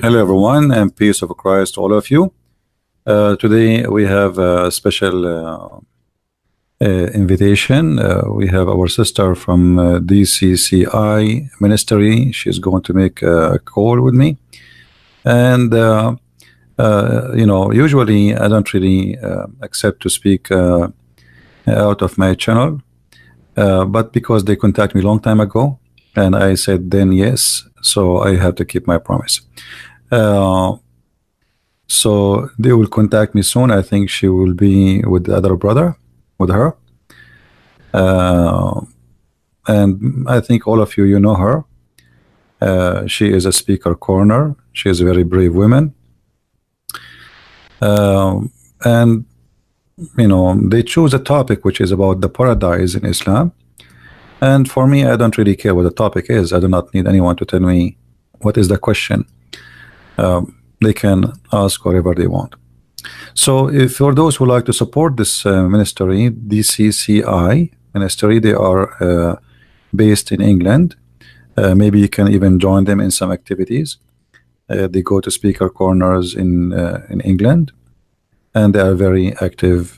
Hello, everyone, and peace of Christ to all of you. Today we have a special invitation. We have our sister from DCCI Ministry. She's going to make a call with me. And, usually I don't really accept to speak out of my channel. But because they contacted me a long time ago, and I said then yes, so I have to keep my promise. So they will contact me soon. I think she will be with the other brother, with her. And I think all of you know her. She is a speaker corner. She is a very brave woman. And they choose a topic which is about the paradise in Islam. And for me, I don't really care what the topic is. I do not need anyone to tell me what is the question. They can ask whatever they want. So if for those who like to support this ministry, DCCI ministry, they are based in England. Maybe you can even join them in some activities. They go to speaker corners in England, and they are very active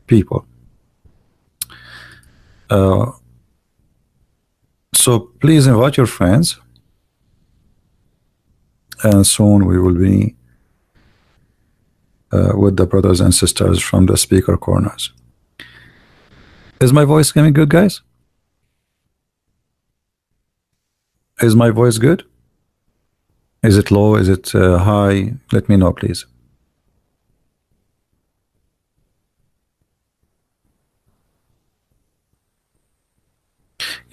people. So please invite your friends, and soon we will be with the brothers and sisters from the speaker corners. Is my voice coming good, guys? Is my voice good? Is it low? Is it high? Let me know, please.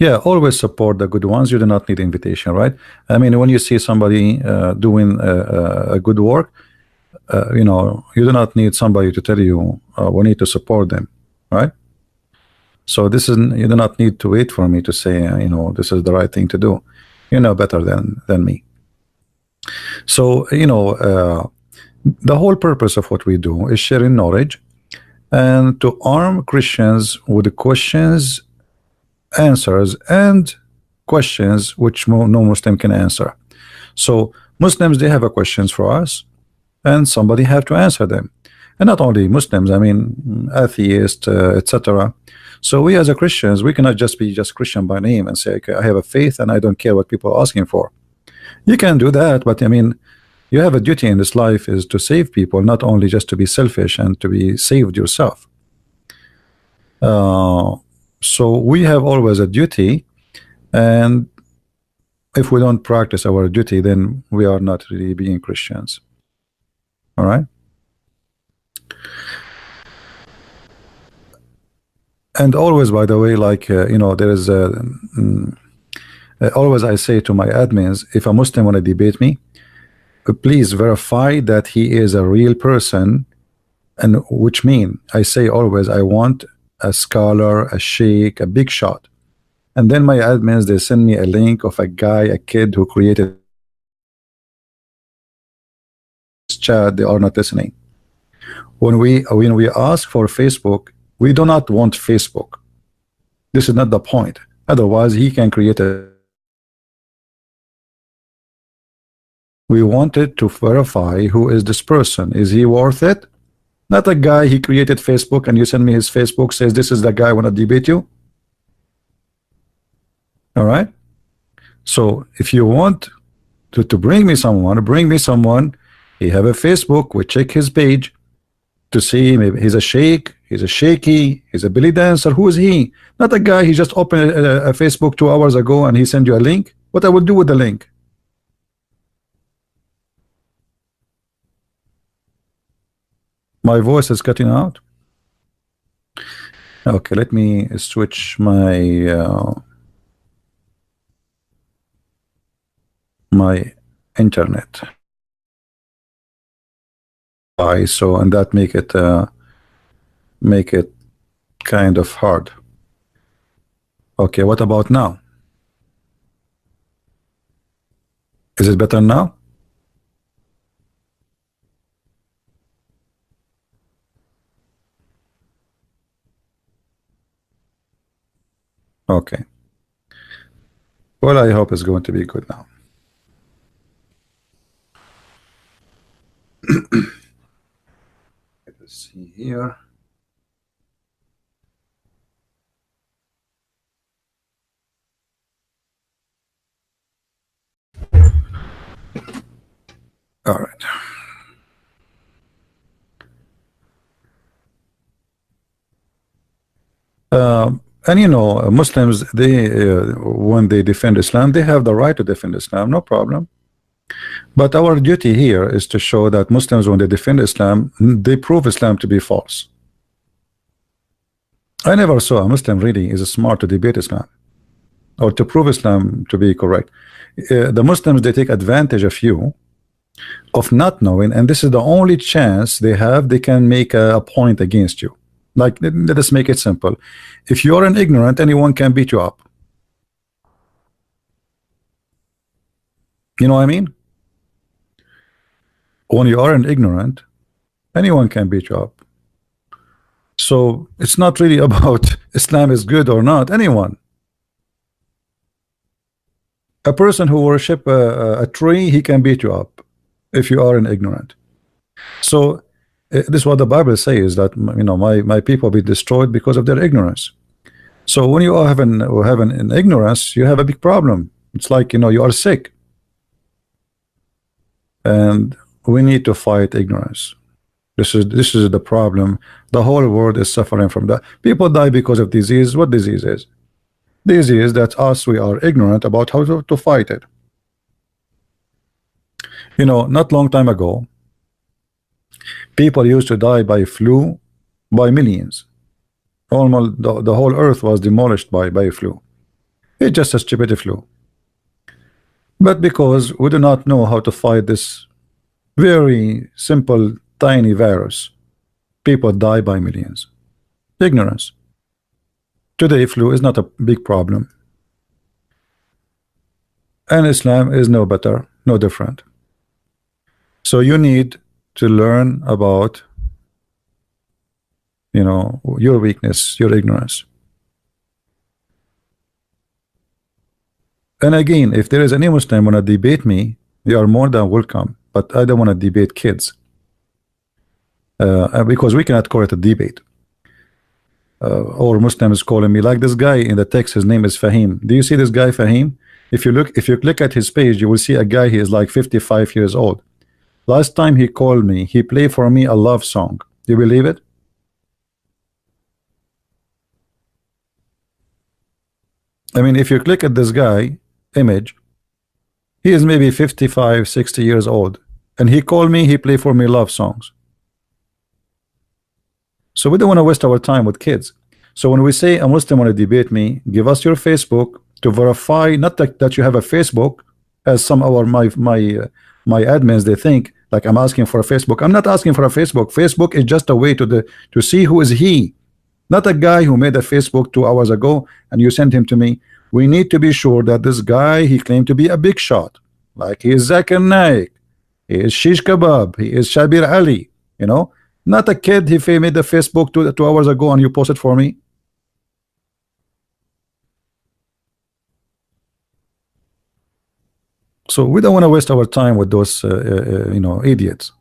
Yeah, always support the good ones. You do not need invitation, right? I mean, when you see somebody doing a good work, you do not need somebody to tell you we need to support them, right? So this is, you do not need to wait for me to say this is the right thing to do. You know better than me. So the whole purpose of what we do is sharing knowledge and to arm Christians with the questions, answers, and questions which no Muslim can answer. So Muslims, they have a questions for us, and somebody have to answer them. And not only Muslims, I mean atheists, etc. So we as a Christians, we cannot just be Christian by name and say, okay, I have a faith and I don't care what people are asking for. You can do that, but I mean, you have a duty in this life is to save people, not only just to be selfish and to be saved yourself. So we have always a duty, and if we don't practice our duty, then we are not really being Christians. All right. And always, by the way, like there is always I say to my admins, if a Muslim want to debate me, please verify that he is a real person, and which mean I say always I want a scholar, a sheikh, a big shot. And then my admins, they send me a link of a guy, a kid who created this chat. They are not listening. When we ask for Facebook, we do not want Facebook. This is not the point. Otherwise, he can create a. We wanted to verify who is this person. Is he worth it? Not a guy, he created Facebook and you send me his Facebook, says this is the guy I want to debate you. All right. So if you want to bring me someone, he have a Facebook, we check his page to see maybe he's a sheikh, he's a shaky, he's a belly dancer. Who is he? Not a guy, he just opened a Facebook 2 hours ago and he sent you a link. What I will do with the link? My voice is cutting out. Okay, let me switch my my internet. So and that make it kind of hard. Okay, what about now? Is it better now? Okay. Well, I hope it's going to be good now. Let's see here. All right. And you know, Muslims, they when they defend Islam, they have the right to defend Islam, no problem. But our duty here is to show that Muslims, when they defend Islam, they prove Islam to be false. I never saw a Muslim really is smart to debate Islam or to prove Islam to be correct. The Muslims, they take advantage of you, of not knowing, and this is the only chance they have. They can make a point against you. Like, let us make it simple. If you're an ignorant, anyone can beat you up. You know what I mean? When you are an ignorant, anyone can beat you up. So it's not really about Islam is good or not. Anyone. A person who worship a tree, he can beat you up if you are an ignorant. So this is what the Bible says, that you know, my people be destroyed because of their ignorance. So when you have an ignorance, you have a big problem. It's like, you know, you are sick, and we need to fight ignorance. This is the problem. The whole world is suffering from that. People die because of disease. What disease is? Disease that us, we are ignorant about how to fight it. You know, not long time ago, people used to die by flu by millions. Almost the whole earth was demolished by flu. It's just a stupid flu. But because we do not know how to fight this very simple, tiny virus, people die by millions. Ignorance. Today, flu is not a big problem. And Islam is no better, no different. So you need to learn about, you know, your weakness, your ignorance. And again, if there is any Muslim want to debate me, you are more than welcome. But I don't want to debate kids, because we cannot call it a debate. Or Muslims calling me like this guy in the text. His name is Fahim. Do you see this guy Fahim? If you click at his page, you will see a guy. He is like 55 years old. Last time he called me, he played for me a love song. Do you believe it? I mean, if you click at this guy image, he is maybe 55, 60 years old, and he called me, he played for me love songs. So we don't want to waste our time with kids. So when we say a Muslim want to debate me, give us your Facebook to verify, not that you have a Facebook, as some of my admins, they think like I'm asking for a Facebook. I'm not asking for a Facebook. Facebook is just a way to see who is he, not a guy who made a Facebook 2 hours ago and you sent him to me. We need to be sure that this guy, he claimed to be a big shot, like he is Zakir Naik, he is Shish Kebab, he is Shabir Ali, you know, not a kid. He made the Facebook 2 hours ago and you posted for me. So we don't want to waste our time with those you know, idiots.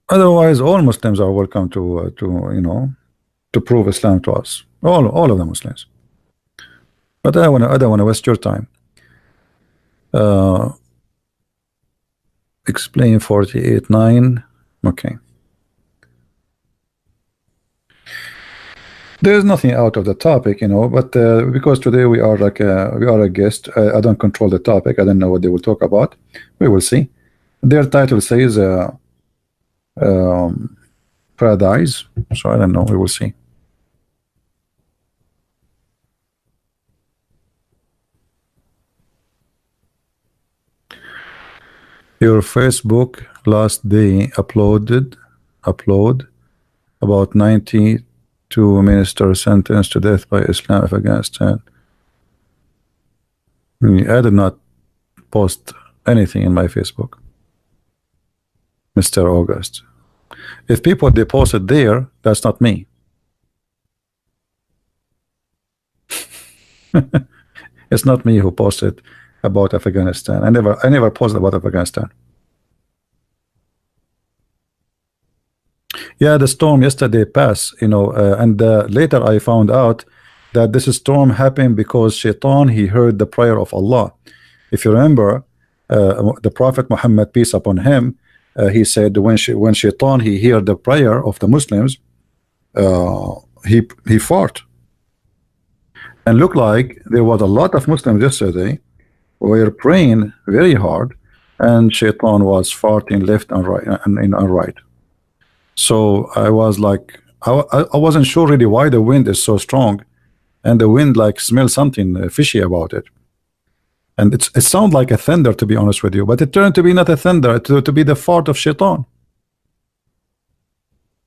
Otherwise, all Muslims are welcome to you know, to prove Islam to us. All of the Muslims. But I don't want to waste your time. Explain 48:9. Okay. There's nothing out of the topic, you know, but because today we are like we are a guest, I don't control the topic. I don't know what they will talk about. We will see. Their title says paradise, so I don't know. We will see. Your Facebook last day upload about 92 ministers sentenced to death by Islam of Afghanistan. I did not post anything in my Facebook, Mr. August. If people deposit there, that's not me. It's not me who posted. about Afghanistan. I never posted about Afghanistan. Yeah, the storm yesterday passed, and later I found out that this storm happened because Shaitan, he heard the prayer of Allah. If you remember, the Prophet Muhammad, peace upon him, he said when Shaitan, he heard the prayer of the Muslims, he fought. And looked like there was a lot of Muslims yesterday who were praying very hard, and Shaitan was farting left and right. So I was like, I wasn't sure really why the wind is so strong, and the wind like smells something fishy about it. And it sounds like a thunder, to be honest with you, but it turned to be not a thunder, to be the fart of Shaitan.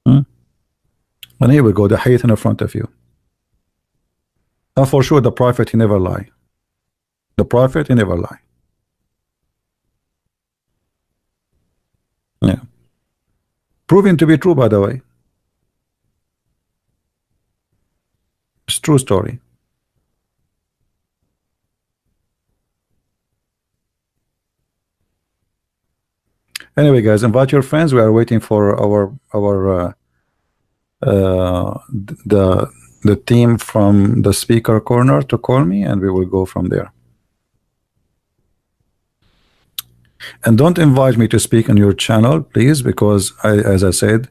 And here we go, the hayat in front of you. And for sure, the Prophet, he never lie. The Prophet, he never lie. Yeah. Proven to be true, by the way. It's true story. Anyway, guys, invite your friends. We are waiting for the team from the speaker corner to call me, and we will go from there. And don't invite me to speak on your channel, please, because as I said,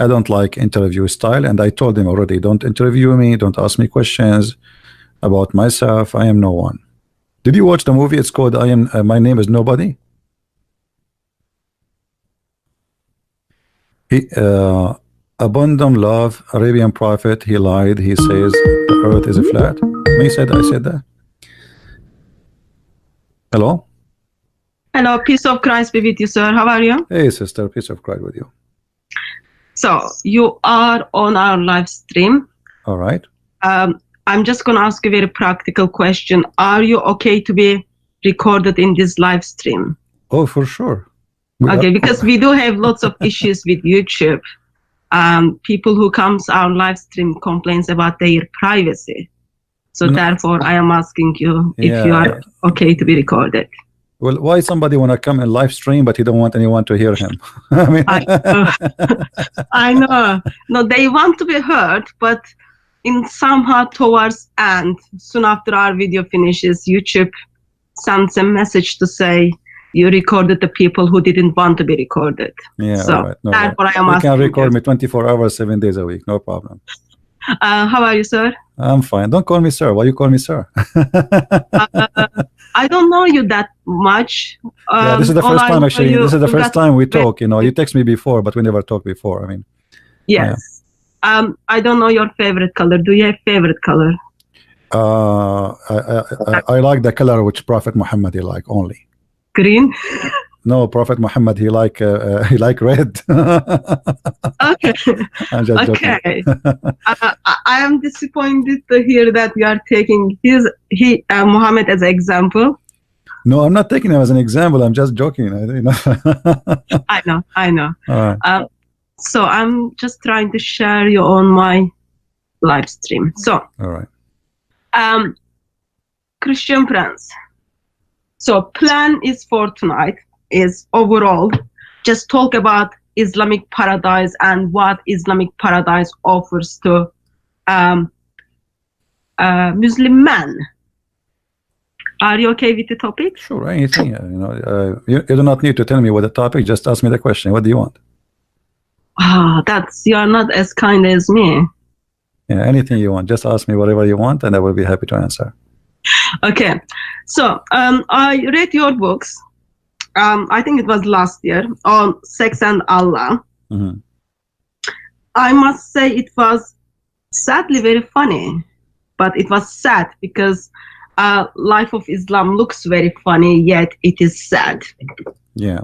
I don't like interview style, and I told him already, don't interview me, don't ask me questions about myself. I am no one. Did you watch the movie? It's called My Name is Nobody. Abundant love, Arabian prophet, he lied. He says the earth is flat. I said that. Hello? Hello, peace of Christ be with you, sir. How are you? Hey, sister, peace of Christ with you. So, you are on our live stream. All right. I'm just going to ask you a very practical question. Are you okay to be recorded in this live stream? Oh, for sure. Okay, because we do have lots of issues with YouTube. People who comes our live stream complains about their privacy. So therefore, I am asking you if you are okay to be recorded. Well, why somebody want to come and live stream, but he don't want anyone to hear him? I mean, I know. No, they want to be heard, but in somehow towards end, soon after our video finishes, YouTube sends a message to say you recorded the people who didn't want to be recorded. Yeah, so right. No, therefore, I am you asking can record you. me 24 hours, 7 days a week. No problem. How are you, sir? I'm fine. Don't call me sir. Why you call me sir? I don't know you that much. Yeah, this is the first time actually. This is the first time we talk. You text me before, but we never talked before. I mean, yes. Yeah. I don't know your favorite color. Do you have favorite color? I like the color which Prophet Muhammad he like only. Green. No, Prophet Muhammad he like red. Okay. I'm just okay. I am disappointed to hear that you are taking Muhammad as an example. No, I'm not taking him as an example. I'm just joking. I know. All right. So I'm just trying to share you on my live stream. So. All right. Christian friends. So plan is for tonight is overall just talk about Islamic paradise and what Islamic paradise offers to Muslim men. Are you okay with the topic? Sure, anything. You do not need to tell me what the topic. Just ask me the question. What do you want? You are not as kind as me. Yeah, anything you want. Just ask me whatever you want, and I will be happy to answer. Okay, so I read your books. I think it was last year on sex and Allah. Mm-hmm. I must say it was sadly very funny, but it was sad because life of Islam looks very funny, yet it is sad. Yeah.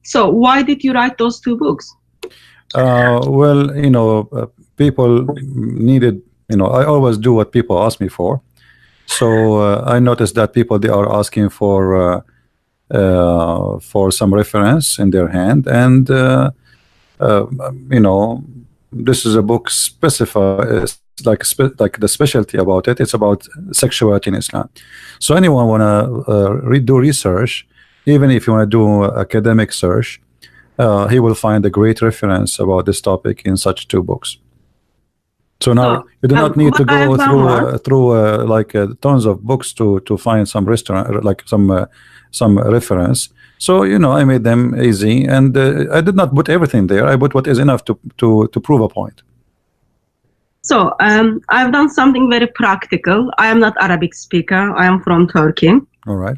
So why did you write those two books? Well, people needed, I always do what people ask me for. So I noticed that people, they are asking for some reference in their hand, and this is a book specified like like the specialty about it. It's about sexuality in Islam. So anyone wanna do research, even if you want to do academic search, he will find a great reference about this topic in such two books. So now you do not need to go through like tons of books to find some restaurant, like some reference. So you know, I made them easy, and I did not put everything there. I put what is enough to prove a point. So I've done something very practical. I am not Arabic speaker. I am from Turkey. All right.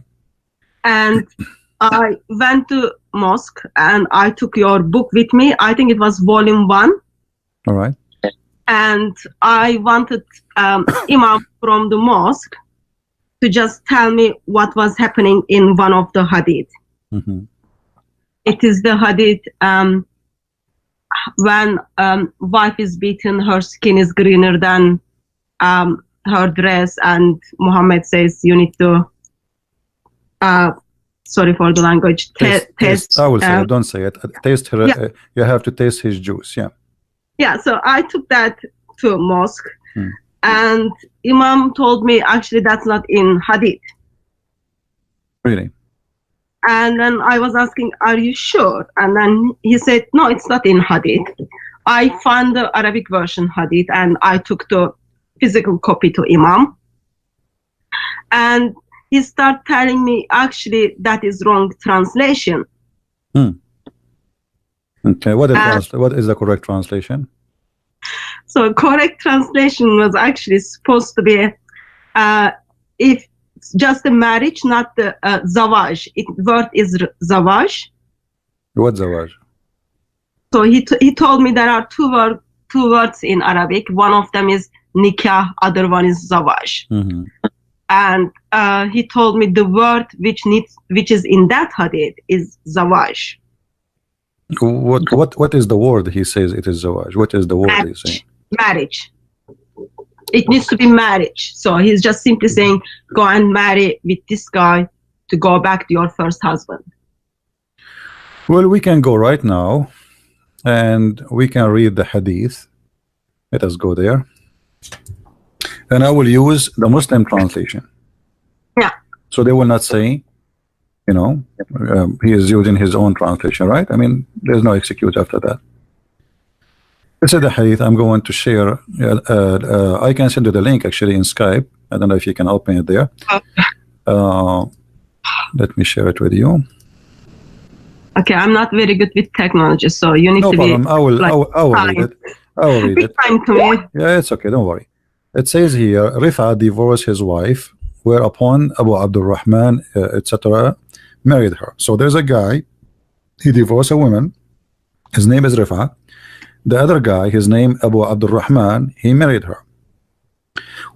And I went to mosque and I took your book with me. I think it was volume 1. All right. And I wanted imam from the mosque to just tell me what was happening in one of the hadith. Mm-hmm. It is the hadith when wife is beaten, her skin is greener than her dress, and Muhammad says you need to sorry for the language, taste. I will say it, don't say it. Taste her. Yeah. You have to taste his juice. Yeah. Yeah, so I took that to mosque, and Imam told me actually that's not in hadith. Really? And then I was asking, are you sure? And then he said, no, it's not in hadith. I found the Arabic version hadith and I took the physical copy to Imam. And he started telling me, actually, that is wrong translation. Okay, what is the correct translation? So correct translation was actually supposed to be if just a marriage, not the zawaj. Word is zawaj. What zawaj? So he told me there are two words in Arabic. One of them is nikah, other one is zawaj. Mm-hmm. And he told me the word which is in that hadith is zawaj. What is the word he says it is zawaj? What is the word he's saying? Marriage. It needs to be marriage. So he's just simply saying, go and marry with this guy to go back to your first husband. Well, we can go right now and we can read the hadith. Let us go there. And I will use the Muslim translation. Yeah. So they will not say, you know, he is using his own translation, right? I mean, there's no excuse after that. This is the hadith I'm going to share. I can send you the link actually in Skype. I don't know if you can open it there. Let me share it with you. Okay, I'm not very good with technology, so you need no to problem. be. I will read it. I will read it. Time to me. Yeah, it's okay. Don't worry. It says here, Rifa divorced his wife, whereupon Abu Abdurrahman, etc., married her. So there's a guy, he divorced a woman. His name is Rifa. The other guy, his name Abu Abdurrahman, he married her.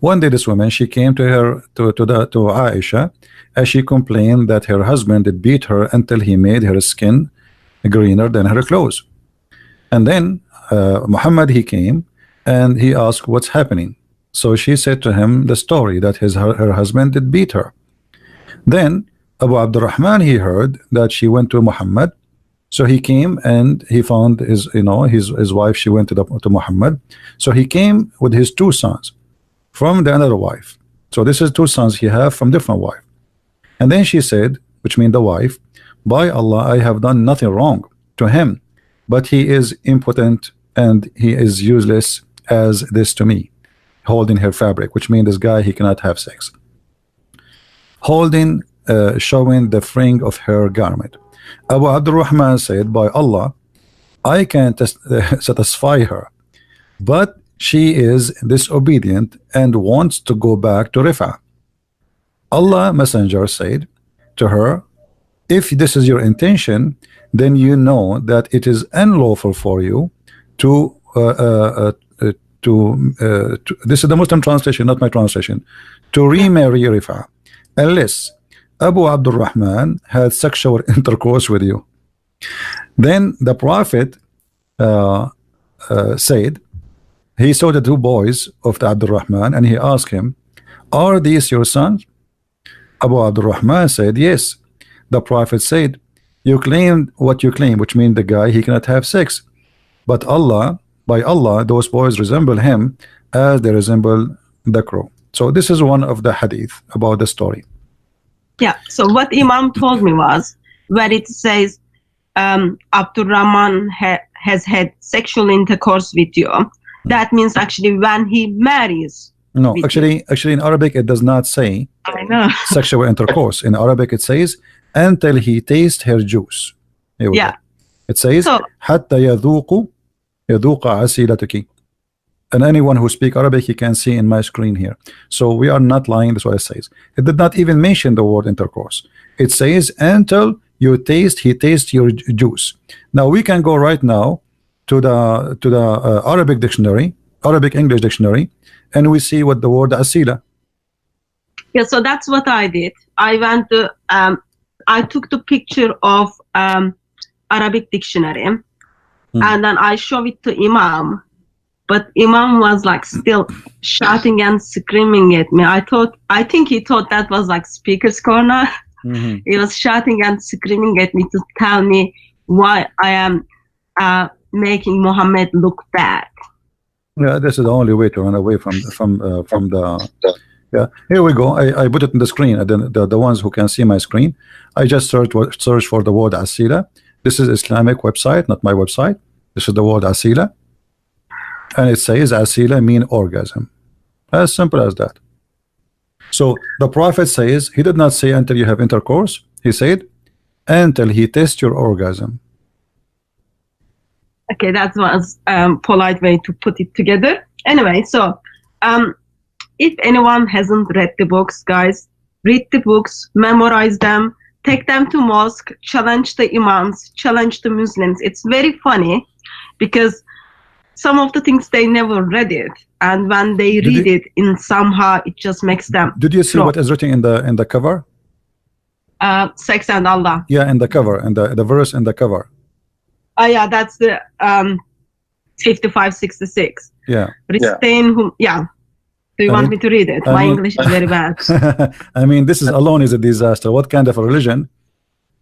One day this woman, she came to Aisha as she complained that her husband had beat her until he made her skin greener than her clothes. And then Muhammad, he came and he asked what's happening. So she said to him the story that her husband did beat her. Then Abu Abdurrahman, he heard that she went to Muhammad. So he came and he found his wife. She went to Muhammad. So he came with his two sons from the another wife. So this is two sons he have from different wife. And then she said, which means the wife, by Allah, I have done nothing wrong to him, but he is impotent and he is useless as this to me, holding her fabric, which means this guy, he cannot have sex. Holding, showing the fringe of her garment. Abu Abdurrahman said, by Allah, I can't satisfy her, but she is disobedient and wants to go back to Rifa. Allah Messenger said to her, if this is your intention, then you know that it is unlawful for you to this is the Muslim translation, not my translation, to remarry Rifa, unless Abu Abdurrahman had sexual intercourse with you. Then the Prophet said, he saw the two boys of the Abdurrahman and he asked him, are these your sons? Abu Abdurrahman said, yes. The Prophet said, you claim what you claim, which means the guy, he cannot have sex. But Allah, by Allah, those boys resemble him as they resemble the crow. So this is one of the hadith about the story. Yeah, so what Imam told me was, where it says Abdul Rahman has had sexual intercourse with you, that means actually when he marries. No, actually in Arabic it does not say I know. sexual intercourse. In Arabic it says until he tastes her juice. Yeah. Go. It says حتى يذوق عسيلتك. And anyone who speaks Arabic, you can see in my screen here. So we are not lying. That's what it says. It did not even mention the word intercourse. It says until you taste, he tastes your juice. Now we can go right now to the Arabic dictionary, Arabic English dictionary, and we see what the word asila. Yeah, so that's what I did. I went to I took the picture of Arabic dictionary, and then I showed it to Imam. But Imam was like still shouting and screaming at me. I think he thought that was like speaker's corner. He was shouting and screaming at me to tell me why I am making Muhammad look bad. Yeah, this is the only way to run away from the. Yeah, here we go. I put it in the screen. The ones who can see my screen, I just search for the word asila. This is Islamic website, not my website. This is the word asila. And it says asila mean orgasm. As simple as that. So the Prophet says, he did not say until you have intercourse. He said until he tests your orgasm. Okay, that was polite way to put it together. Anyway, so if anyone hasn't read the books, guys, read the books, memorize them, take them to mosque, challenge the imams, challenge the Muslims. It's very funny because some of the things they never read it, and when they read it, in somehow it just makes them. Did you see what is written in the cover? Sex and Allah. Yeah, in the cover, and the verse in the cover. Oh yeah, that's the 5566. Yeah. Restrain whom? Yeah. Do you want me to read it? My English is very bad. I mean, this is alone is a disaster. What kind of a religion?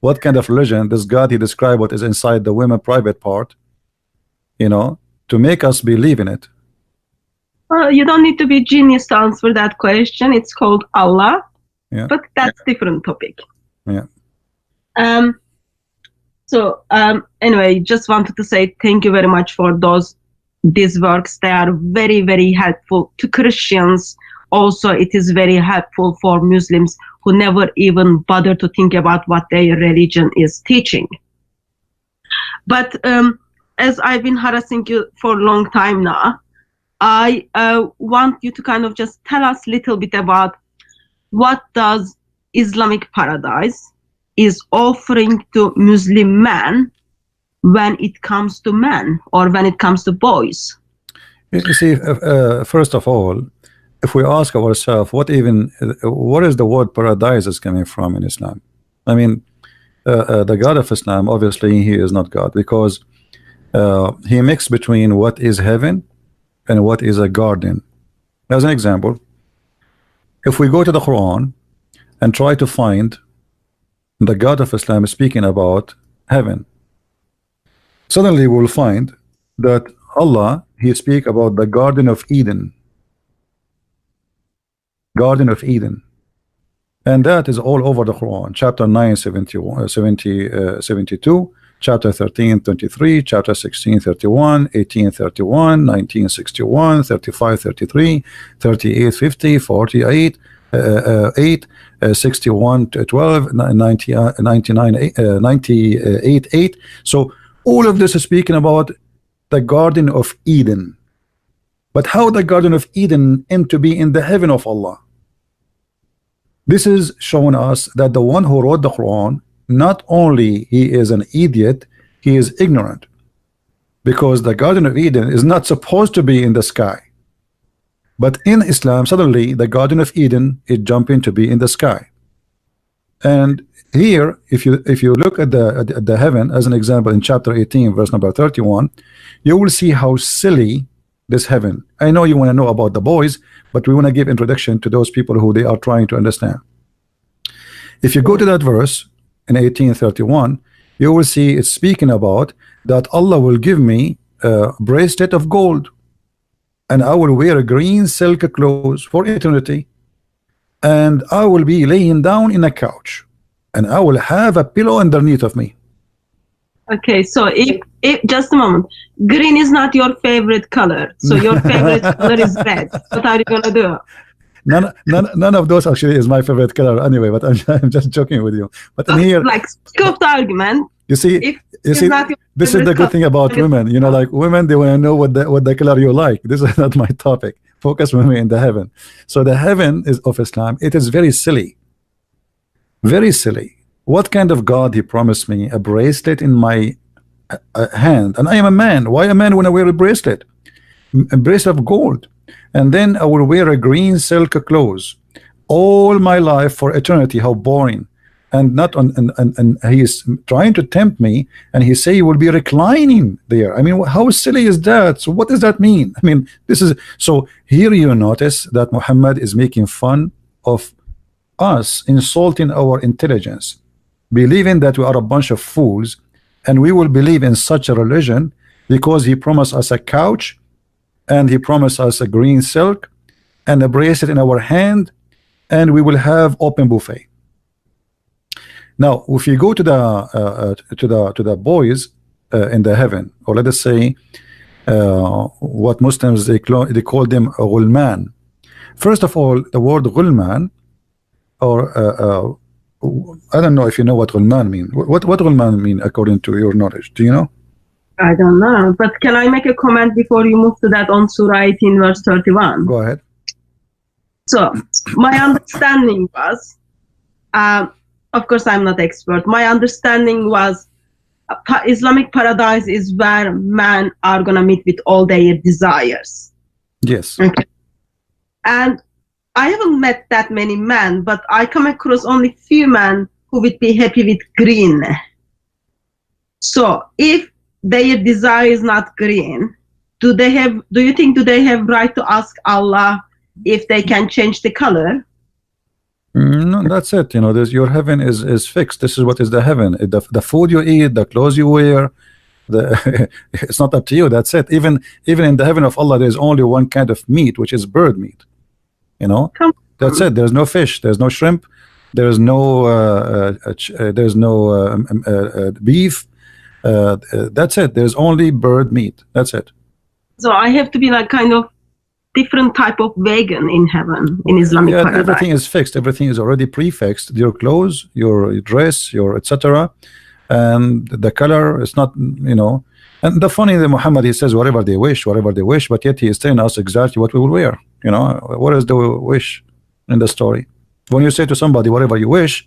What kind of religion? This God, he described what is inside the women private part, you know, to make us believe in it. You don't need to be genius to answer that question. It's called Allah. Yeah. But that's different topic. Yeah. So anyway, just wanted to say thank you very much for these works. They are very, very helpful to Christians. Also, it is very helpful for Muslims who never even bother to think about what their religion is teaching. But as I've been harassing you for a long time now, I want you to kind of just tell us a little bit about what does Islamic Paradise is offering to Muslim men when it comes to men or when it comes to boys. You see, first of all, if we ask ourselves what is the word paradise is coming from in Islam? I mean, the God of Islam, obviously he is not God, because he mixed between what is heaven and what is a garden. As an example, if we go to the Quran and try to find the God of Islam is speaking about heaven, suddenly we will find that Allah, he speak about the Garden of Eden. Garden of Eden. And that is all over the Quran. Chapter 9, 72, chapter 13, 23, chapter 16, 31, 18, 31, 19, 61, 35, 33, 38, 50, 48, 8, 61, 12, 99, 98, 8. So all of this is speaking about the Garden of Eden. But how the Garden of Eden end to be in the heaven of Allah? This is showing us that the one who wrote the Quran, not only he is an idiot, he is ignorant, because the Garden of Eden is not supposed to be in the sky. But in Islam, suddenly the Garden of Eden is jumping to be in the sky. And here, if you look at the heaven as an example in chapter 18, verse number 31, you will see how silly this heaven. I know you want to know about the boys, but we want to give introduction to those people who they are trying to understand. If you go to that verse in 18:31, you will see it's speaking about that Allah will give me a bracelet of gold. and I will wear a green silk clothes for eternity, and I will be laying down in a couch, and I will have a pillow underneath of me. Okay, so if just a moment, green is not your favorite color, so your favorite color is red. What are you gonna do? None of those actually is my favorite color anyway, but I'm just joking with you. But in here, like, scope the argument. You see, this is the good thing about women. You know, like women, they want to know what the color you like. This is not my topic. Focus with me in the heaven. So the heaven is of Islam. It is very silly. Very silly. What kind of God he promised me a bracelet in my hand, and I am a man. Why a man when I wear a bracelet? A bracelet of gold, and then I will wear a green silk clothes all my life for eternity. How boring! And not on, and he is trying to tempt me, and he say he will be reclining there. I mean, how silly is that? So what does that mean? I mean, this is so. Here you notice that Muhammad is making fun of us, insulting our intelligence, believing that we are a bunch of fools, and we will believe in such a religion because he promised us a couch, and he promised us a green silk and a bracelet in our hand, and we will have open buffet. Now, if you go to the boys in the heaven, or let us say what Muslims they call them ghulman. First of all, the word ghulman, or I don't know if you know what ghulman mean. What ghulman mean according to your knowledge? Do you know? I don't know, but can I make a comment before you move to that on Surah 18 verse 31? Go ahead. So my understanding was, of course I'm not expert, my understanding was Islamic paradise is where men are gonna meet with all their desires. Yes. Okay. And I haven't met that many men, but I come across only few men who would be happy with green. So if their desire is not green, do you think do they have right to ask Allah if they can change the color? No, that's it. You know, your heaven is fixed. This is what is the heaven. The food you eat, the clothes you wear, it's not up to you. That's it. Even in the heaven of Allah, there's only one kind of meat, which is bird meat. You know, that's it. There's no fish. There's no shrimp. There's no beef. That's it. There's only bird meat. That's it. So I have to be like kind of different type of vegan in heaven, in Islamic paradise. Everything is fixed. Everything is already prefixed. Your clothes, your dress, your etc. And the color is not, you know. And the funny that Muhammad, he says whatever they wish, but yet he is telling us exactly what we will wear. You know, what is the wish in the story? When you say to somebody whatever you wish,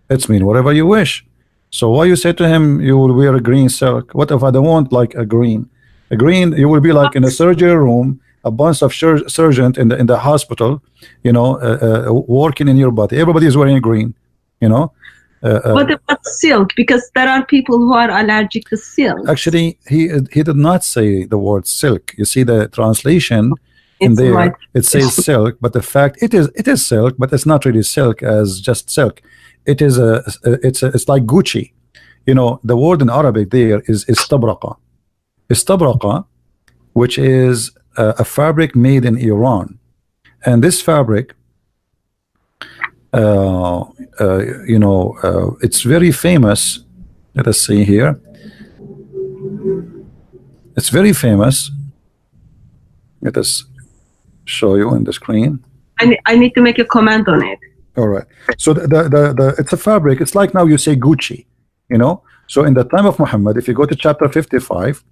it's mean whatever you wish. So why you say to him you will wear a green silk? What if I don't want like a green? A green, you will be like in a surgery room, a bunch of surgeons in the hospital, you know, working in your body. Everybody is wearing green, you know. What about silk? Because there are people who are allergic to silk. Actually, he did not say the word silk. You see the translation in there. Right. It says silk, but the fact it is silk, but it's not really silk as just silk. It is it's like Gucci. You know, the word in Arabic there is istabraqa. Istabraqa, which is a fabric made in Iran, and this fabric, you know, it's very famous. Let us see here. It's very famous. Let us show you on the screen. I need to make a comment on it. All right. So it's a fabric. It's like now you say Gucci, you know. So in the time of Muhammad, if you go to chapter 55,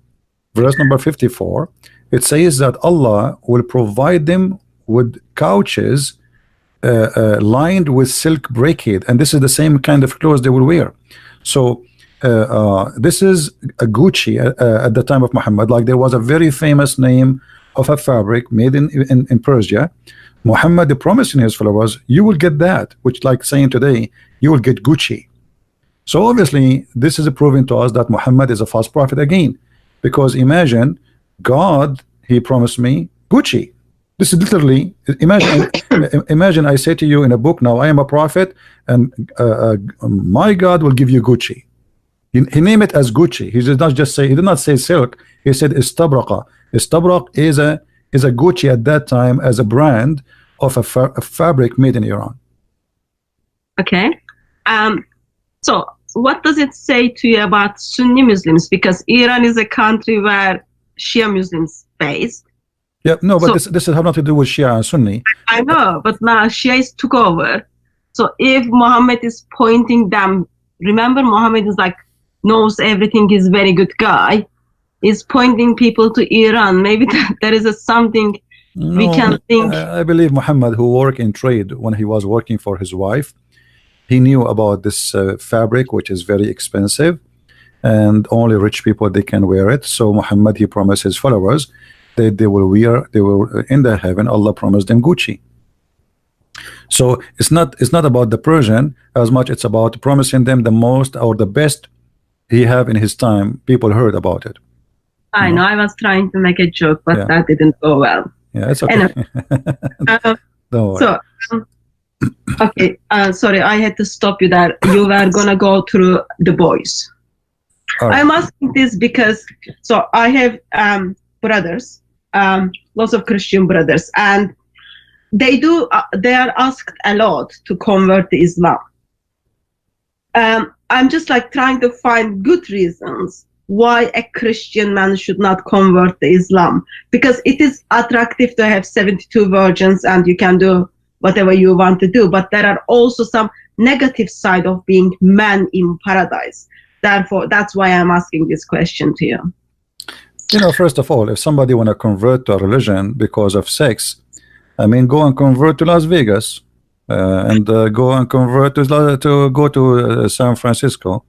verse number 54, it says that Allah will provide them with couches lined with silk brocade, and this is the same kind of clothes they will wear. So this is a Gucci at the time of Muhammad. Like there was a very famous name of a fabric made in Persia. Muhammad promising his followers, you will get that, which like saying today, you will get Gucci. So obviously this is proving to us that Muhammad is a false prophet again, because imagine God, he promised me Gucci. This is literally, imagine I say to you in a book now, I am a prophet, and my God will give you Gucci. He named it as Gucci. He did not just say, he did not say silk. He said istabraqa. Istabraq is a Gucci at that time as a brand of a fabric made in Iran. Okay. So what does it say to you about Sunni Muslims? Because Iran is a country where Shia Muslims based. Yeah, no, but this has nothing to do with Shia and Sunni. I know, but now Shias took over. So if Muhammad is pointing them, remember Muhammad is like, knows everything, he's a very good guy, is pointing people to Iran. Maybe there is something we can think. I believe Muhammad, who worked in trade when he was working for his wife, he knew about this fabric, which is very expensive, and only rich people they can wear it. So Muhammad, he promised his followers that they will in the heaven, Allah promised them Gucci. So it's not about the Persian as much, it's about promising them the most or the best he have in his time. People heard about it. I know, I was trying to make a joke, but that didn't go well. Yeah, it's okay. Anyway, Don't worry. So okay, sorry, I had to stop you there. You were gonna go through the boys. Right. I'm asking this because so I have brothers, lots of Christian brothers, and they are asked a lot to convert to Islam. I'm just like trying to find good reasons why a Christian man should not convert to Islam, because it is attractive to have 72 virgins and you can do whatever you want to do, but there are also some negative side of being man in paradise. Therefore, that's why I'm asking this question to you. You know, first of all, if somebody want to convert to a religion because of sex, I mean, go and convert to Las Vegas, and go and convert to go to San Francisco.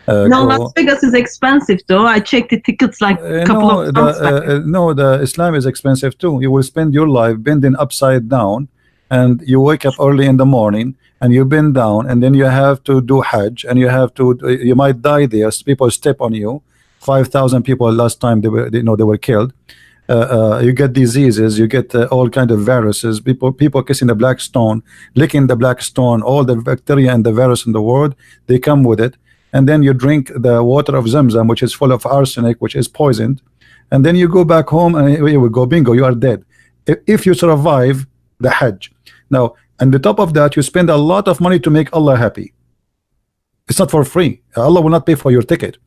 No, Las Vegas is expensive though. I checked the tickets like a couple of months back. No, the Islam is expensive too. You will spend your life bending upside down, and you wake up early in the morning and you bend down, and then you have to do Hajj, and you might die there. People step on you. 5,000 people last time they were killed. You get diseases, you get all kind of viruses, people kissing the black stone, licking the black stone, all the bacteria and the virus in the world, they come with it. And then you drink the water of Zamzam, which is full of arsenic, which is poisoned, and then you go back home and you will go bingo, you are dead if you survive the Hajj. Now, on the top of that, you spend a lot of money to make Allah happy. It's not for free. Allah will not pay for your ticket.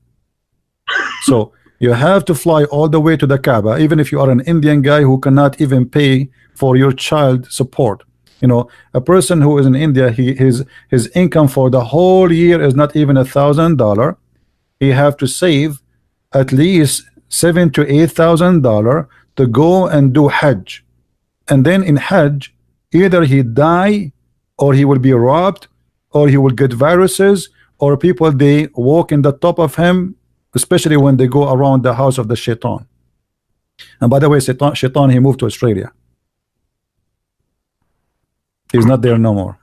So you have to fly all the way to the Kaaba, even if you are an Indian guy who cannot even pay for your child support. You know, a person who is in India, his income for the whole year is not even $1,000. He have to save at least $7,000 to $8,000 to go and do Hajj. And then in Hajj, either he die, or he will be robbed, or he will get viruses, or people they walk in the top of him, especially when they go around the house of the shaitan. And by the way, shaitan he moved to Australia. He's not there no more.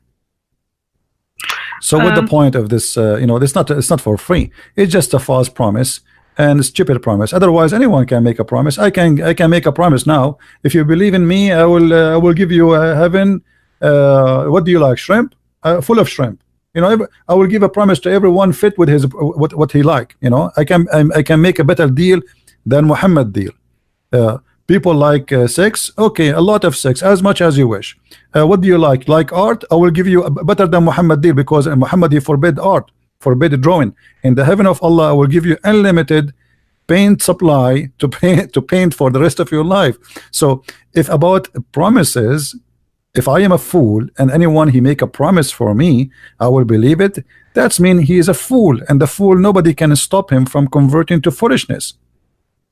So what the point of this? You know, it's not for free. It's just a false promise and a stupid promise. Otherwise, anyone can make a promise. I can make a promise now. If you believe in me, I will give you heaven. What do you like? Shrimp? Full of shrimp. You know, I will give a promise to everyone fit with his what he like. You know, I can make a better deal than Muhammad deal. People like sex, okay, a lot of sex, as much as you wish. What do you like? Like art? I will give you a better than Muhammad deal, because Muhammad he forbid art, forbid drawing. In the heaven of Allah, I will give you unlimited paint supply to paint for the rest of your life. So if about promises, if I am a fool and anyone he make a promise for me, I will believe it. That's mean he is a fool, and the fool, nobody can stop him from converting to foolishness.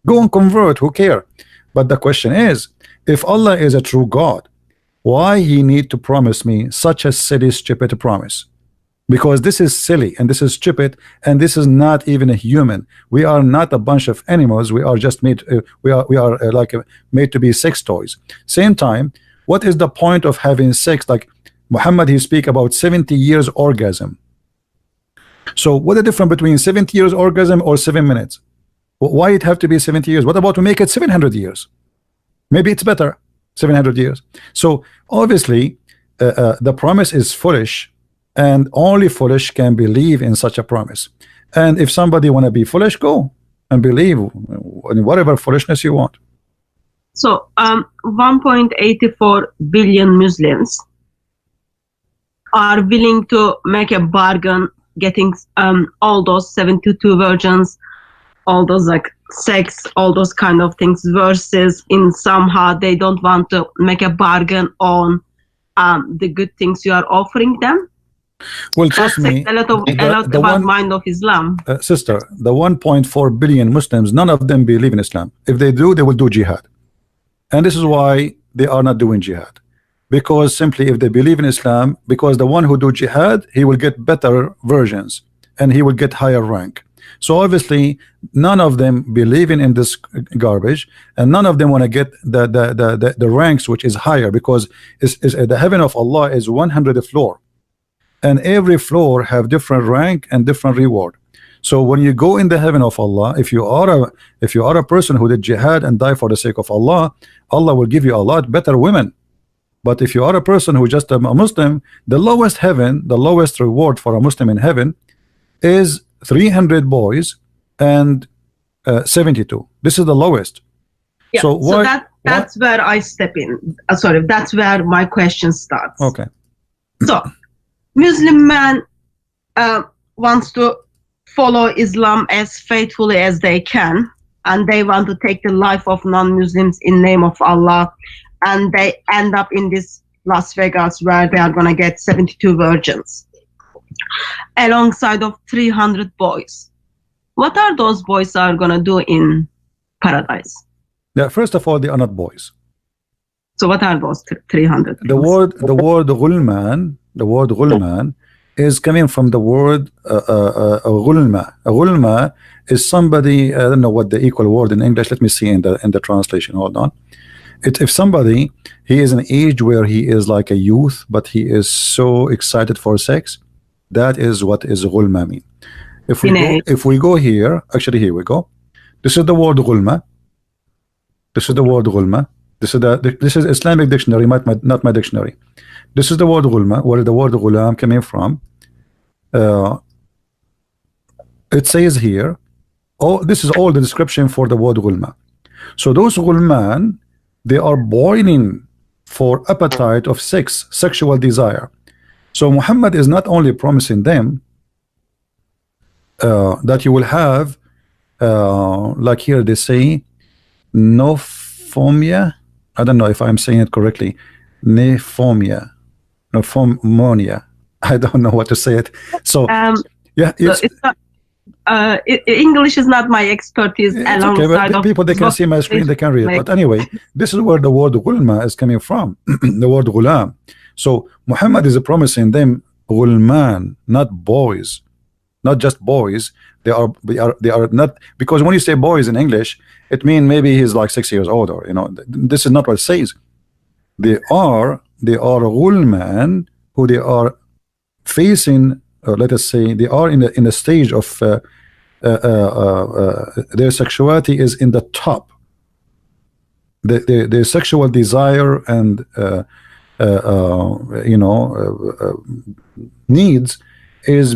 Go and convert, who care? But the question is, if Allah is a true God, why he need to promise me such a silly, stupid promise? Because this is silly and this is stupid, and this is not even a human. We are not a bunch of animals. We are just made. We are made to be sex toys. Same time, what is the point of having sex? Like Muhammad, he speak about 70 years orgasm. So what the difference between 70 years orgasm or 7 minutes? Why it have to be 70 years? What about to make it 700 years? Maybe it's better 700 years. So obviously the promise is foolish, and only foolish can believe in such a promise. And if somebody want to be foolish, go and believe in whatever foolishness you want. So 1.84 billion Muslims are willing to make a bargain, getting all those 72 virgins, all those like sex, all those kind of things, versus in somehow they don't want to make a bargain on the good things you are offering them. Well, trust me, a lot about mind of Islam. Sister, the 1.4 billion Muslims, none of them believe in Islam. If they do, they will do jihad. And this is why they are not doing jihad. Because simply if they believe in Islam, because the one who do jihad, he will get better versions and he will get higher rank. So obviously none of them believe in this garbage, and none of them want to get the ranks which is higher, because the heaven of Allah is 100 floor, and every floor have different rank and different reward. So when you go in the heaven of Allah, if you are a person who did jihad and die for the sake of Allah, Allah will give you a lot better women. But if you are a person who just a Muslim, the lowest heaven, the lowest reward for a Muslim in heaven is 300 boys and 72. This is the lowest. Yeah, so that's where I step in. Sorry, that's where my question starts. Okay. So Muslim man wants to follow Islam as faithfully as they can, and they want to take the life of non-Muslims in name of Allah, and they end up in this Las Vegas where they are going to get 72 virgins alongside of 300 boys. What are those boys are going to do in paradise? Yeah, first of all, they are not boys. So what are those 300? The word ghulman is coming from the word ghulma. A ghulma is somebody, I don't know what the equal word in English. Let me see in the translation. Hold on. If somebody, he is an age where he is like a youth, but he is so excited for sex, that is what is ghulma mean. If we go here, actually here we go. This is the word ghulma. This is the word ghulma. This is Islamic dictionary, not my dictionary. This is the word ghulma, where the word ghulam coming from. It says here, this is all the description for the word ghulma. So those ghulman, they are boiling for appetite of sex, sexual desire. So Muhammad is not only promising them that you will have, like here they say, nophomia. I don't know if I'm saying it correctly. Nephonia. I don't know what to say it. So yeah, it's not, English is not my expertise. It's okay, but people, they can see my screen, they can read it. But anyway, this is where the word ghulma is coming from. The word ghulam. So Muhammad is promising them ghulman, not boys, not just boys. They are not, because when you say boys in English, it means maybe he's like 6 years old, or this is not what it says. They are ghulman who they are facing, let us say they are in the stage of their sexuality is in the top. Their sexual desire and needs is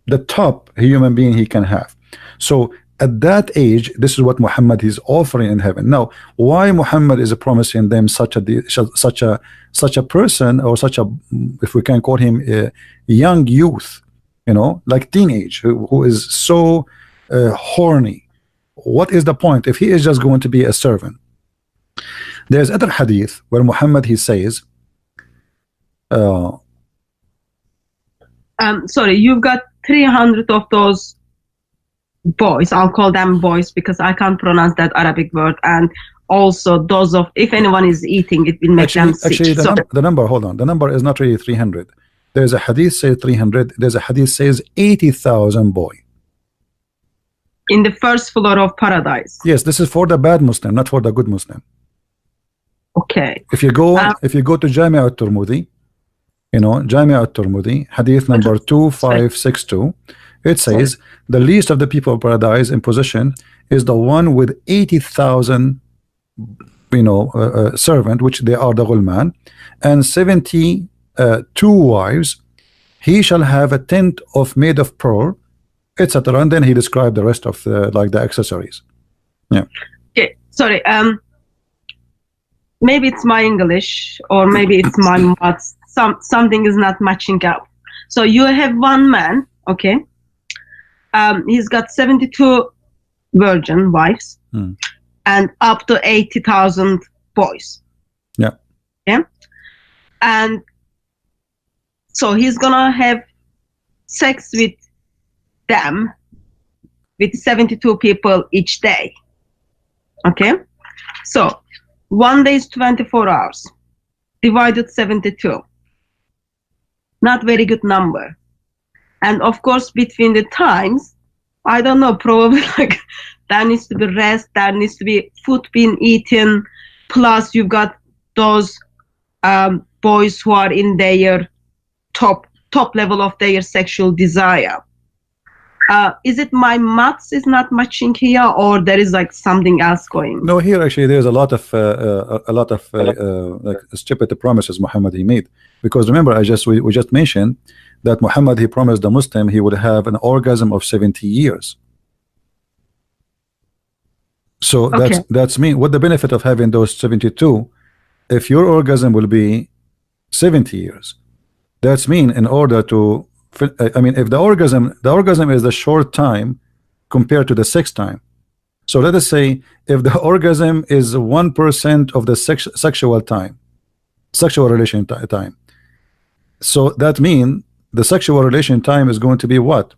the top human being he can have. So at that age, this is what Muhammad is offering in heaven. Now, why Muhammad is promising them such a person, or such a, if we can call him a young youth, like teenage, who is so horny? What is the point if he is just going to be a servant? There's other hadith where Muhammad, he says, sorry, you've got 300 of those boys. I'll call them boys because I can't pronounce that Arabic word. And also those of, if anyone is eating, it will make them sick. Actually, the number, hold on, the number is not really 300. There's a hadith says 300. There's a hadith says 80,000 boy. In the first floor of paradise. Yes, this is for the bad Muslim, not for the good Muslim. Okay. If you go to Jami' al-Tirmidhi, Jami' al-Tirmidhi, hadith number 2562, it says the least of the people of paradise in position is the one with 80,000 servant, which they are the ghulman, and 72 wives. He shall have a tent made of pearl, etc. And then he described the rest of the accessories. Yeah. Okay. Sorry. maybe it's my English or maybe it's my maths. Something is not matching up. So you have one man, okay? He's got 72 virgin wives and up to 80,000 boys. Yeah. Yeah. And so he's gonna have sex with them, with 72 people each day. Okay. So one day is 24 hours divided 72. Not very good number. And of course, between the times, I don't know, probably like there needs to be rest, there needs to be food being eaten, plus you've got those boys who are in their top level of their sexual desire. Is it my maths is not matching here, or there is like something else going? No, here actually there's a lot of like stupid promises Muhammad he made, because remember we just mentioned that Muhammad he promised the Muslim he would have an orgasm of 70 years. So that's mean what the benefit of having those 72 if your orgasm will be 70 years. That's mean in order to I mean if the orgasm is the short time compared to the sex time. So let us say if the orgasm is 1% of the sexual relation time, so that means the sexual relation time is going to be what,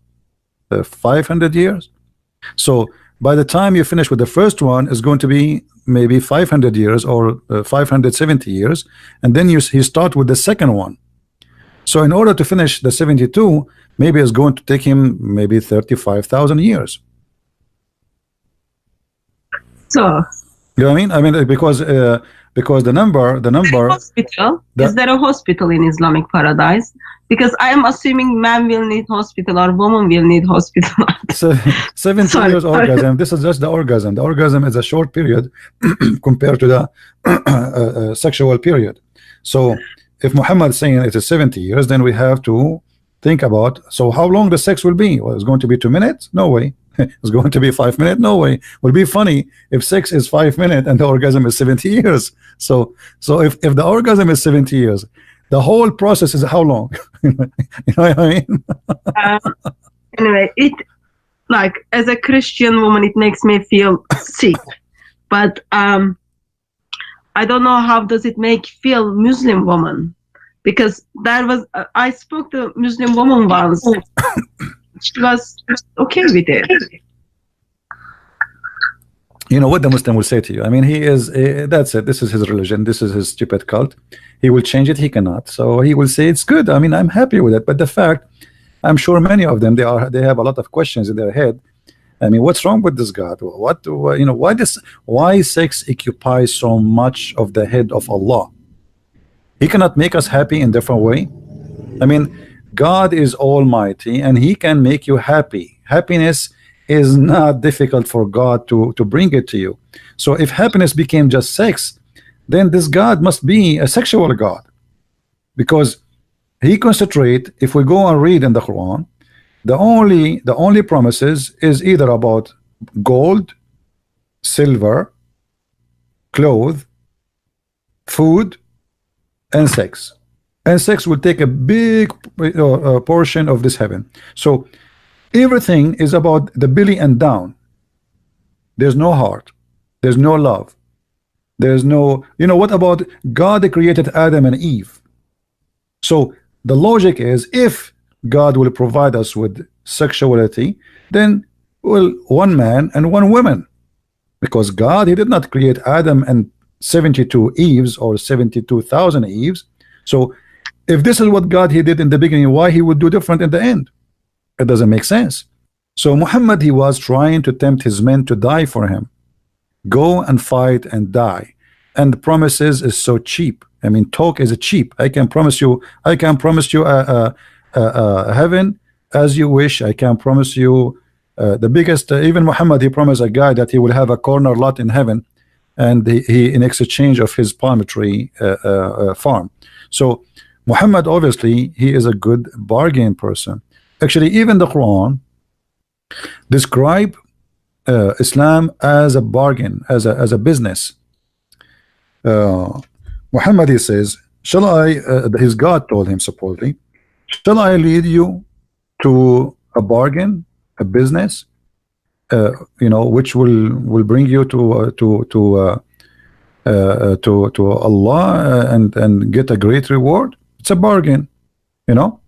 500 years. So by the time you finish with the first one is going to be maybe 500 years or 570 years, and then you start with the second one. So in order to finish the 72, maybe it's going to take him maybe 35,000 years. So you know what I mean? I mean because the number is there a hospital in Islamic paradise? Because I am assuming man will need hospital or woman will need hospital. So 70 years orgasm. This is just the orgasm. The orgasm is a short period compared to the sexual period. So if Muhammad is saying it is 70 years, then we have to think about, so how long the sex will be? Well, it's going to be 2 minutes? No way. It's going to be 5 minutes? No way. It would be funny if sex is 5 minutes and the orgasm is 70 years. So if the orgasm is 70 years, the whole process is how long? You know what I mean? Anyway, it like as a Christian woman, it makes me feel sick. But I don't know how does it make feel Muslim woman, because there was I spoke to a Muslim woman once. She was okay with it. You know what the Muslim will say to you? I mean, he is that's it. This is his religion. This is his stupid cult. He will change it. He cannot. So he will say it's good. I mean, I'm happy with it. But the fact, I'm sure many of them they have a lot of questions in their head. I mean, what's wrong with this God? What you know? Why sex occupies so much of the head of Allah? He cannot make us happy in different way. I mean, God is almighty and he can make you happy. Happiness is not difficult for God to bring it to you. So if happiness became just sex, then this God must be a sexual God, because he concentrate. If we go and read in the Quran, the only promises is either about gold, silver, clothes, food, and sex. And sex will take a big portion of this heaven. So everything is about the belly and down. There's no heart, there's no love, there's no, you know, what about God created Adam and Eve? So the logic is, if God will provide us with sexuality, then well, one man and one woman, because God, he did not create Adam and 72 Eves or 72,000 Eves. So if this is what God he did in the beginning, why he would do different in the end? It doesn't make sense. So Muhammad, he was trying to tempt his men to die for him. Go and fight and die. And the promises is so cheap. I mean, talk is cheap. I can promise you heaven as you wish. I can promise you the biggest, even Muhammad, he promised a guy that he will have a corner lot in heaven, and he in exchange of his palm tree farm. So Muhammad, obviously, he is a good bargain person. Actually, even the Quran describe Islam as a bargain, as a business. uh, Muhammad, he says, shall I, his God told him supposedly, shall I lead you to a bargain, a business, which will bring you to Allah, and get a great reward? It's a bargain, you know.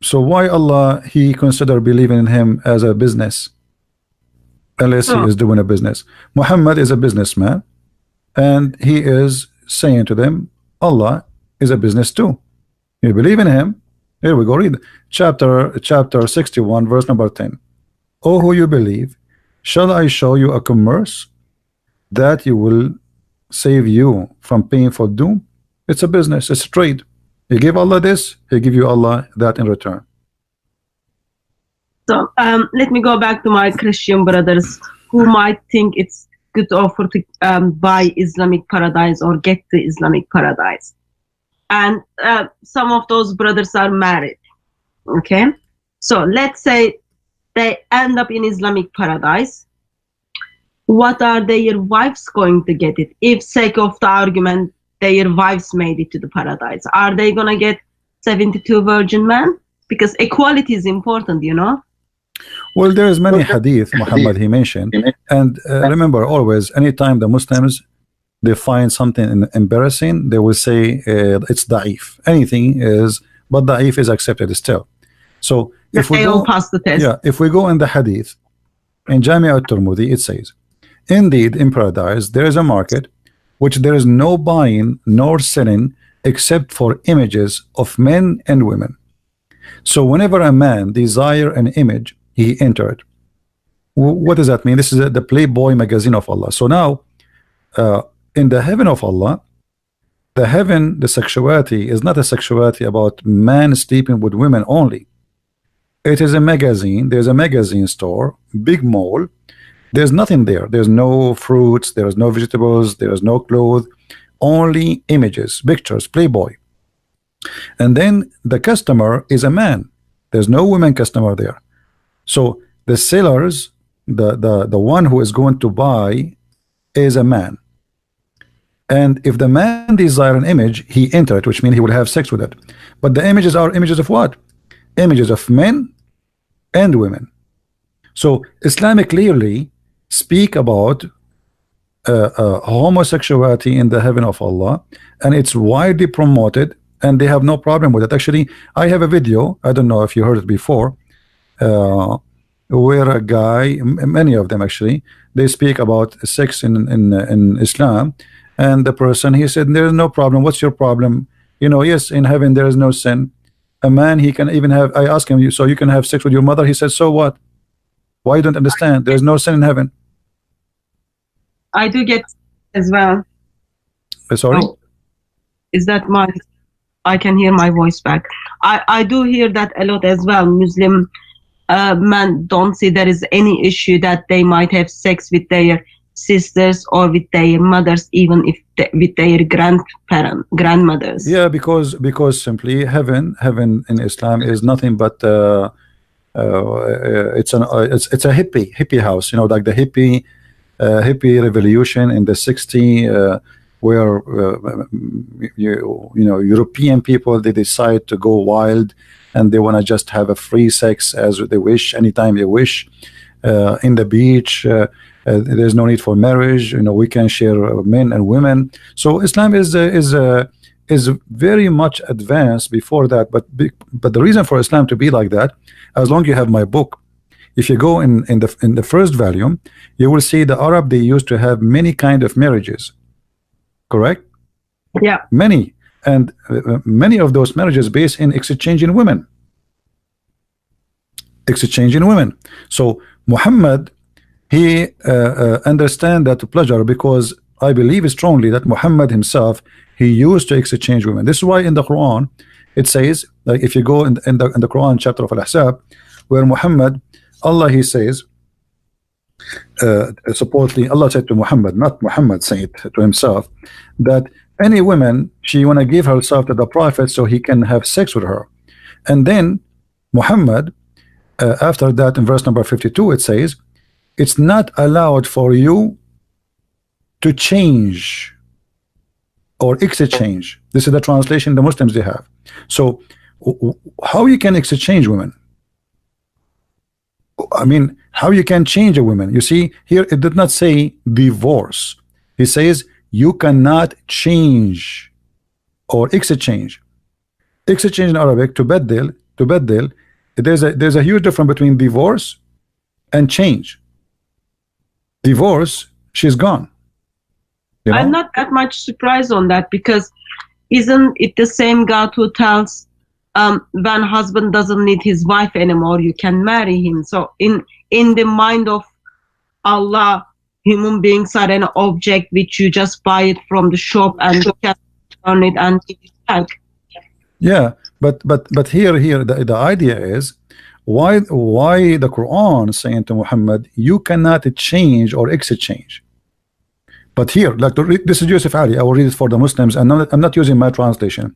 So why Allah he consider believing in him as a business, unless he is doing a business? Muhammad is a businessman, and he is saying to them, Allah is a business too. You believe in him? Here we go, read chapter 61 verse number 10. Oh, who you believe, shall I show you a commerce that you will save you from painful doom? It's a business, it's a trade. You give Allah this, he give you Allah that in return. So let me go back to my Christian brothers who might think it's good offer to buy Islamic paradise or get the Islamic paradise. And some of those brothers are married. Okay, so let's say they end up in Islamic paradise. What are their wives going to get it? If, sake of the argument, their wives made it to the paradise, are they gonna get 72 virgin men? Because equality is important, you know. Well, there is many hadith Muhammad he mentioned, and remember always, anytime the Muslims they find something embarrassing, they will say it's da'if. Anything is, but da'if is accepted still. So if we go, pass the test. Yeah, if we go in the hadith in Jami' al-Tirmidhi, it says, indeed in paradise there is a market which there is no buying nor selling except for images of men and women. So whenever a man desire an image, he enter it. What does that mean? This is the Playboy magazine of Allah. So now in the heaven of Allah, the sexuality is not a sexuality about man sleeping with women only. It is a magazine. There's a magazine store, big mall. There's nothing there. There's no fruits, there's no vegetables, there's no clothes, only images, pictures, Playboy. And then the customer is a man. There's no women customer there. So the sellers, the one who is going to buy is a man. And if the man desire an image, he enter it, which means he will have sex with it. But the images are images of what? Images of men and women. So Islam clearly speak about homosexuality in the heaven of Allah, and it's widely promoted, and they have no problem with it. Actually, I have a video, I don't know if you heard it before, where a guy, many of them actually, they speak about sex in Islam, and the person, he said, there's no problem. What's your problem? You know, yes, in heaven there is no sin. A man, he can even have, I asked him, so you can have sex with your mother? He said, so what? Why you don't understand? There's no sin in heaven. I do get as well. Sorry? Oh, is that my, I can hear my voice back. I do hear that a lot as well. Muslim men don't see there is any issue that they might have sex with their sisters or with their mothers, even if with their grandmothers. Yeah, because simply heaven in Islam is nothing but it's a hippie house, you know, like the hippie revolution in the 60s, where you know, European people, they decide to go wild and they want to just have a free sex as they wish, anytime they wish, in the beach. There's no need for marriage, you know, we can share men and women. So Islam is very much advanced before that, but the reason for Islam to be like that, as long as you have my book, if you go in the first volume, you will see the Arab, they used to have many kind of marriages, correct? Yeah, many, and many of those marriages based in exchanging women. So Muhammad, he understand that pleasure, because I believe strongly that Muhammad himself, he used to exchange women. This is why in the Quran it says, like if you go in the Quran chapter of Al-Ahzab, where Muhammad, Allah, he says, supposedly Allah said to Muhammad, not Muhammad said to himself, that any woman, she want to give herself to the Prophet so he can have sex with her. And then Muhammad, after that in verse number 52, it says, it's not allowed for you to change or exchange. This is the translation the Muslims they have. So how you can exchange women? I mean, how you can change a woman? You see here, it did not say divorce. It says you cannot change or exchange. Exchange in Arabic, to beddel. There's a huge difference between divorce and change. Divorce, she's gone. You know? I'm not that much surprised on that, because isn't it the same God who tells when husband doesn't need his wife anymore, you can marry him? So in the mind of Allah, human beings are an object which you just buy it from the shop and you can turn it and give it back. Yeah, but here the idea is why the Quran is saying to Muhammad, you cannot change or exchange. But here, like this is Yusuf Ali, I will read it for the Muslims, and I'm not using my translation.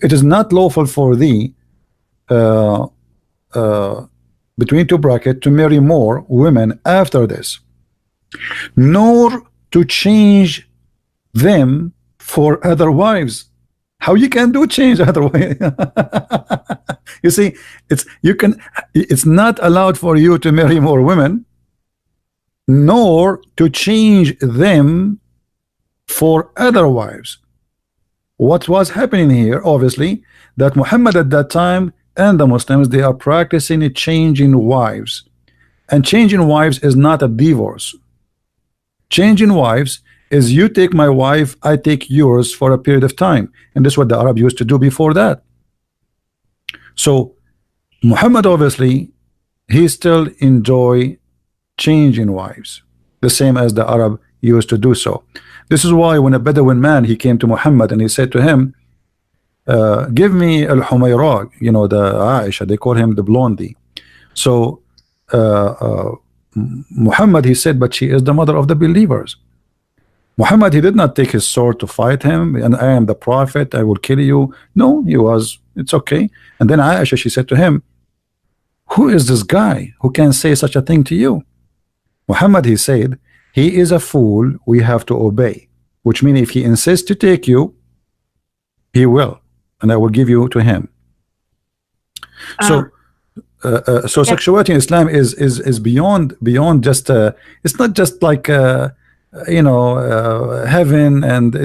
It is not lawful for thee, between two brackets, to marry more women after this, nor to change them for other wives. How you can do change other way? You see, it's not allowed for you to marry more women, nor to change them for other wives. What was happening here, obviously, that Muhammad at that time and the Muslims, they are practicing a changing wives, and changing wives is not a divorce. Changing wives is you take my wife, I take yours for a period of time, and this is what the Arab used to do before that. So Muhammad, obviously, he still enjoy changing wives, the same as the Arab used to do so. This is why when a Bedouin man, he came to Muhammad and he said to him, give me al-Humayra, you know, the Aisha, they call him the blondie. So Muhammad, he said, but she is the mother of the believers. Muhammad, he did not take his sword to fight him, and I am the prophet, I will kill you. No, he was, it's okay. And then Aisha, she said to him, who is this guy who can say such a thing to you? Muhammad, he said, he is a fool we have to obey, which means if he insists to take you, he will, and I will give you to him. So sexuality in Islam is beyond just it's not just like you know, heaven and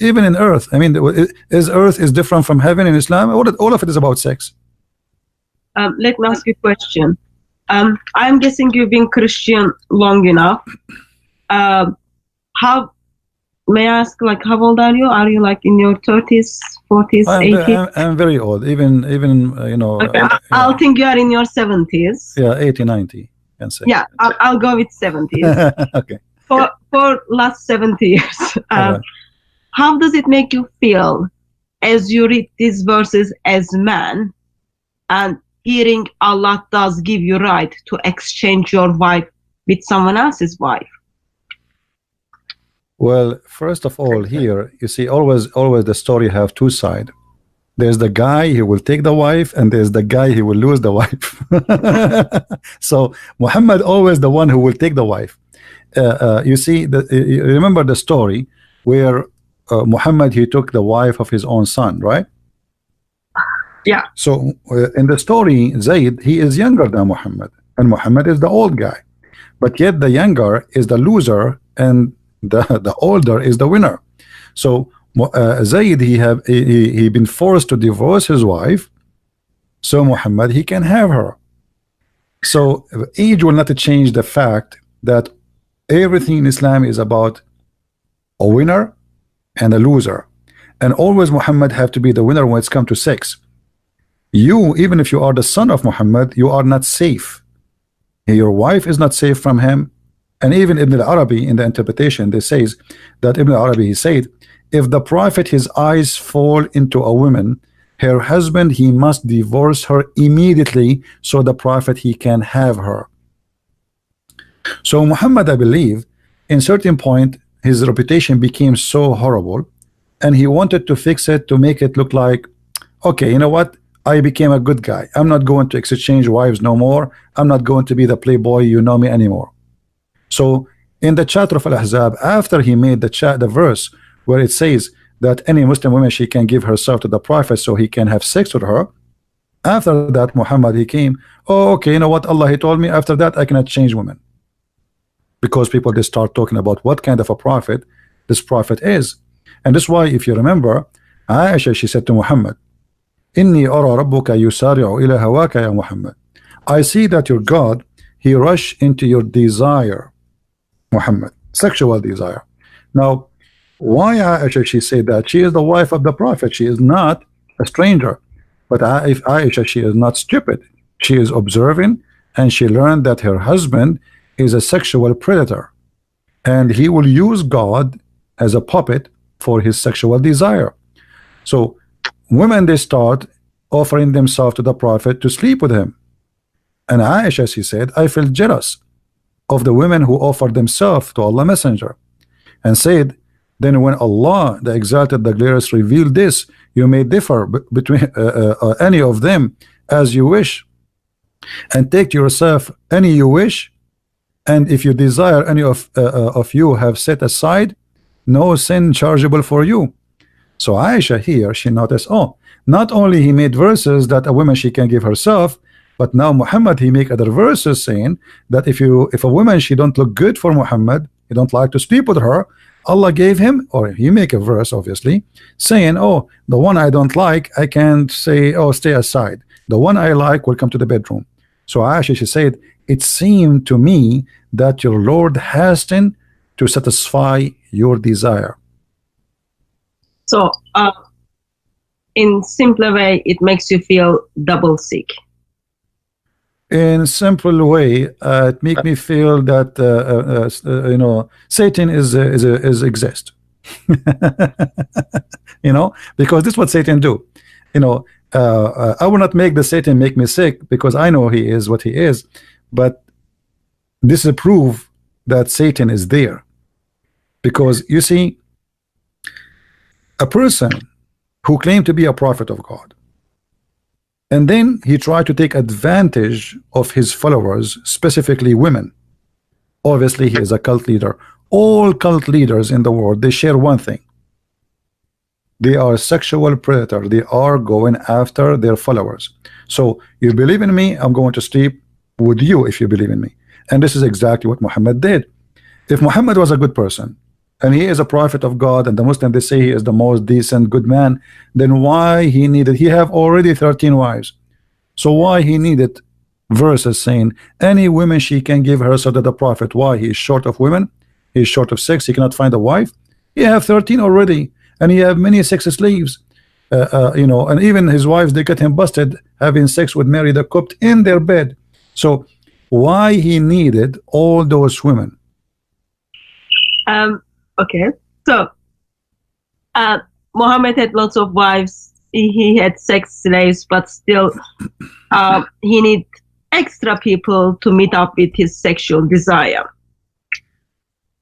even in earth. I mean, earth is different from heaven in Islam. All of it is about sex. Let me ask you a question. I'm guessing you've been Christian long enough. How, may I ask, like, how old are you? Are you like in your 30s, 40s, 80s? I'm very old, even you know. Okay, I'll think you are in your 70s. Yeah, 80, 90, can say. Yeah, I'll go with 70s. Okay. For last 70 years, Right. how does it make you feel as you read these verses as man, and hearing Allah does give you right to exchange your wife with someone else's wife? Well, first of all, here you see always the story have two sides. There's the guy who will take the wife, and there's the guy who will lose the wife. So Muhammad always the one who will take the wife. You see, you remember the story where Muhammad, he took the wife of his own son, right? Yeah. So in the story, Zayd, he is younger than Muhammad, and Muhammad is the old guy, but yet the younger is the loser and the older is the winner. So Zayd, he been forced to divorce his wife, so Muhammad, he can have her. So age will not change the fact that everything in Islam is about a winner and a loser, and always Muhammad have to be the winner when it's come to sex. You, even if you are the son of Muhammad, you are not safe. Your wife is not safe from him. And even Ibn al-Arabi, in the interpretation, they says that Ibn al-Arabi, he said, if the prophet, his eyes fall into a woman, her husband, he must divorce her immediately, so the prophet, he can have her. So Muhammad, I believe, in certain point, his reputation became so horrible, and he wanted to fix it to make it look like, okay, you know what, I became a good guy. I'm not going to exchange wives no more. I'm not going to be the playboy, you know me, anymore. So in the chapter of Al-Ahzab, after he made the verse where it says that any Muslim woman, she can give herself to the Prophet so he can have sex with her. After that, Muhammad, he came, oh, okay, you know what, Allah, he told me, after that I cannot change women, because people, they start talking about what kind of a prophet this prophet is. And that's why, if you remember, Aisha, she said to Muhammad, Inni ara rabbuka yusari'u ila hawaka ya Muhammad. I see that your God, he rush into your desire, Muhammad, sexual desire. Now, why Aisha, she said that? She is the wife of the Prophet. She is not a stranger. But if Aisha, she is not stupid. She is observing, and she learned that her husband is a sexual predator, and he will use God as a puppet for his sexual desire. So women, they start offering themselves to the Prophet to sleep with him. And Aisha, she said, I feel jealous of the women who offered themselves to Allah Messenger, and said, then when Allah, the Exalted, the Glorious, revealed this, you may differ between any of them as you wish, and take to yourself any you wish, and if you desire any of you have set aside, no sin chargeable for you. So Aisha here, she noticed, oh, not only he made verses that a woman, she can give herself, but now Muhammad, he make other verses saying that if a woman, she don't look good for Muhammad, he don't like to sleep with her, Allah gave him, or he make a verse obviously saying, oh, the one I don't like, I can't say, oh, stay aside, the one I like will come to the bedroom. So Aisha, she said, it seemed to me that your Lord hastened to satisfy your desire. So in simpler way, it makes you feel double sick. In simple way, it make me feel that you know, Satan is exist. You know, because this is what Satan do. You know, I will not make the Satan make me sick, because I know he is what he is, but this is a proof that Satan is there. Because you see, a person who claimed to be a prophet of God, and then he tried to take advantage of his followers, specifically women. Obviously, he is a cult leader. All cult leaders in the world, they share one thing. They are sexual predators. They are going after their followers. So, you believe in me, I'm going to sleep with you if you believe in me. And this is exactly what Muhammad did. If Muhammad was a good person, and he is a prophet of God, and the Muslim, they say he is the most decent, good man, then why he needed, he have already 13 wives, so why he needed verses saying any woman, she can give herself to the Prophet? Why? He is short of women, he is short of sex, he cannot find a wife. He have 13 already, and he have many sex slaves, you know, and even his wives, they get him busted having sex with Mary the Copt in their bed. So why he needed all those women? Okay, so Muhammad had lots of wives. He had sex slaves, but still he need extra people to meet up with his sexual desire,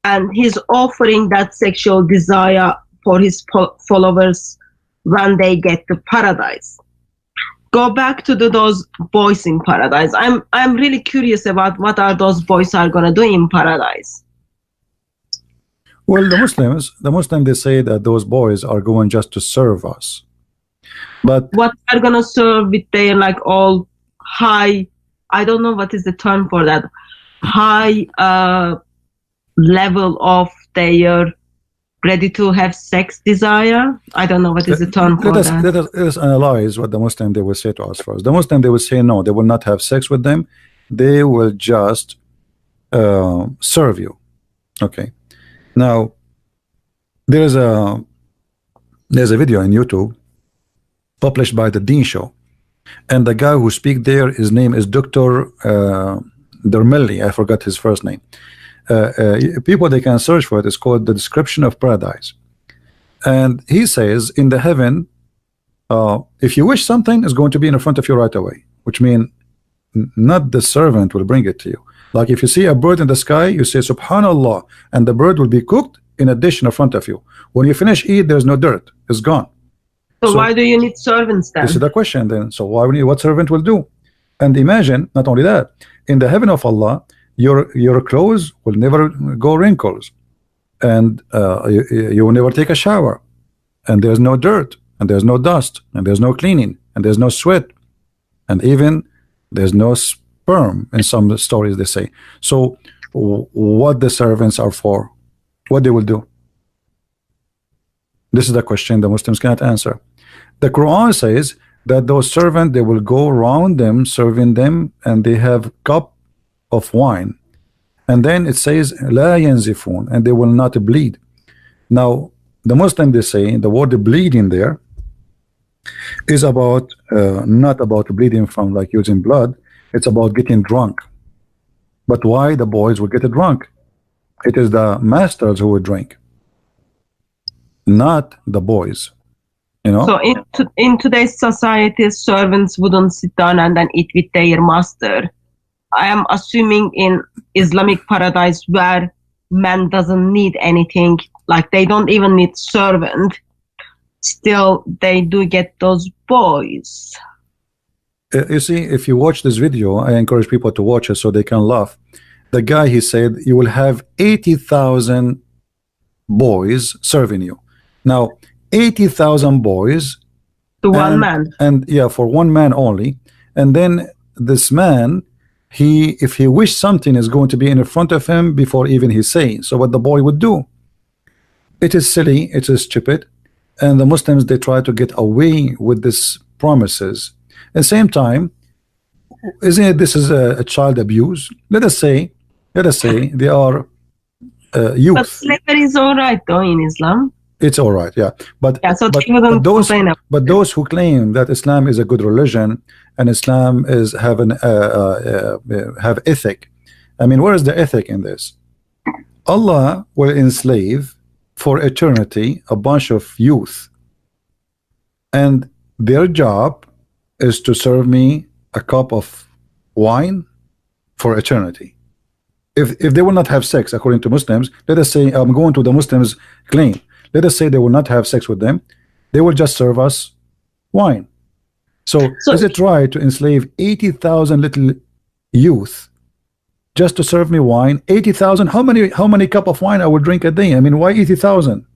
and he's offering that sexual desire for his followers when they get to paradise. Go back to those boys in paradise. I'm really curious about what are those boys are gonna do in paradise. Well, the Muslims, they say that those boys are going just to serve us. But what are gonna serve with their like all high, I don't know what is the term for that, high level of their ready to have sex desire? I don't know what is the term for that. Let us analyze what the Muslim, they will say to us first. The Muslim, they will say no, they will not have sex with them. They will just serve you. Okay. Now, there's a video on YouTube published by the Dean Show, and the guy who speaks there, his name is Dr. Dermelli. I forgot his first name. People, they can search for it. It's called The Description of Paradise, and he says in the heaven, if you wish something, is going to be in front of you right away, which means not the servant will bring it to you. Like if you see a bird in the sky, you say Subhanallah, and the bird will be cooked in a dish in front of you. When you finish eat, there's no dirt, it's gone. So why do you need servants then? This is the question then. So why we need, what servant will do? And imagine, not only that, in the heaven of Allah, your clothes will never go wrinkles, and you will never take a shower, and there's no dirt, and there's no dust, and there's no cleaning, and there's no sweat, and even there's no sperm in some stories they say. So what the servants are for, what they will do? This is the question the Muslims cannot answer. The Quran says that those servants, they will go around them serving them, and they have cup of wine, and then it says la yanzifun, and they will not bleed. Now the Muslim, they say the word bleeding there is about not about bleeding from like using blood, it's about getting drunk. But why the boys will get drunk? It is the masters who will drink, not the boys, you know. So in today's society, servants wouldn't sit down and then eat with their master. I am assuming in Islamic paradise where man doesn't need anything, like they don't even need servant, still they do get those boys. You see, if you watch this video, I encourage people to watch it so they can laugh. The guy, he said you will have 80,000 boys serving you. Now 80,000 boys To one man. and yeah, for one man only. And then this man, if he wished something is going to be in front of him before even he say. So what the boy would do, it is silly, it is stupid, and the Muslims, they try to get away with this promises. At the same time, isn't it, this is a child abuse? Let us say they are youth. But slavery is all right though in Islam. It's all right, yeah. But Yeah, so but, they wouldn't but those complain about but those who claim that Islam is a good religion and Islam is have ethic, I mean, where is the ethic in this? Allah will enslave for eternity a bunch of youth, and their job is to serve me a cup of wine for eternity. If they will not have sex, according to Muslims, let us say, I'm going to the Muslims' claim, let us say they will not have sex with them, they will just serve us wine. So is it right to enslave 80,000 little youth just to serve me wine? 80,000, how many cup of wine I would drink a day? I mean, why 80,000?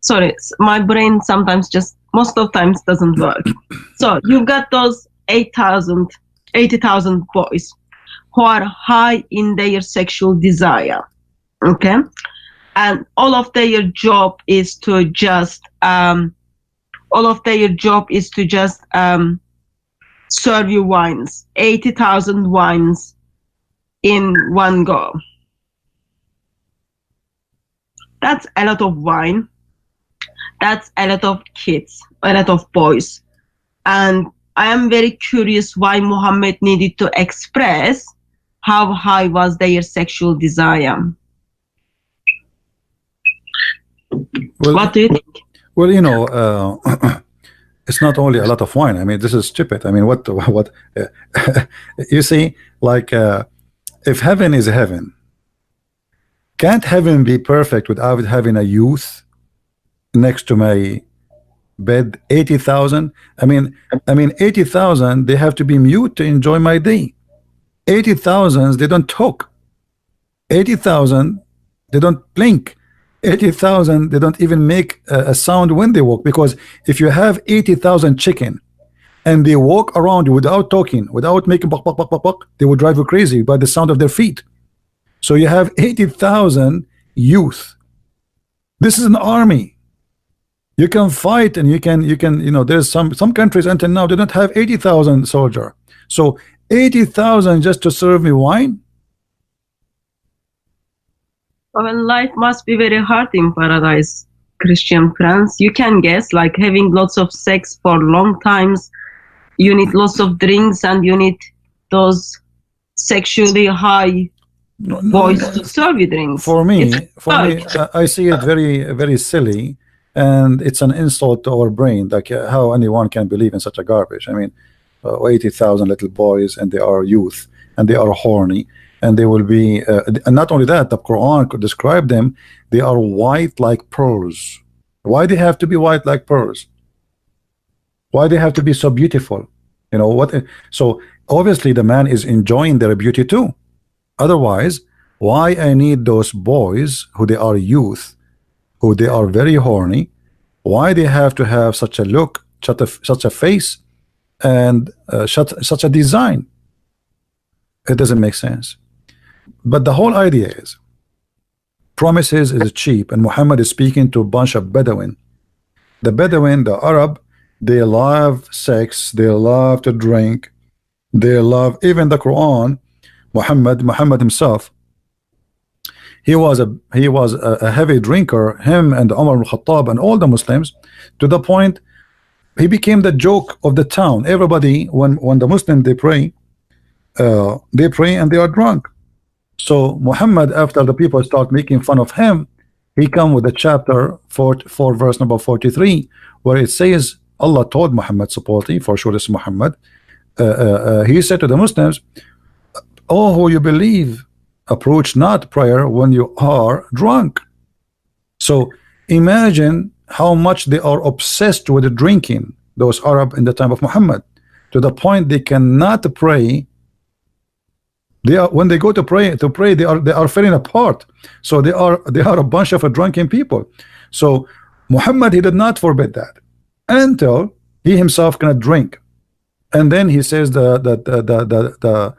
Sorry, my brain sometimes just most of times doesn't work. So you've got those 80,000 boys who are high in their sexual desire, okay, and all of their job is to just serve you wines, 80,000 wines in one go. That's a lot of wine. That's a lot of kids, a lot of boys. And I am very curious why Muhammad needed to express how high was their sexual desire. Well, what do you think? Well, you know, it's not only a lot of wine. I mean, this is stupid. I mean, what you see, like, if heaven is heaven, can't heaven be perfect without having a youth next to my bed? 80,000. I mean 80,000, they have to be mute to enjoy my day. 80,000, they don't talk. 80,000, they don't blink. 80,000, they don't even make a sound when they walk, because if you have 80,000 chicken and they walk around without talking, without making buck, buck, buck, buck, buck, they will drive you crazy by the sound of their feet. So you have 80,000 youth. This is an army. You can fight, and you can, you know, there's some countries until now they don't have 80,000 soldier. So 80,000 just to serve me wine? Well, life must be very hard in paradise, Christian friends. You can guess, like having lots of sex for long times, you need lots of drinks, and you need those sexually high boys to serve you drinks. For me, I see it very, very silly, and it's an insult to our brain, like how anyone can believe in such a garbage. I mean, 80,000 little boys, and they are youth, and they are horny, and they will be, and not only that, the Quran could describe them, they are white like pearls. Why they have to be white like pearls? Why they have to be so beautiful? You know what? So obviously the man is enjoying their beauty too. Otherwise, why I need those boys who they are youth, who they are very horny? Why they have to have such a look, such a face, and such a design? It doesn't make sense. But the whole idea is promises is cheap, and Muhammad is speaking to a bunch of Bedouin. The Bedouin, the Arab, they love sex, they love to drink, they love even the Quran. Muhammad himself, he was a heavy drinker, him and Umar al-Khattab and all the Muslims, to the point he became the joke of the town. Everybody, when the Muslims they pray and they are drunk. So Muhammad, after the people start making fun of him, he come with a chapter 4 verse number 43, where it says, Allah told Muhammad, supposedly, for sure this is Muhammad, he said to the Muslims, oh, who you believe, approach not prayer when you are drunk. So imagine how much they are obsessed with drinking, those Arab in the time of Muhammad, to the point they cannot pray. They are, when they go to pray, they are falling apart. So they are a bunch of drunken people. So Muhammad, he did not forbid that until he himself cannot drink, and then he says the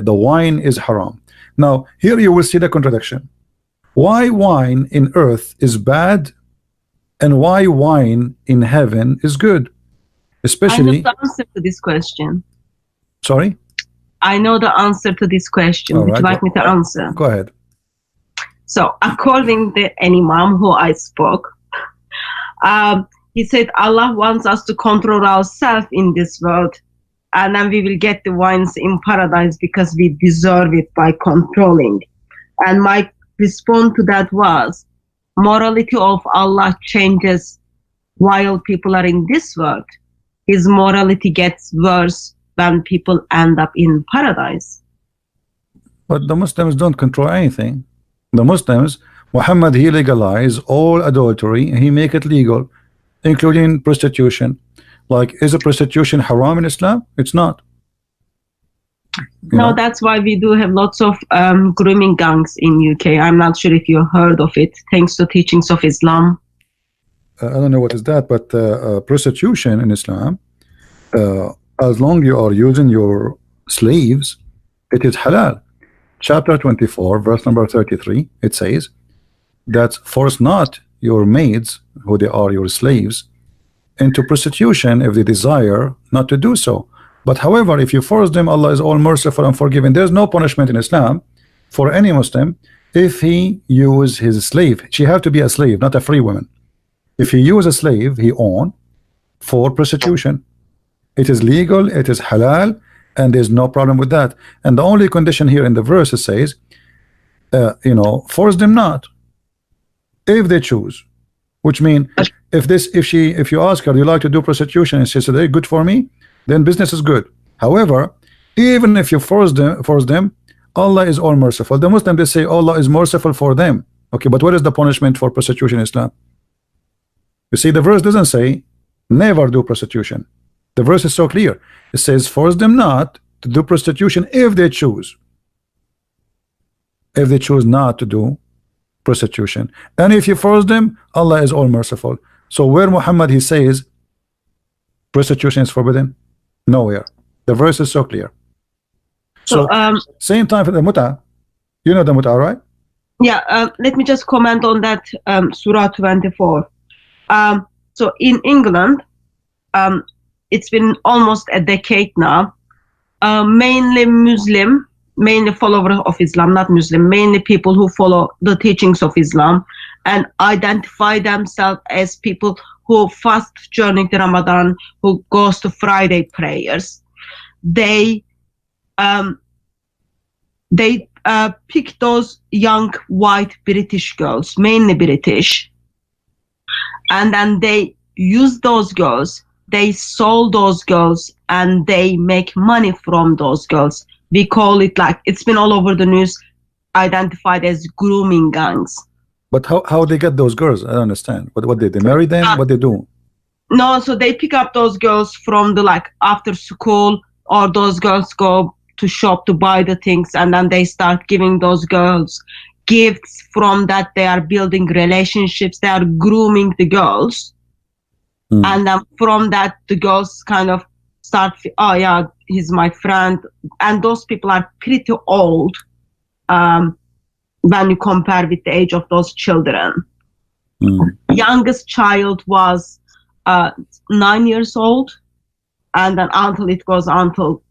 wine is haram. Now here you will see the contradiction. Why wine in earth is bad, and why wine in heaven is good? Especially, I know the answer to this question. Sorry? I know the answer to this question. Would you like me to answer? Go ahead. So according to an imam who I spoke, he said Allah wants us to control ourselves in this world, and then we will get the wines in paradise because we deserve it by controlling. And my response to that was, morality of Allah changes while people are in this world. His morality gets worse when people end up in paradise. But the Muslims don't control anything. The Muslims, Muhammad, he legalized all adultery, he make it legal, including prostitution. Like, is a prostitution haram in Islam? It's not. No, that's why we do have lots of grooming gangs in UK. I'm not sure if you heard of it, thanks to teachings of Islam. I don't know what is that, but prostitution in Islam, as long you are using your slaves, it is halal. Chapter 24, verse number 33, it says that force not your maids, who they are your slaves, into prostitution if they desire not to do so. But however, if you force them, Allah is all merciful and forgiving. There's no punishment in Islam for any Muslim if he use his slave. She have to be a slave, not a free woman. If he use a slave he own for prostitution, it is legal, it is halal, and there's no problem with that. And the only condition here in the verse, it says, force them not if they choose. Which means if you ask her, do you like to do prostitution, and she says, hey, good for me, then business is good. However, even if you force them, Allah is all merciful. The Muslims, they say Allah is merciful for them. Okay, but what is the punishment for prostitution in Islam? You see, the verse doesn't say never do prostitution. The verse is so clear. It says force them not to do prostitution if they choose. If they choose not to do prostitution. And if you force them, Allah is all merciful. So where Muhammad he says prostitution is forbidden? Nowhere. The verse is so clear. So same time for the muta. You know the muta, right? Yeah, let me just comment on that Surah 24. So in England, it's been almost a decade now, mainly Muslim, mainly followers of Islam, not Muslim, mainly people who follow the teachings of Islam and identify themselves as people who fast during the Ramadan, who goes to Friday prayers. They pick those young white British girls, mainly British, and then they use those girls, they sold those girls, and they make money from those girls. We call it, like, it's been all over the news, identified as grooming gangs. But how they get those girls? I don't understand. What they marry them? What they do? No, so they pick up those girls from the, like, after school, or those girls go to shop to buy the things, and then they start giving those girls gifts. From that, they are building relationships, they are grooming the girls. And then from that, the girls kind of start, oh yeah, he's my friend. And those people are pretty old when you compare with the age of those children. Youngest child was 9 years old, and then until it goes until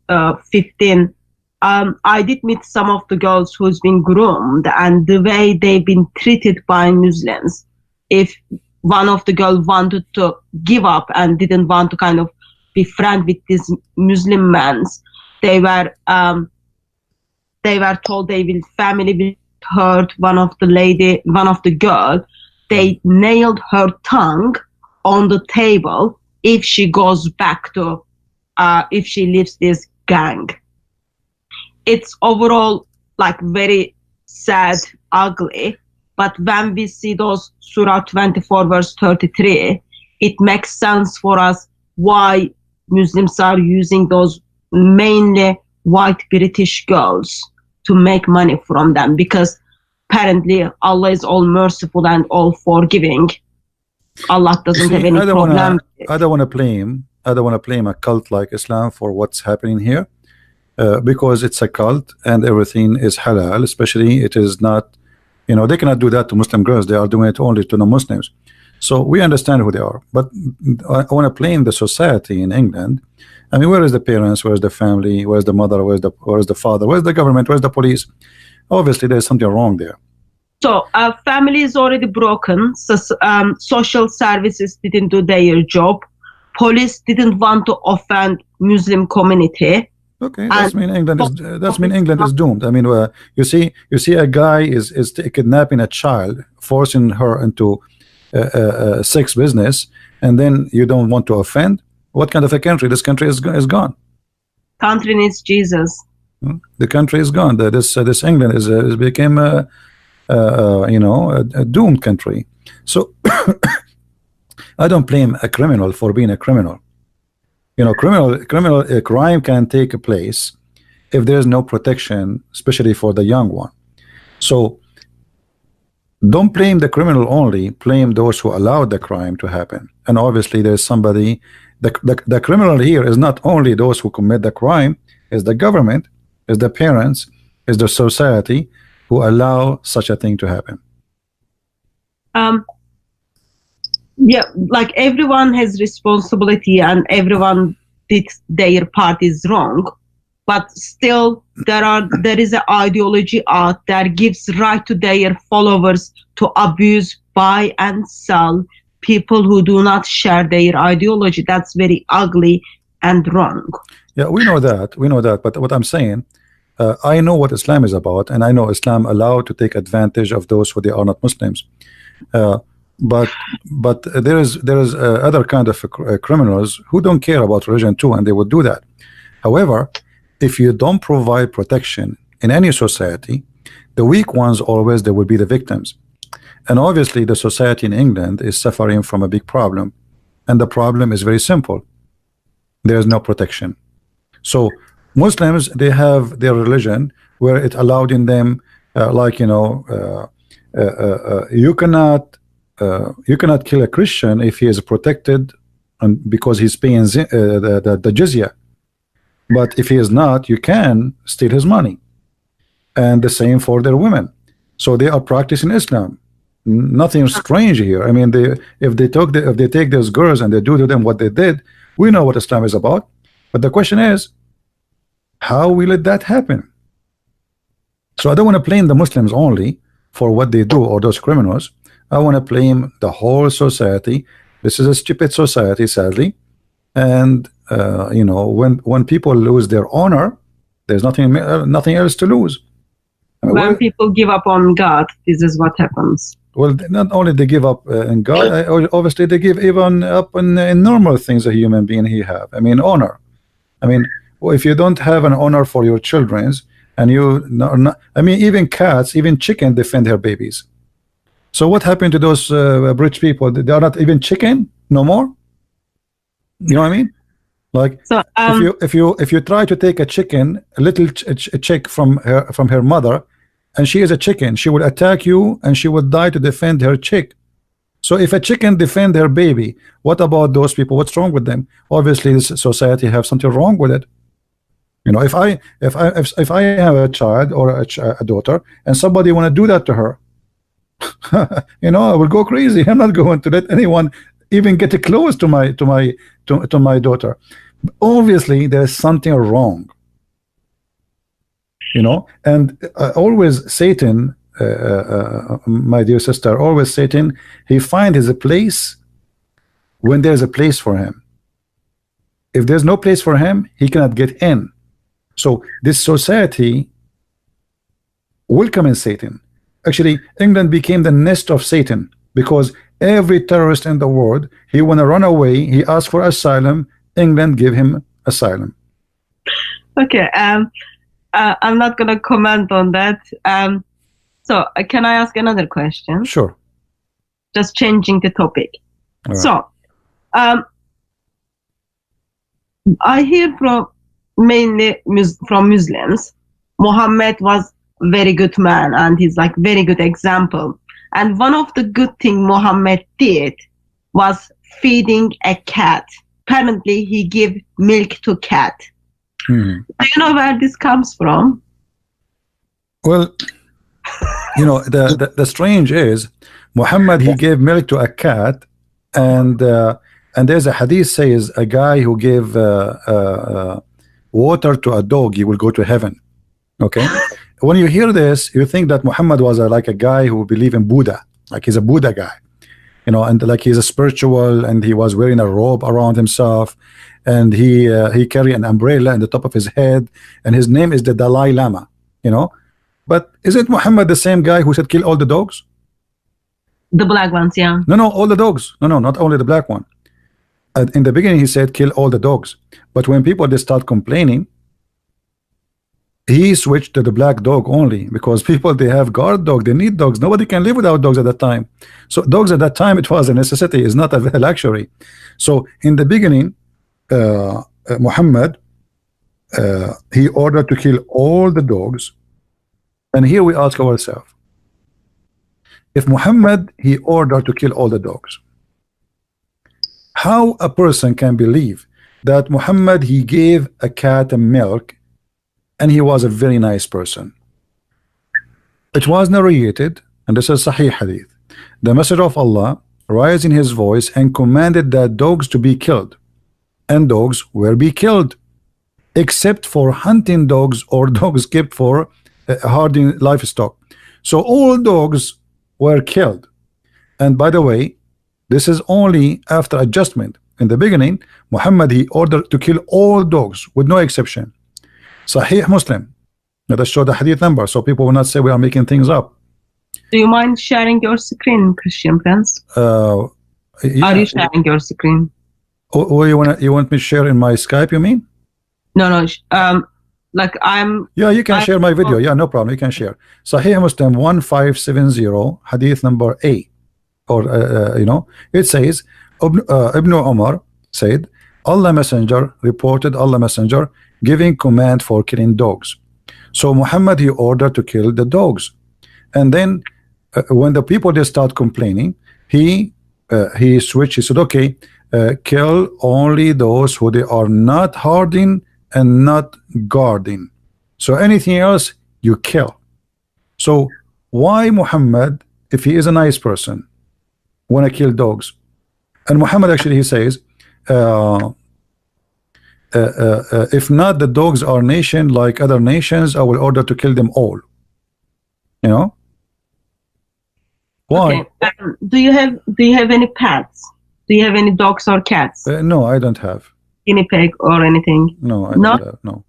15. I did meet some of the girls who's been groomed, and the way they've been treated by Muslims. If one of the girls wanted to give up and didn't want to kind of be friend with these Muslim men, they were told they will family will hurt one of the girl. They nailed her tongue on the table if she goes back to if she leaves this gang. It's overall like very sad, ugly. But when we see those Surah 24 verse 33, it makes sense for us why Muslims are using those mainly white British girls to make money from them, because apparently Allah is all merciful and all forgiving. Allah doesn't have any problem. I don't want to blame a cult like Islam for what's happening here, because it's a cult and everything is halal. Especially it is not, you know, they cannot do that to Muslim girls. They are doing it only to non-Muslims. So we understand who they are. But I want to blame the society in England. I mean, where is the parents? Where is the family? Where is the mother? Where is the father? Where is the government? Where is the police? Obviously, there's something wrong there. So family is already broken. So, social services didn't do their job. Police didn't want to offend Muslim community. Okay, that's mean England is doomed. I mean, you see a guy is kidnapping a child, forcing her into sex business, and then you don't want to offend. What kind of a country? This country is gone. Country needs Jesus. The country is gone. This England is became a doomed country. So I don't blame a criminal for being a criminal. You know, crime can take place if there is no protection, especially for the young one. So don't blame the criminal only, blame those who allowed the crime to happen. And obviously there's somebody, the criminal here is not only those who commit the crime, is the government, is the parents, is the society who allow such a thing to happen. Yeah, like everyone has responsibility and everyone did their part is wrong, but still there is an ideology out there gives right to their followers to abuse, buy and sell people who do not share their ideology. That's very ugly and wrong. Yeah, we know that, but what I'm saying, I know what Islam is about, and I know Islam allowed to take advantage of those who they are not Muslims. But there is other kind of criminals who don't care about religion too, and they would do that. However, if you don't provide protection in any society, the weak ones always, they will be the victims. And obviously the society in England is suffering from a big problem, and the problem is very simple. There is no protection. So Muslims, they have their religion where it allowed in them you cannot kill a Christian if he is protected and because he's paying the jizya. But if he is not, you can steal his money. And the same for their women. So they are practicing Islam. Nothing strange here. I mean, if they take those girls and they do to them what they did, we know what Islam is about. But the question is, how will let that happen? So I don't want to blame the Muslims only for what they do or those criminals. I want to blame the whole society. This is a stupid society, sadly. And when people lose their honor, there's nothing else to lose. I mean, when people give up on God, this is what happens. Well, not only they give up in God, obviously they give even up in normal things a human being he have. I mean, honor. I mean, if you don't have an honor for your children's, and I mean, even cats, even chicken defend their babies. So what happened to those rich people? They are not even chicken no more. You know what I mean? Like, So if you try to take a chicken, a little chick from her mother, and she is a chicken, she will attack you and she will die to defend her chick. So if a chicken defend her baby, what about those people? What's wrong with them? Obviously, this society have something wrong with it. You know, if I have a child or a daughter, and somebody want to do that to her, you know, I will go crazy. I'm not going to let anyone even get close to my daughter. Obviously, there is something wrong. You know, and always Satan, my dear sister, always Satan, he finds his place when there's a place for him. If there's no place for him, he cannot get in. So this society welcoming Satan. Actually, England became the nest of Satan, because every terrorist in the world, he want to run away, he asks for asylum, England give him asylum. Okay, I'm not gonna comment on that. So can I ask another question? Sure. Just changing the topic. All right. So I hear from mainly from Muslims, Muhammad was very good man and he's like very good example. And one of the good thing Muhammad did was feeding a cat. Apparently he gave milk to cat. Do you know where this comes from? Well, you know, the strange is Muhammad, he gave milk to a cat, and there's a hadith says a guy who gave water to a dog, he will go to heaven. Okay. When you hear this, you think that Muhammad was like a guy who believe in Buddha, like he's a Buddha guy, you know, and like he's a spiritual, and he was wearing a robe around himself, and he carry an umbrella in the top of his head, and his name is the Dalai Lama, you know. But isn't Muhammad the same guy who said kill all the dogs? The black ones, yeah. No, all the dogs. No, not only the black one. In the beginning he said kill all the dogs, but when people they start complaining, he switched to the black dog only, because people they have guard dog, they need dogs. Nobody can live without dogs at that time. So dogs at that time, it was a necessity, it's not a luxury. So in the beginning, Muhammad, he ordered to kill all the dogs. And here we ask ourselves, if Muhammad, he ordered to kill all the dogs, how a person can believe that Muhammad, he gave a cat a milk and he was a very nice person? It was narrated, and this is Sahih Hadith, the Messenger of Allah raising his voice and commanded that dogs to be killed, and dogs were be killed, except for hunting dogs or dogs kept for herding livestock. So all dogs were killed. And by the way, this is only after adjustment. In the beginning, Muhammad, he ordered to kill all dogs with no exception. Sahih Muslim. Let us show the hadith number so people will not say we are making things up. Do you mind sharing your screen, Christian Prince? Yeah. Are you sharing your screen? Oh, you want me to share in my Skype, you mean? No, like I'm. Yeah, you can share my video. Yeah, no problem. You can share. Sahih Muslim 1570, hadith number A, or you know, it says Ibn Umar said, Allah Messenger reported Allah Messenger giving command for killing dogs. So Muhammad, he ordered to kill the dogs, and then when the people they start complaining, he switched. He said, okay, kill only those who they are not herding and not guarding. So anything else you kill. So why Muhammad, if he is a nice person, want to kill dogs? And Muhammad actually he says, if not the dogs are nation like other nations, I will order to kill them all. You know why? Okay. Do you have any pets? Do you have any dogs or cats? No, I don't have. Guinea pig or anything? No, I don't have. No.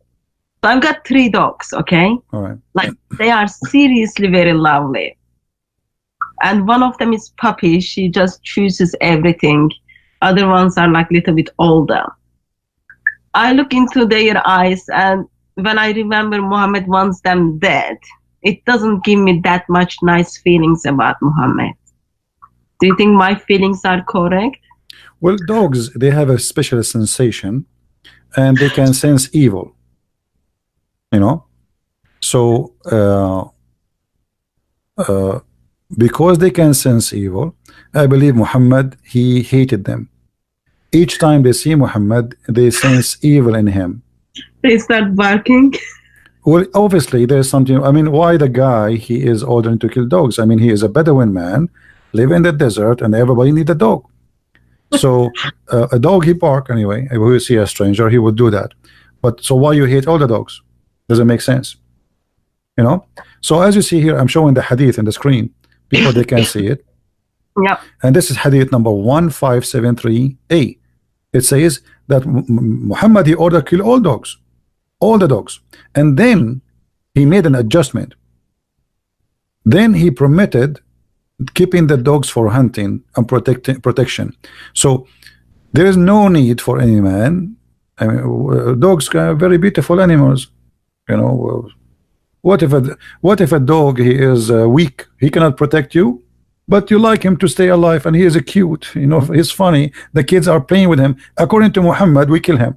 So I've got 3 dogs. Okay. All right. Like they are seriously very lovely, and one of them is puppy. She just chooses everything. Other ones are like little bit older. I look into their eyes, and when I remember Muhammad wants them dead, it doesn't give me that much nice feelings about Muhammad. Do you think my feelings are correct? Well, dogs, they have a special sensation, and they can sense evil, you know. So because they can sense evil, I believe Muhammad, he hated them. Each time they see Muhammad, they sense evil in him. They start barking. Well, obviously there's something. I mean, why the guy, he is ordering to kill dogs? I mean, he is a Bedouin man, live in the desert, and everybody need a dog. So a dog, he bark anyway. If we see a stranger, he would do that. But so why you hate all the dogs? Doesn't make sense, you know. So as you see here, I'm showing the hadith in the screen. People, they can see it. Yeah. And this is hadith number 1573a. It says that Muhammad, he ordered kill all dogs, all the dogs, and then he made an adjustment. Then he permitted keeping the dogs for hunting and protection. So there is no need for any man. I mean, dogs are very beautiful animals, you know. What if a dog, he is weak, he cannot protect you, but you like him to stay alive, and he is cute, you know, he's funny, the kids are playing with him. According to Muhammad, we kill him.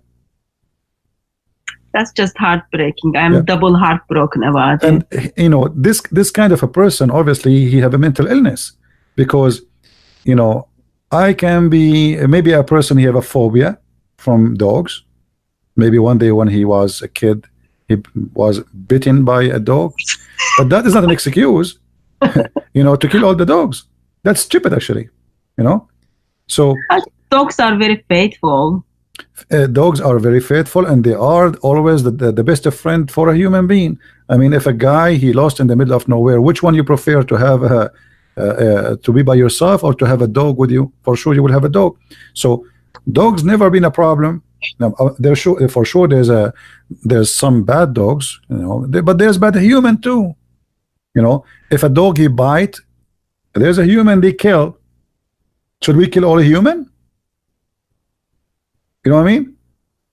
That's just heartbreaking. I'm double heartbroken about it. And you know, this kind of a person, obviously he have a mental illness, because you know, I can be maybe a person, he have a phobia from dogs. Maybe one day when he was a kid, he was bitten by a dog, but that is not an excuse, you know, to kill all the dogs. That's stupid, actually, you know. So dogs are very faithful. Dogs are very faithful, and they are always the best friend for a human being. I mean, if a guy, he lost in the middle of nowhere, which one you prefer, to have to be by yourself or to have a dog with you? For sure you will have a dog. So dogs never been a problem. Now, for sure there's some bad dogs, you know, but there's bad human too, you know. If a dog, he bite, there's a human they kill. Should we kill all human? You know what I mean?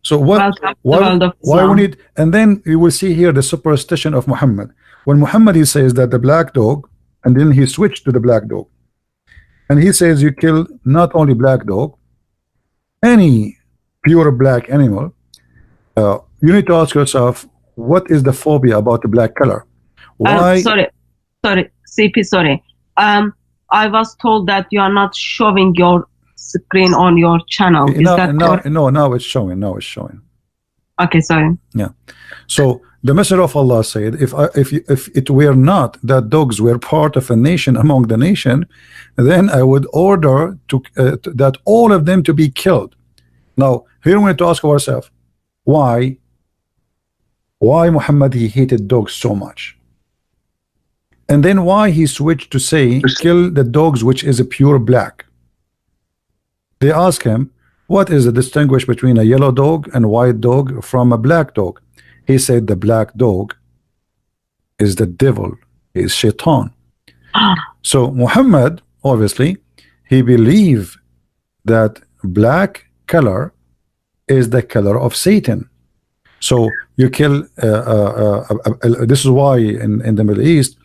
So why we need? And then you will see here the superstition of Muhammad. When Muhammad, he says that the black dog, and then he switched to the black dog, and he says you kill not only black dog, any pure black animal. You need to ask yourself, what is the phobia about the black color? Why? Sorry, CP, sorry. I was told that you are not showing your screen on your channel. Is that correct? No, now it's showing. Now it's showing. Okay, sorry. Yeah. So the Messenger of Allah said, if it were not that dogs were part of a nation among the nation, then I would order that all of them to be killed. Now here we need to ask ourselves, why Muhammad, he hated dogs so much, and then why he switched to say kill the dogs which is a pure black. They ask him, what is the distinguish between a yellow dog and white dog from a black dog? He said the black dog is the devil, is shaitan. So Muhammad, obviously, he believed that black color is the color of Satan. So you kill this is why in the Middle East,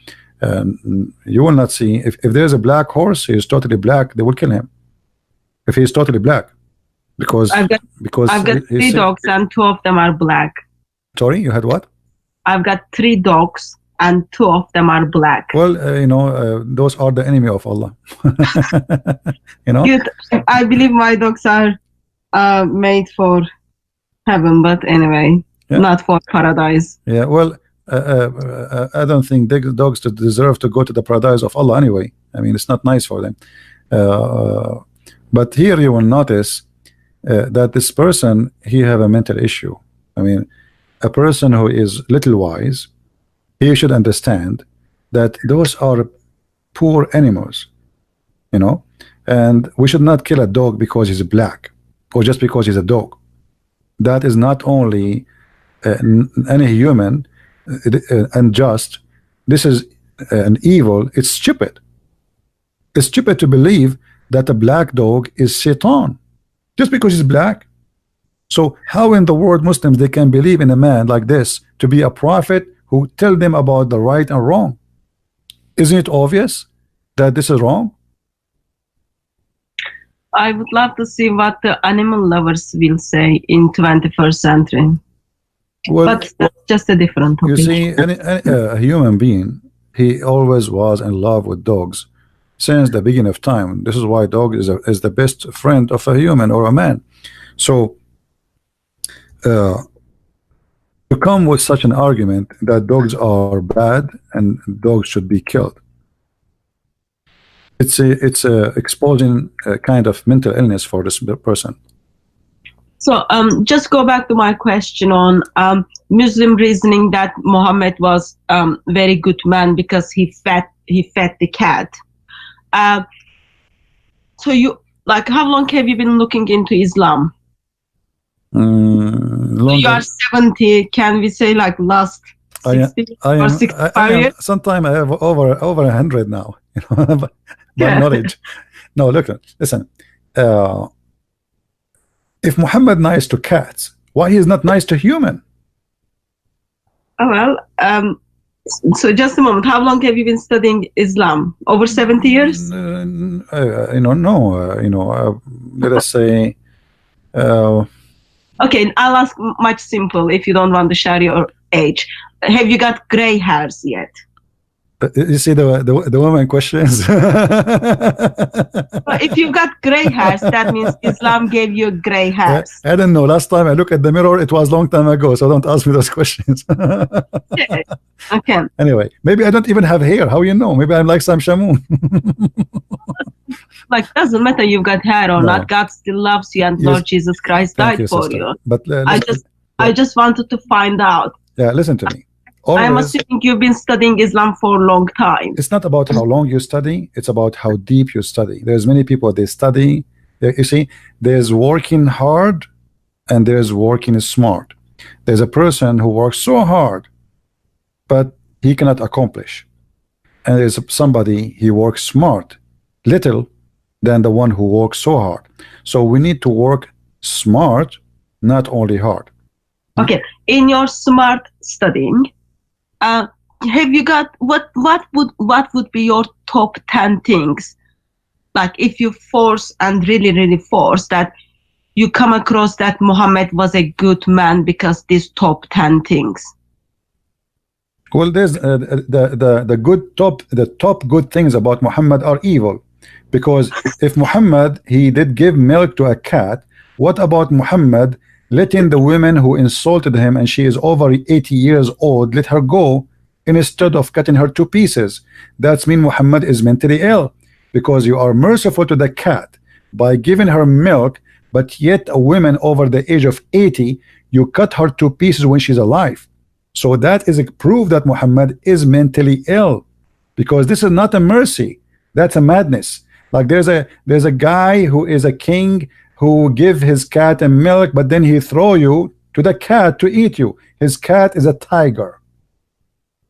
you will not see, if there's a black horse, he is totally black, they will kill him if he is totally black, because I've got 3 dogs and 2 of them are black. Sorry, you had what? I've got 3 dogs and 2 of them are black. Well, you know, those are the enemy of Allah. You know, I believe my dogs are made for heaven, but anyway, not for paradise. Yeah, well, I don't think dogs deserve to go to the paradise of Allah anyway. I mean, it's not nice for them. But here you will notice that this person, he have a mental issue. I mean, a person who is little wise, he should understand that those are poor animals, you know, and we should not kill a dog because he's black or just because he's a dog. That is not only any human unjust. This is an evil. It's stupid. It's stupid to believe that a black dog is Satan just because he's black. So how in the world Muslims, they can believe in a man like this to be a prophet who tell them about the right and wrong? Isn't it obvious that this is wrong? I would love to see what the animal lovers will say in 21st century. Well, but that's just a different topic. You see, a human being, he always was in love with dogs since the beginning of time. This is why dog is the best friend of a human or a man. So to come with such an argument that dogs are bad and dogs should be killed, it's exposing a kind of mental illness for this person. So just go back to my question on Muslim reasoning that Muhammad was very good man because he fed the cat. So you, like, how long have you been looking into Islam? You are 70. Can we say like last 60 or 65 years? Sometime I have over 100 now. You know, by knowledge. No, look, listen. If Muhammad nice to cats, why he is not nice to human? Oh, well, so just a moment. How long have you been studying Islam? Over 70 years? Let us say. Okay, I'll ask much simple if you don't want to share your age. Have you got gray hairs yet? You see the woman questions. If you've got gray hairs, that means Islam gave you gray hairs. I don't know. Last time I looked at the mirror, it was a long time ago. So don't ask me those questions. Okay. Anyway, maybe I don't even have hair. How you know? Maybe I'm like Sam Shamoon. Like, doesn't matter you've got hair or not. God still loves you, and Lord Jesus Christ died for you. But I just wanted to find out. Yeah, listen to me. I'm assuming you've been studying Islam for a long time. It's not about how long you study, it's about how deep you study. There's many people, they study, you see, there's working hard and there's working smart. There's a person who works so hard, but he cannot accomplish. And there's somebody, he works smart, little, than the one who works so hard. So we need to work smart, not only hard. Okay, in your smart studying, have you got what would be your top 10 things, like if you force and really force that you come across that Muhammad was a good man because these top 10 things? Well, there's the top good things about Muhammad are evil, because if Muhammad, he did give milk to a cat, what about Muhammad letting the woman who insulted him and she is over 80 years old, let her go instead of cutting her to pieces? That's mean Muhammad is mentally ill, because you are merciful to the cat by giving her milk, but yet a woman over the age of 80, you cut her to pieces when she's alive. So that is a proof that Muhammad is mentally ill, because this is not a mercy, that's a madness. Like there's a guy who is a king who give his cat a milk, but then he throw you to the cat to eat you. His cat is a tiger.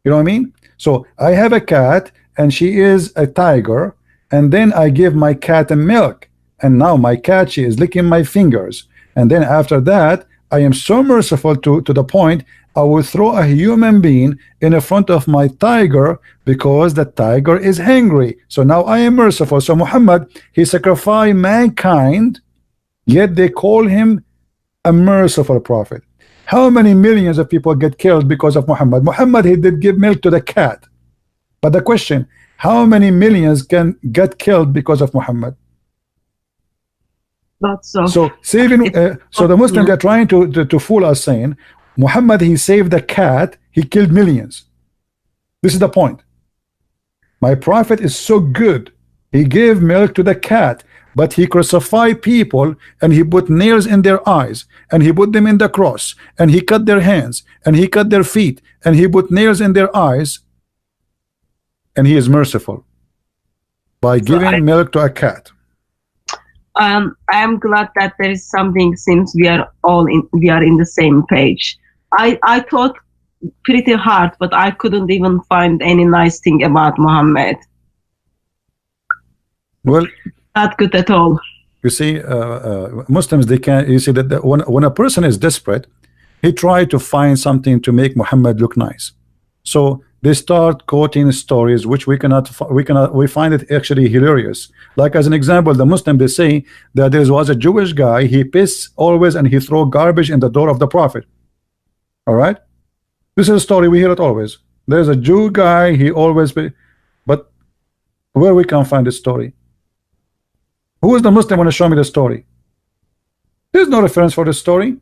You know what I mean? So I have a cat and she is a tiger, and then I give my cat a milk, and now my cat, she is licking my fingers, and then after that I am so merciful to the point I will throw a human being in front of my tiger because the tiger is hungry. So now I am merciful. So Muhammad, he sacrificed mankind, yet they call him a merciful prophet. How many millions of people get killed because of Muhammad? Muhammad, he did give milk to the cat. But the question, how many millions can get killed because of Muhammad? So saving, so the Muslims are trying to fool us, saying Muhammad, he saved the cat, he killed millions. This is the point. My prophet is so good, he gave milk to the cat, but he crucified people, and he put nails in their eyes, and he put them in the cross, and he cut their hands, and he cut their feet, and he put nails in their eyes, and he is merciful by giving milk to a cat. I am glad that there is something, since we are in the same page. I thought pretty hard, but I couldn't even find any nice thing about Muhammad. Well, not good at all. You see, Muslims, they can, you see that when a person is desperate, he try to find something to make Muhammad look nice. So they start quoting stories which we find it actually hilarious. Like as an example, the Muslim, they say that there was a Jewish guy, he piss always and he throw garbage in the door of the prophet. All right, this is a story we hear it always. There's a Jew guy, he always but where we can find this story? Who is the Muslim want to show me the story? There's no reference for the story.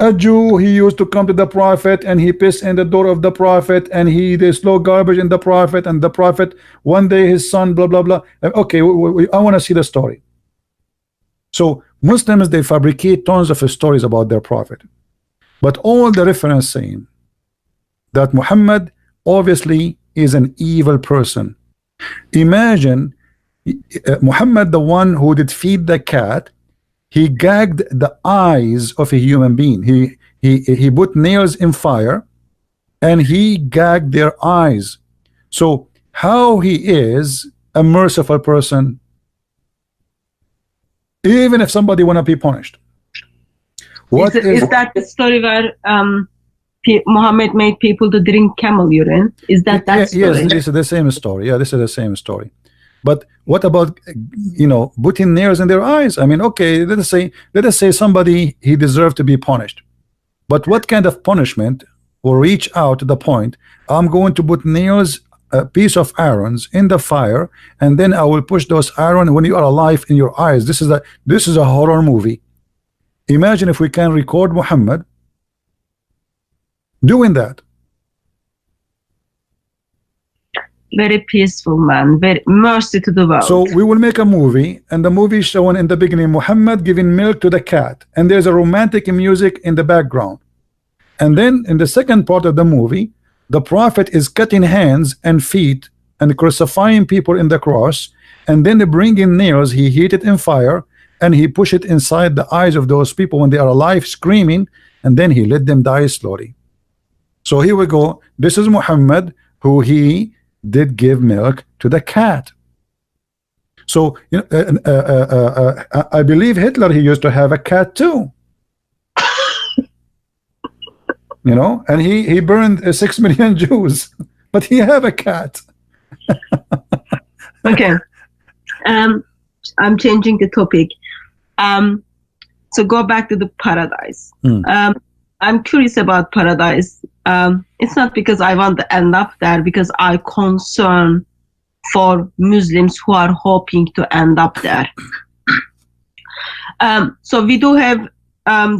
A Jew, he used to come to the prophet and he pissed in the door of the prophet and they throw garbage in the prophet, and the prophet one day his son blah blah blah. Okay, I want to see the story. So Muslims, they fabricate tons of stories about their prophet, but all the reference saying that Muhammad obviously is an evil person. Imagine Muhammad, the one who did feed the cat, he gagged the eyes of a human being. He put nails in fire and he gagged their eyes. So how he is a merciful person, even if somebody want to be punished? What is that the story where Muhammad made people to drink camel urine? Is that story? Yes, this is the same story. Yeah, this is the same story. But what about, you know, putting nails in their eyes? I mean, okay, let us say somebody, he deserved to be punished. But what kind of punishment will reach out to the point, I'm going to put nails, a piece of irons in the fire, and then I will push those irons when you are alive in your eyes. This is a horror movie. Imagine if we can record Muhammad doing that. Very peaceful man, very mercy to the world. So we will make a movie, and the movie showing in the beginning Muhammad giving milk to the cat, and there's a romantic music in the background. And then in the second part of the movie, the prophet is cutting hands and feet and crucifying people in the cross, and then they bring in nails, he heat it in fire, and he push it inside the eyes of those people when they are alive screaming, and then he let them die slowly. So here we go. This is Muhammad, who he did give milk to the cat. So you know, I believe Hitler, he used to have a cat too. You know, and he burned 6 million Jews, but he have a cat. Okay, I'm changing the topic. So go back to the paradise. I'm curious about paradise. It's not because I want to end up there, because I concern for Muslims who are hoping to end up there. So we do have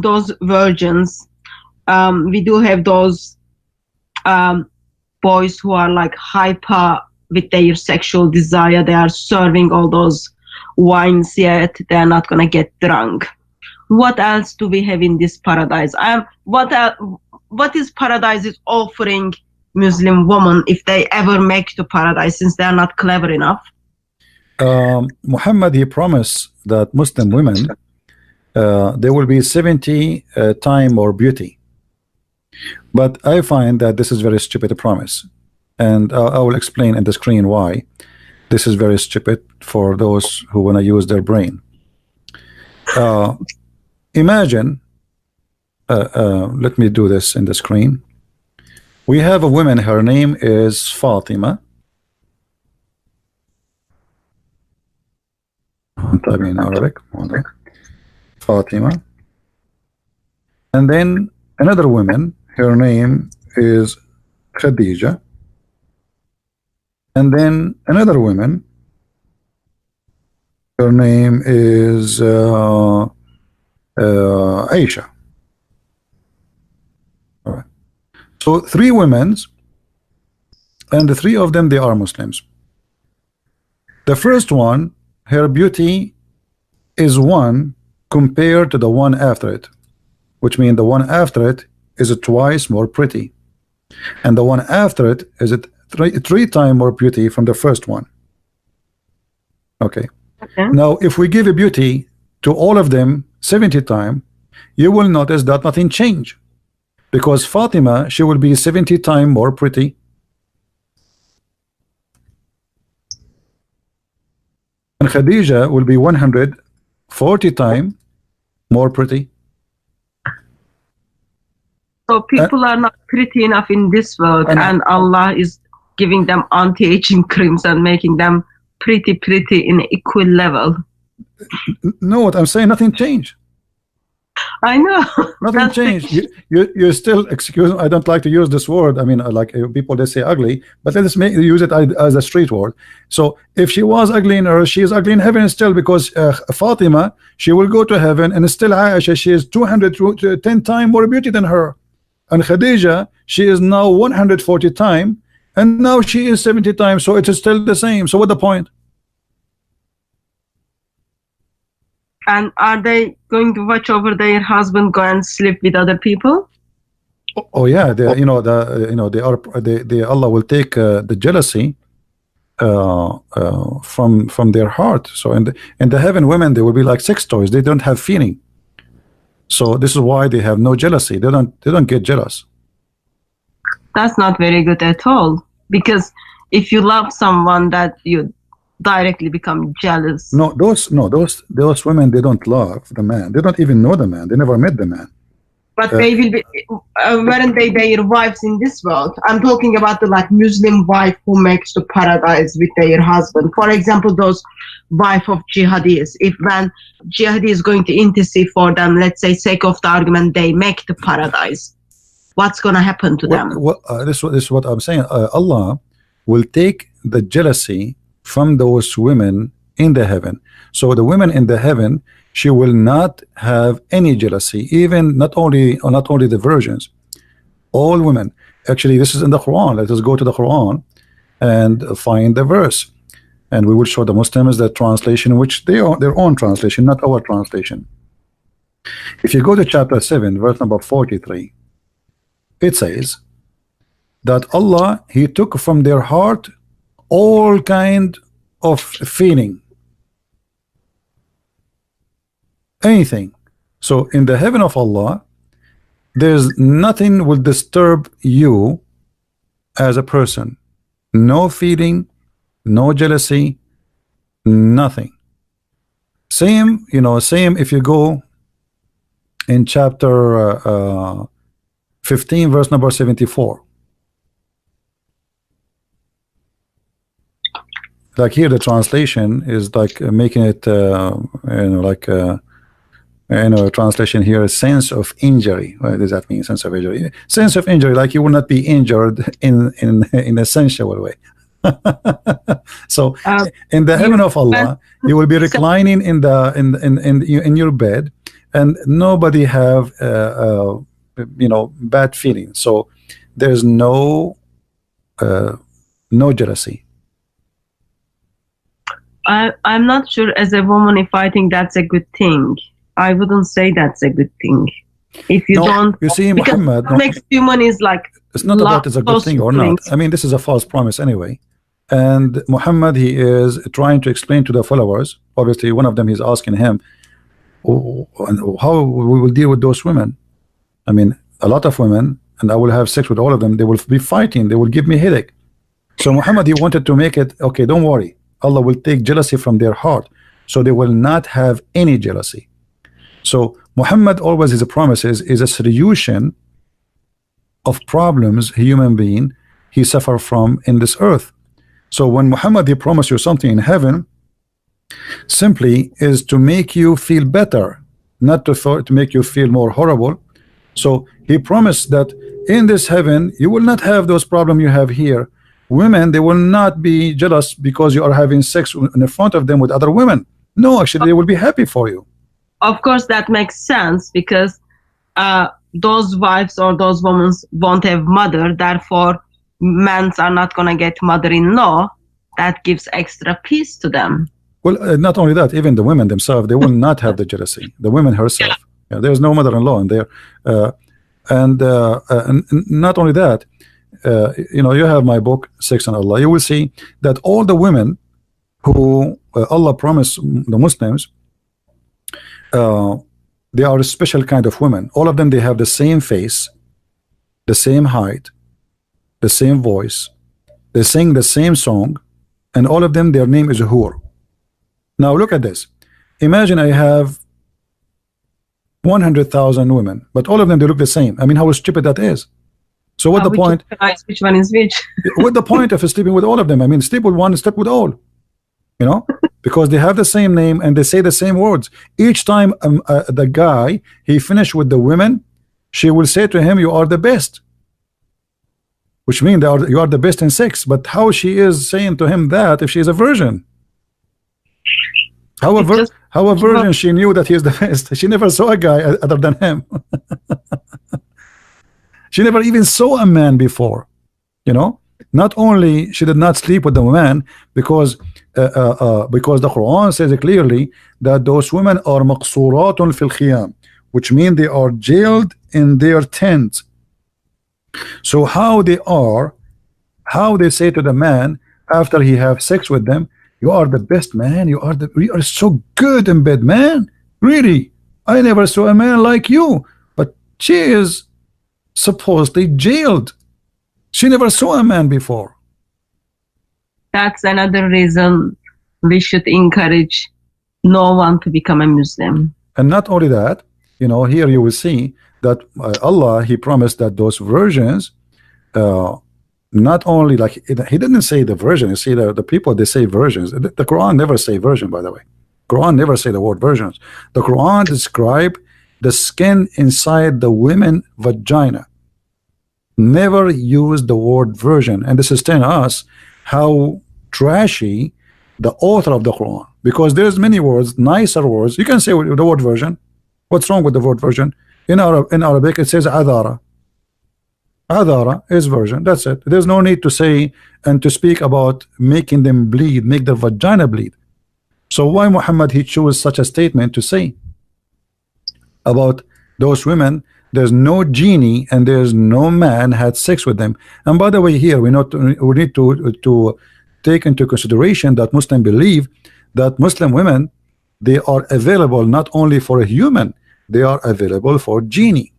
those virgins. We do have those boys who are like hyper with their sexual desire. They are serving all those wines, yet they're not gonna get drunk. What else do we have in this paradise? What is paradise is offering Muslim women if they ever make to paradise, since they are not clever enough? Muhammad, he promised that Muslim women, there will be 70 time more beauty. But I find that this is very stupid promise, and I will explain in the screen why this is very stupid for those who want to use their brain. Imagine, let me do this in the screen. We have a woman, her name is Fatima. I mean Arabic. Fatima. And then another woman, her name is Khadija. And then another woman, her name is Aisha. All right. So 3 women, and the 3 of them, they are Muslims. The first one, her beauty is 1 compared to the one after it, which means the one after it is twice more pretty, and the one after it is three times more beauty from the first one. Okay. Now if we give a beauty to all of them 70 times, you will notice that nothing changed, because Fatima, she will be 70 times more pretty, and Khadija will be 140 times more pretty. So people are not pretty enough in this world, and Allah is giving them anti-aging creams and making them pretty in equal level. No, what I'm saying, nothing changed. I know. Nothing changed. You're still, excuse me, I don't like to use this word. I mean, like people, they say ugly, but let's use it as a street word. So if she was ugly in earth, she is ugly in heaven still, because Fatima, she will go to heaven, and still Aisha, she is 210 times more beauty than her. And Khadija, she is now 140 times, and now she is 70 times, so it is still the same. So what the point? And are they going to watch over their husband go and sleep with other people? Oh yeah, they Allah will take the jealousy from their heart. So in the heaven, women, they will be like sex toys. They don't have feeling. So this is why they have no jealousy. They don't get jealous. That's not very good at all, because if you love someone, that you directly become jealous. Those women, they don't love the man. They don't even know the man. They never met the man. But they will be, weren't they their wives in this world? I'm talking about the Muslim wife who makes the paradise with their husband. For example, those wife of jihadis. If when jihadi is going to intercede for them, let's say, sake of the argument, they make the paradise, what's going to happen to them? This is what I'm saying. Allah will take the jealousy from those women in the heaven. So the women in the heaven, she will not have any jealousy, even not only the virgins, all women. Actually, this is in the Quran. Let us go to the Quran and find the verse, and we will show the Muslims that translation, which their own translation, not our translation. If you go to chapter 7, verse number 43, it says that Allah, He took from their heart all kind of feeling, anything. So in the heaven of Allah, there's nothing will disturb you as a person. No feeling, no jealousy, nothing. Same if you go in chapter 15, verse number 74. Like here, the translation is like making it, translation here is sense of injury. What does that mean? Sense of injury. Sense of injury, like you will not be injured in a sensual way. So in the heaven of Allah, you will be reclining in your bed, and nobody have bad feelings. So there's no jealousy. I'm not sure as a woman if I think that's a good thing. I wouldn't say that's a good thing. If you don't, you see, Muhammad, next human is like, it's not about it's a good thing or not. I mean, this is a false promise anyway. And Muhammad, he is trying to explain to the followers. Obviously, one of them, he's asking him, how we will deal with those women. I mean, a lot of women, and I will have sex with all of them. They will be fighting. They will give me headache. So Muhammad, he wanted to make it okay. Don't worry. Allah will take jealousy from their heart, so they will not have any jealousy. So Muhammad always, his promises is a solution of problems human being he suffer from in this earth. So when Muhammad, he promised you something in heaven, simply is to make you feel better, not to make you feel more horrible. So he promised that in this heaven you will not have those problems you have here. Women, they will not be jealous because you are having sex in front of them with other women. No, actually, they will be happy for you. Of course, that makes sense, because those wives or those women won't have mother. Therefore, men are not going to get mother-in-law. That gives extra peace to them. Well, not only that, even the women themselves, they will not have the jealousy. The women herself. Yeah, there's no mother-in-law in there. And not only that, you have my book, Sex and Allah. You will see that all the women who Allah promised the Muslims, they are a special kind of women. All of them, they have the same face, the same height, the same voice. They sing the same song, and all of them, their name is Hur. Now look at this. Imagine I have 100,000 women, but all of them, they look the same. I mean, how stupid that is. So what the point? Which one is which? What the point of sleeping with all of them? I mean, sleep with one, sleep with all. You know, because they have the same name and they say the same words. Each time the guy, he finished with the women, she will say to him, you are the best. Which means you are the best in sex. But how she is saying to him that if she is a virgin? How a virgin she knew that he is the best? She never saw a guy other than him. She never even saw a man before. You know, not only she did not sleep with the man because the Quran says clearly that those women are maqsuratun fil khiyam, which means they are jailed in their tent. So how they say to the man after he have sex with them, you are the best man, you are so good in bed, man, really, I never saw a man like you. But she is supposedly jailed. She never saw a man before. That's another reason we should encourage no one to become a Muslim. And not only that, you know, here you will see that Allah, he promised that those virgins, not only, like, he didn't say the virgin. You see, the people, they say virgins. The Quran never say virgin, by the way. Quran never say the word virgins. The Quran describe the skin inside the women vagina. Never use the word virgin. And this is telling us how trashy the author of the Quran, because there's many words, nicer words. You can say the word virgin. What's wrong with the word virgin? In Arabic it says adara. Adara is virgin. That's it. There's no need to say and to speak about making them bleed, make the vagina bleed. So why Muhammad he chose such a statement to say about those women? There's no genie and there's no man had sex with them. And by the way, here we need to take into consideration that Muslims believe that Muslim women, they are available not only for a human, they are available for genie.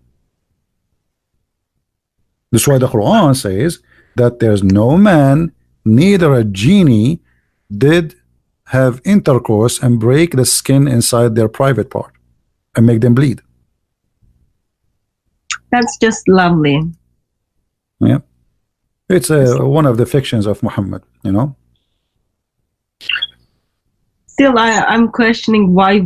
That's why the Quran says that there's no man, neither a genie, did have intercourse and break the skin inside their private part and make them bleed. That's just lovely. Yeah, it's one of the fictions of Muhammad, you know. Still, I'm questioning why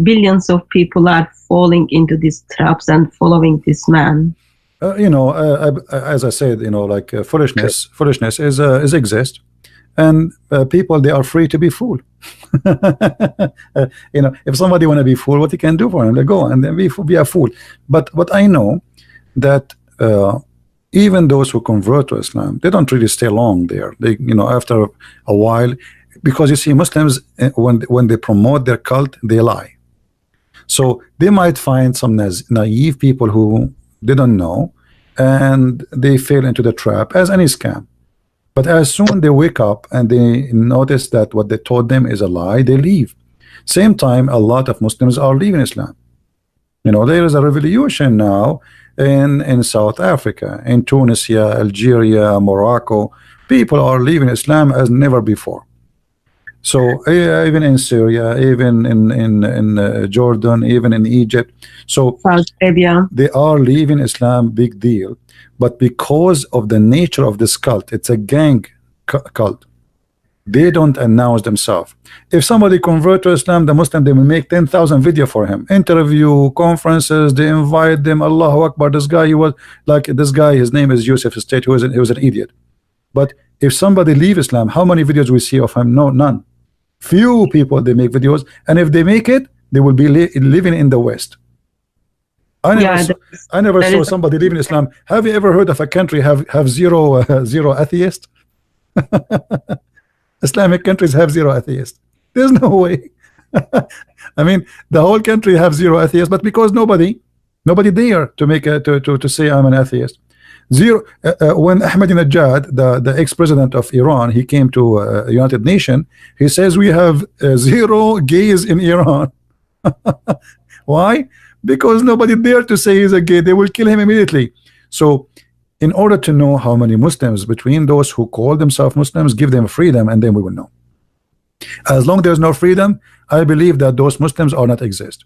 billions of people are falling into these traps and following this man. You know, as I said, you know, like foolishness is exist, and people, they are free to be fooled. You know, if somebody want to be fooled, what you can do for him? They go and then be a fool. But what I know that even those who convert to Islam, they don't really stay long there. They, you know, after a while, because you see, Muslims, when they promote their cult, they lie. So they might find some naive people who they don't know, and they fall into the trap as any scam. But as soon they wake up and they notice that what they told them is a lie, they leave. Same time, a lot of Muslims are leaving Islam. You know, there is a revolution now in South Africa, in Tunisia, Algeria, Morocco. People are leaving Islam as never before. So even in Syria, even in Jordan, even in Egypt, so Saudi Arabia, they are leaving Islam, big deal. But because of the nature of this cult, it's a gang cult. They don't announce themselves. If somebody convert to Islam, the Muslim, they will make 10,000 video for him, interview, conferences. They invite them. Allahu Akbar. This guy, he was like this guy. His name is Yusuf State. He was an idiot. But if somebody leave Islam, how many videos we see of him? No, none. Few people they make videos, and if they make it, they will be living in the West. I never saw somebody leaving Islam. Have you ever heard of a country have zero atheists? Islamic countries have zero atheists. There's no way. I mean, the whole country have zero atheists, but because nobody dare to make to say I'm an atheist. Zero. When Ahmadinejad, the ex-president of Iran, he came to United Nations, he says we have zero gays in Iran. Why? Because nobody dared to say he's a gay. They will kill him immediately. So in order to know how many Muslims between those who call themselves Muslims, give them freedom, and then we will know. As long as there's no freedom, I believe that those Muslims are not exist.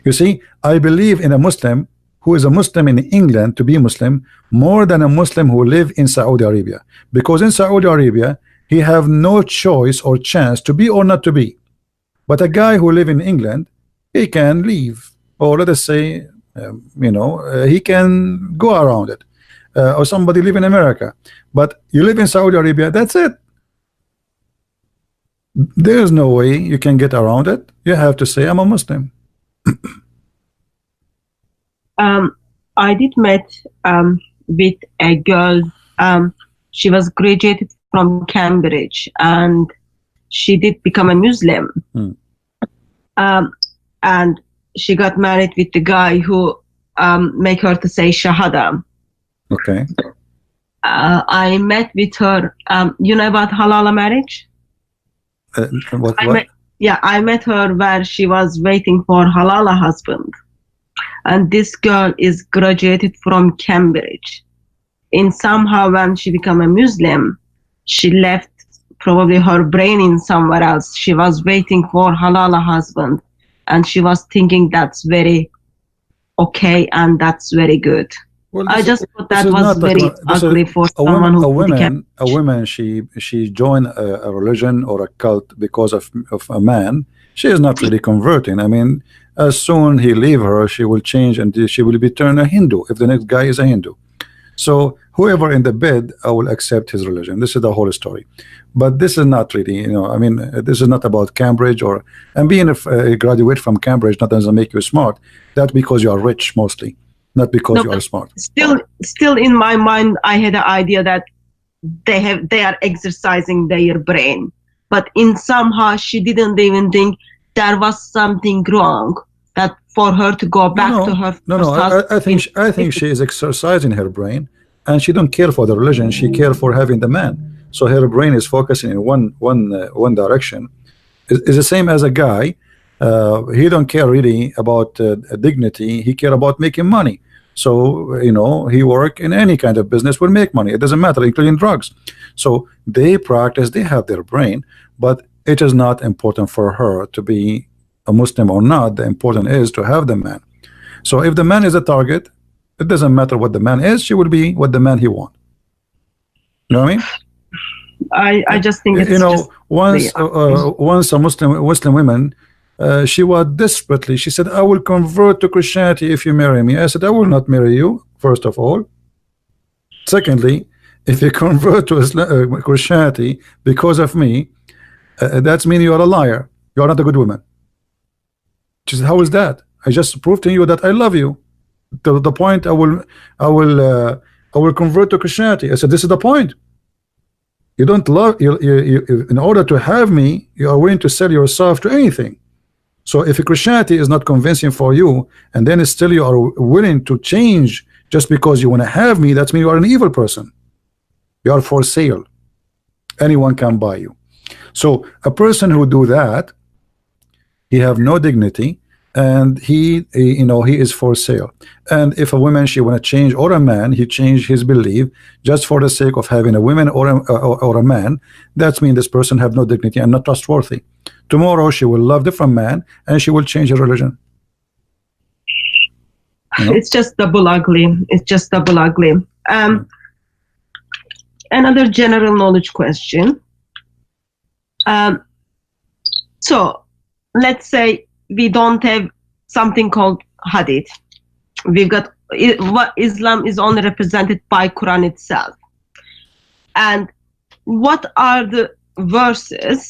You see, I believe in a Muslim who is a Muslim in England to be Muslim more than a Muslim who live in Saudi Arabia, because in Saudi Arabia he have no choice or chance to be or not to be. But a guy who live in England, he can leave, or let us say, he can go around it, or somebody live in America. But you live in Saudi Arabia, that's it. There's no way you can get around it. You have to say, I'm a Muslim. I did met with a girl. She was graduated from Cambridge, and she did become a Muslim. And she got married with the guy who make her to say Shahada. Okay. I met with her. You know about halal marriage? What? I met her where she was waiting for halal husband. And this girl is graduated from Cambridge. And somehow when she became a Muslim, she left probably her brain in somewhere else. She was waiting for halal husband. And she was thinking that's very okay and that's very good. Well, I just thought that was very ugly for someone who a woman, she joined a religion or a cult because of a man. She is not really converting. I mean, as soon he leave her, she will change and she will be turned a Hindu if the next guy is a Hindu. So whoever in the bed, I will accept his religion. This is the whole story. But this is not really, I mean, this is not about Cambridge and being a graduate from Cambridge not doesn't make you smart. That's because you are rich mostly, not because you are smart. Still in my mind, I had the idea that they are exercising their brain. But in somehow she didn't even think there was something wrong that for her to go back to her. I think she is exercising her brain, and she don't care for the religion. She care for having the man. So her brain is focusing in one direction. It's the same as a guy. He don't care really about dignity. He care about making money. So he work in any kind of business, will make money. It doesn't matter, including drugs. So they practice. They have their brain, but it is not important for her to be a Muslim or not. The important is to have the man. So if the man is a target, it doesn't matter what the man is. She will be what the man he want. You know what I mean? I just think it's once a Muslim woman, she was desperately, she said, I will convert to Christianity if you marry me. I said, I will not marry you, first of all. Secondly, if you convert to Christianity because of me, that means you are a liar. You are not a good woman. She said, how is that? I just proved to you that I love you. To the point I will convert to Christianity. I said, this is the point. You don't love you in order to have me, you are willing to sell yourself to anything. So if Christianity is not convincing for you, and then still you are willing to change just because you want to have me, that means you are an evil person. You are for sale. Anyone can buy you. So a person who do that, he have no dignity, and he is for sale. And if a woman, she want to change, or a man, he change his belief just for the sake of having a woman or a man, that means this person have no dignity and not trustworthy. Tomorrow she will love different man and she will change her religion. It's just double ugly. It's just double ugly. Another general knowledge question. So let's say we don't have something called hadith. We've got what Islam is only represented by Quran itself. And what are the verses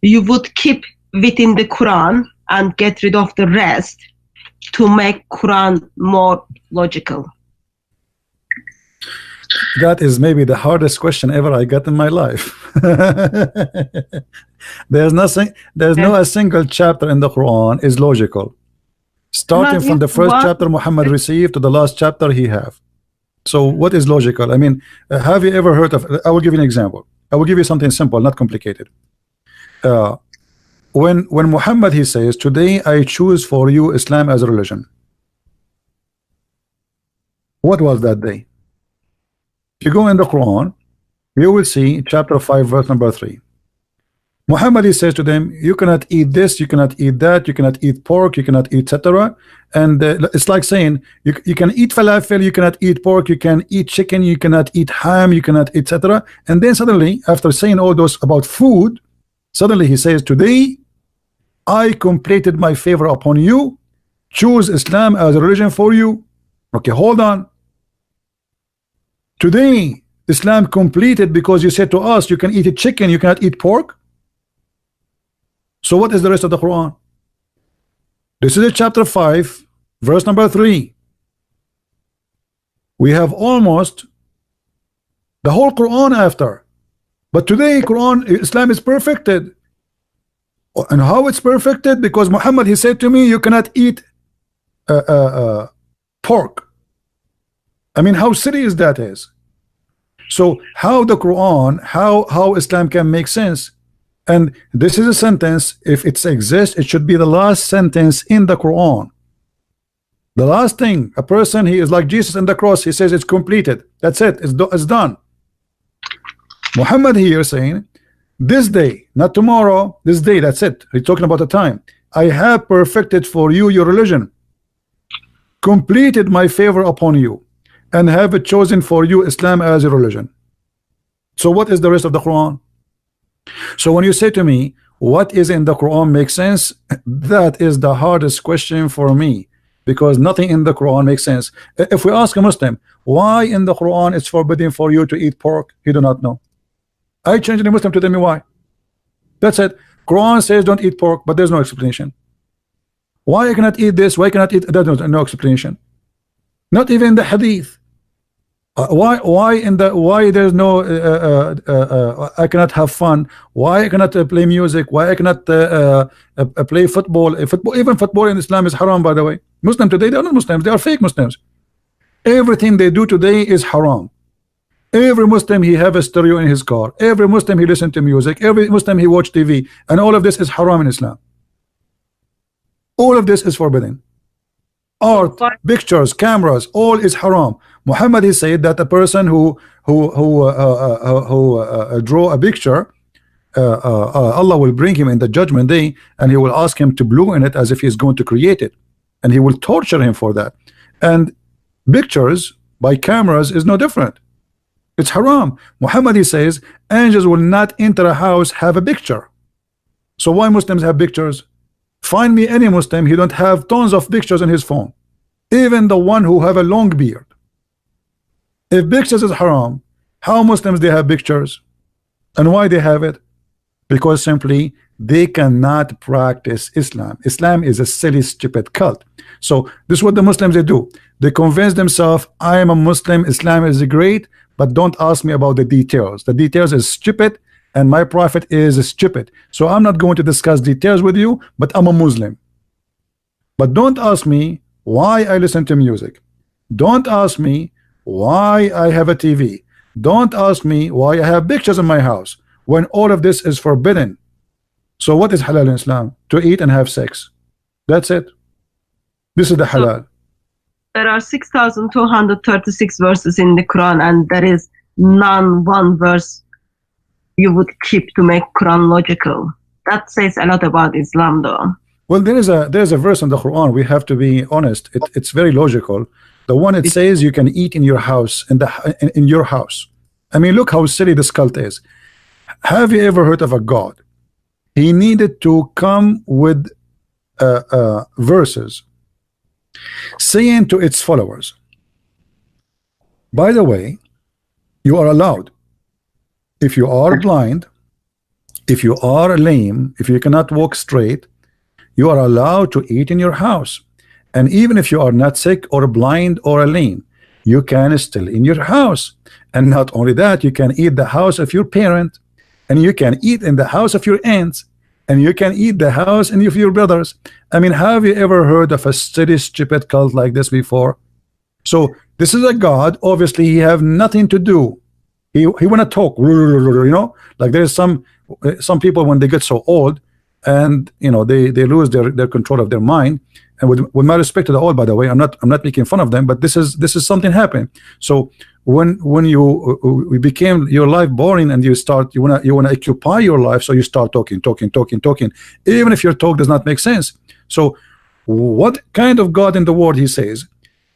you would keep within the Quran and get rid of the rest to make Quran more logical? That is maybe the hardest question ever I got in my life. There's no a single chapter in the Quran is logical. Starting from the first chapter Muhammad received to the last chapter he have. So what is logical? I mean, have you ever heard of, I will give you an example. I will give you something simple, not complicated. When Muhammad, he says, today I choose for you Islam as a religion. What was that day? If you go in the Quran, you will see chapter 5 verse number 3. Muhammad, he says to them, you cannot eat this, you cannot eat that, you cannot eat pork, you cannot eat etc. And it's like saying you can eat falafel, you cannot eat pork, you can eat chicken, you cannot eat ham, you cannot etc. And then suddenly, after saying all those about food, suddenly he says, today I completed my favor upon you. Choose Islam as a religion for you. Okay, hold on. Today Islam completed because you said to us you can eat chicken, you cannot eat pork. So what is the rest of the Quran? This is chapter 5, verse number 3. We have almost the whole Quran after. But today Quran, Islam is perfected. And how it's perfected? Because Muhammad, he said to me, you cannot eat pork. I mean, how serious that is. So how the Quran, how Islam can make sense? And this is a sentence, if it exists, it should be the last sentence in the Quran. The last thing, a person, he is like Jesus on the cross, he says it's completed. That's it, it's done. Muhammad here saying, this day, not tomorrow, this day, that's it. He's talking about the time. I have perfected for you your religion, completed my favor upon you, and have chosen for you Islam as a religion. So what is the rest of the Quran? So when you say to me, what is in the Quran makes sense? That is the hardest question for me, because nothing in the Quran makes sense. If we ask a Muslim, why in the Quran it's forbidden for you to eat pork, he do not know. I change the Muslim to tell me why. That's it. Quran says don't eat pork, but there's no explanation. Why I cannot eat this? Why I cannot eat that? No explanation. Not even the Hadith. Why there's no I cannot have fun? Why I cannot play music? Why I cannot play football? Even football in Islam is haram, by the way. Muslim today, they are not Muslims, they are fake Muslims. Everything they do today is haram. Every Muslim, he have a stereo in his car. Every Muslim, he listen to music. Every Muslim, he watch TV, and all of this is haram in Islam. All of this is forbidden. Art, pictures, cameras, all is haram. Muhammad, he said that a person who draw a picture, Allah will bring him in the judgment day, and he will ask him to blow in it as if he is going to create it, and he will torture him for that. And pictures by cameras is no different. It's haram. Muhammad, he says angels will not enter a house have a picture. So why Muslims have pictures? Find me any Muslim, he don't have tons of pictures in his phone, even the one who have a long beard. If pictures is haram, how Muslims they have pictures? And why they have it? Because simply they cannot practice Islam. Islam is a silly, stupid cult. So this is what the Muslims they do. They convince themselves, I am a Muslim, Islam is great, but don't ask me about the details. The details is stupid, and my prophet is stupid. So I'm not going to discuss details with you, but I'm a Muslim. But don't ask me why I listen to music. Don't ask me why I have a TV. Don't ask me why I have pictures in my house, when all of this is forbidden. So what is halal in Islam? To eat and have sex. That's it. This is the halal. There are 6,236 verses in the Quran, and there is none one verse you would keep to make Quran logical. That says a lot about Islam, though. Well, there is a verse in the Quran. We have to be honest. It's very logical. The one it says you can eat in your house, in your house. I mean, look how silly this cult is. Have you ever heard of a god? He needed to come with verses saying to its followers, by the way, you are allowed, if you are blind, if you are lame, if you cannot walk straight, you are allowed to eat in your house. And even if you are not sick or blind or lame, you can still in your house. And not only that, you can eat the house of your parent, and you can eat in the house of your aunts, and you can eat the house and of your brothers. I mean, have you ever heard of a silly, stupid cult like this before? So this is a god. Obviously, he have nothing to do. He want to talk, you know, like there's some people when they get so old, and they lose their control of their mind. And with my respect to the all, by the way, I'm not making fun of them, but this is something happening. So when we became your life boring, and you wanna occupy your life, so you start talking, even if your talk does not make sense. So what kind of God in the world? He says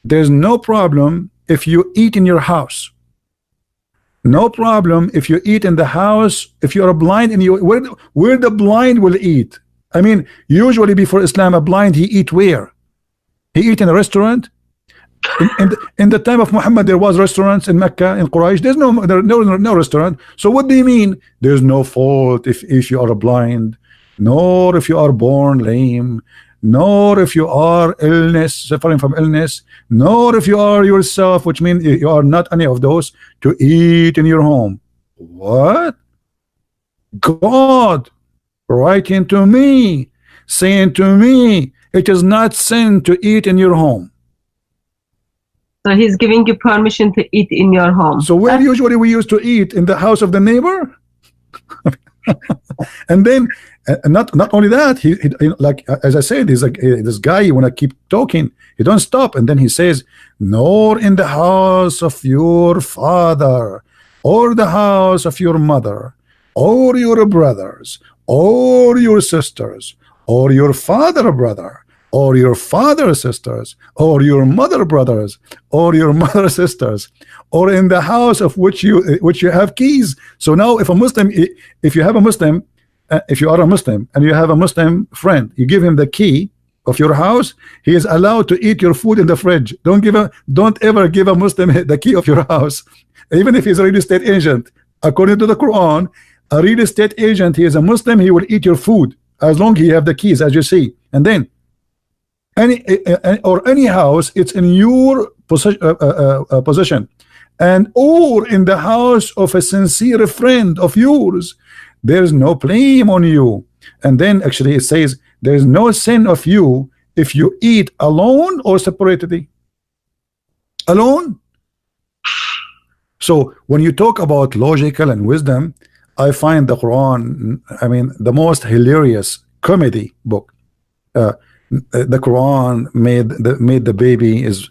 there's no problem if you eat in your house. No problem if you eat in the house. If you are blind, and where the blind will eat. I mean, usually before Islam, a blind, he eat where? He eat in a restaurant. In the time of Muhammad, there was restaurants in Mecca, in Quraysh. There's no restaurant. So what do you mean? There's no fault if you are blind, nor if you are born lame, nor if you are suffering from illness, nor if you are yourself, which means you are not any of those, to eat in your home. What? God writing to me, saying to me, it is not sin to eat in your home. So he's giving you permission to eat in your home. So where usually we used to eat? In the house of the neighbor? And then not only that, he like as I said, he's like this guy, you want to keep talking, he don't stop. And then he says, nor in the house of your father, or the house of your mother, or your brothers, or your sisters, or your father brother, or your father sisters, or your mother brothers, or your mother sisters, or in the house of which you have keys. So now if you have a Muslim, if you are a Muslim and you have a Muslim friend, you give him the key of your house, he is allowed to eat your food in the fridge. Don't ever give a Muslim the key of your house, even if he's a real estate agent. According to the Quran, a real estate agent, he is a Muslim, he will eat your food as long as he have the keys, as you see. And then any house, it's in your possession, and or in the house of a sincere friend of yours, there's no blame on you. And then actually it says there's no sin of you if you eat alone or separately. Alone. So when you talk about logical and wisdom, I find the Quran, I mean, the most hilarious comedy book. The Quran made the baby is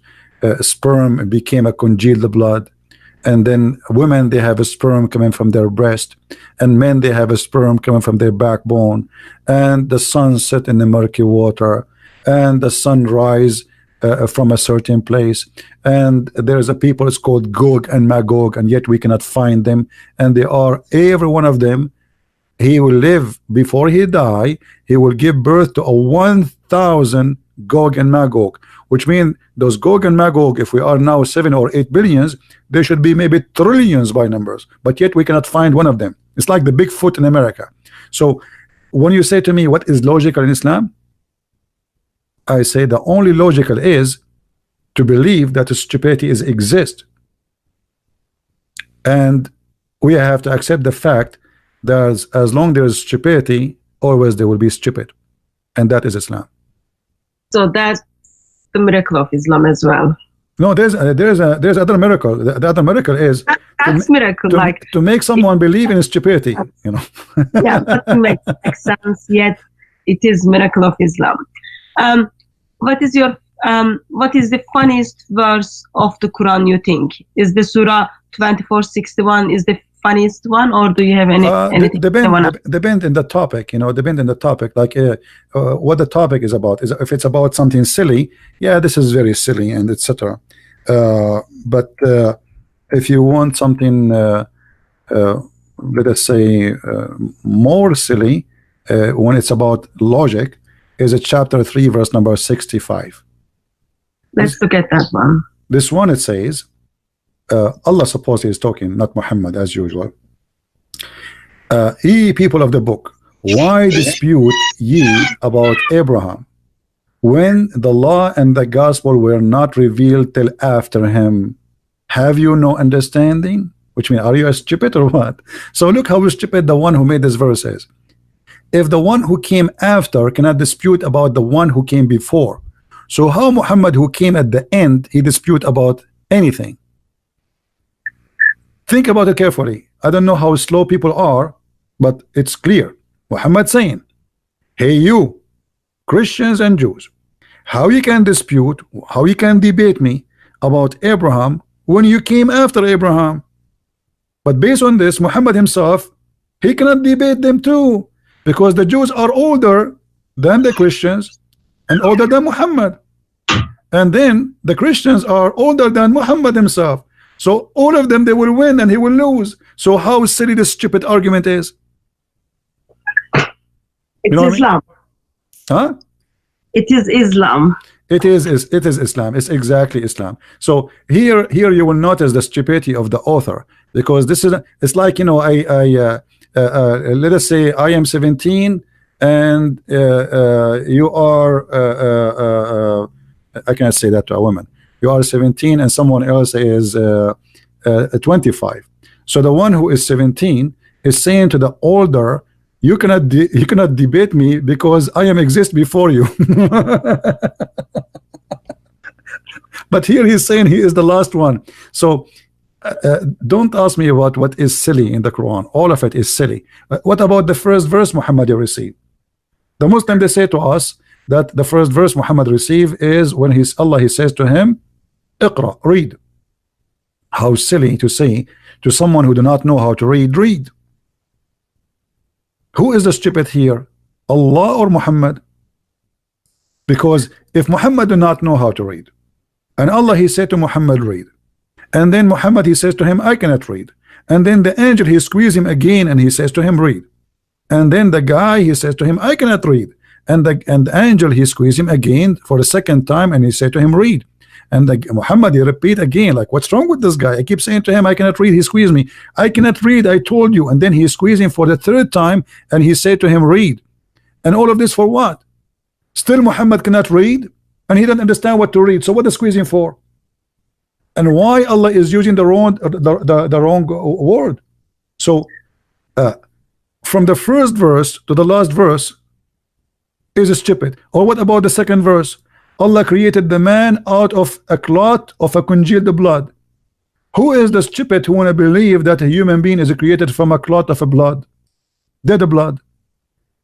sperm became a congealed blood, and then women, they have a sperm coming from their breast, and men, they have a sperm coming from their backbone, and the sun set in the murky water, and the sun rise from a certain place, and there's a people, it's called Gog and Magog, and yet we cannot find them, and they are, every one of them, he will live before he die, he will give birth to a 1,000 Gog and Magog, which means those Gog and Magog, if we are now 7 or 8 billions, there should be maybe trillions by numbers, but yet we cannot find one of them. It's like the Bigfoot in America. So when you say to me, what is logical in Islam? I say the only logical is to believe that stupidity exists, and we have to accept the fact that as long there is stupidity, always there will be stupid, and that is Islam. So that's the miracle of Islam as well. No, there's other miracle. The other miracle is that's miracle, like to make someone believe in stupidity. You know. Yeah, that makes sense. Yet it is miracle of Islam. What is the funniest verse of the Quran, you think? Is the Surah 2461 is the funniest one, or do you have anything? Depend in the topic, depend in the topic, like what the topic is about. If it's about something silly, yeah, this is very silly and etc. But if you want something, let us say, more silly, when it's about logic, is it chapter 3 verse number 65. Let's look at that one. This one, it says, Allah supposedly is talking, not Muhammad, as usual. Ye people of the book, why dispute ye about Abraham, when the law and the gospel were not revealed till after him? Have you no understanding? Which means, are you stupid or what? So look how stupid the one who made this verse is. If the one who came after cannot dispute about the one who came before, so how Muhammad, who came at the end, he dispute about anything? Think about it carefully. I don't know how slow people are, but it's clear. Muhammad saying, hey you Christians and Jews, how you can dispute, how you can debate me about Abraham when you came after Abraham? But based on this, Muhammad himself, he cannot debate them too, because the Jews are older than the Christians and older than Muhammad, and then the Christians are older than Muhammad himself. So all of them, they will win and he will lose. So how silly this stupid argument is. It's Islam. Huh? It is Islam. It is Islam. It's exactly Islam. So here you will notice the stupidity of the author, because this is, it's like, you know, let us say I am 17 and you are I cannot say that to a woman. You are 17 and someone else is 25. So the one who is 17 is saying to the older, you cannot debate me because I am exist before you. But here he's saying he is the last one. So don't ask me about what is silly in the Quran. All of it is silly. What about the first verse Muhammad received? The Muslim, they say to us that the first verse Muhammad received is when he says to him, Iqra, read. How silly to say to someone who do not know how to read, read. Who is the stupid here, Allah or Muhammad? Because if Muhammad do not know how to read, and Allah he said to Muhammad, read, and then Muhammad he says to him, I cannot read, and then the angel he squeezes him again and he says to him, read, and then the guy he says to him, I cannot read, and the angel he squeezes him again for the second time and he said to him, read, and Muhammad he repeat again, like, what's wrong with this guy? I keep saying to him, I cannot read. He squeezed me. I cannot read, I told you. And then he squeezed him for the third time and he said to him, read. And all of this for what? Still Muhammad cannot read and he doesn't understand what to read. So what is squeezing for? And why Allah is using the wrong word? So from the first verse to the last verse is stupid. Or what about the second verse? Allah created the man out of a clot of a congealed blood. Who is the stupid who want to believe that a human being is created from a clot of a blood, dead blood?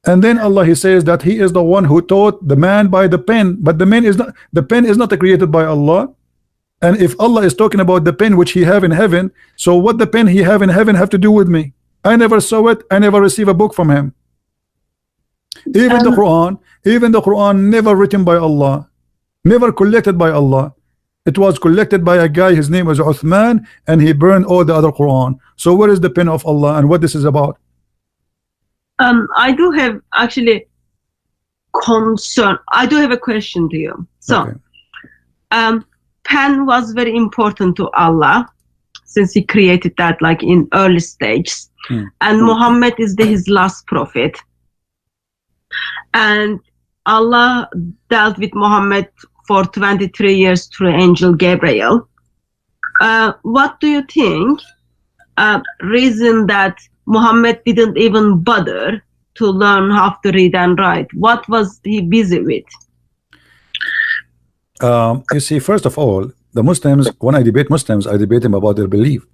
And then Allah he says that he is the one who taught the man by the pen, but the pen is not created by Allah. And if Allah is talking about the pen which he have in heaven, so what the pen he have in heaven have to do with me? I never saw it. I never received a book from him. Even the Quran never written by Allah, never collected by Allah. It was collected by a guy, his name was Uthman, and he burned all the other Quran. So where is the pen of Allah and what this is about? I do have actually concern. I do have a question to you. So okay. Pen was very important to Allah since he created that like in early stages. And Muhammad is his last prophet. And Allah dealt with Muhammad for 23 years through angel Gabriel. What do you think reason that Muhammad didn't even bother to learn how to read and write? What was he busy with? You see, first of all, the Muslims, when I debate Muslims, I debate them about their belief.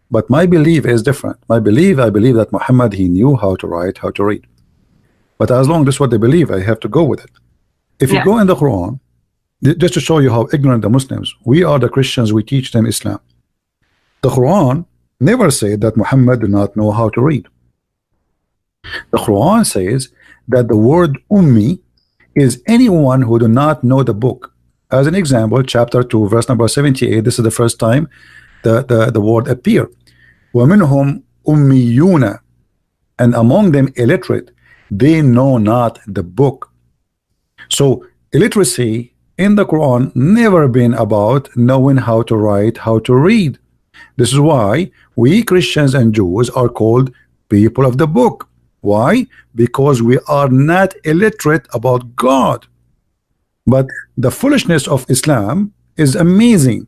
But my belief is different. I believe that Muhammad, he knew how to write, how to read. But as long as that's what they believe, I have to go with it. If you go in the Quran, just to show you how ignorant the Muslims, we are the Christians, we teach them Islam. The Quran never said that Muhammad did not know how to read. The Quran says that the word ummi is anyone who do not know the book. As an example, chapter 2, verse number 78, this is the first time the word appear. وَمِنْهُمْ أُمِّيُّونَ, and among them illiterate, they know not the book. So illiteracy in the Quran never been about knowing how to write, how to read. This is why we Christians and Jews are called people of the book. Why? Because we are not illiterate about God. But the foolishness of Islam is amazing.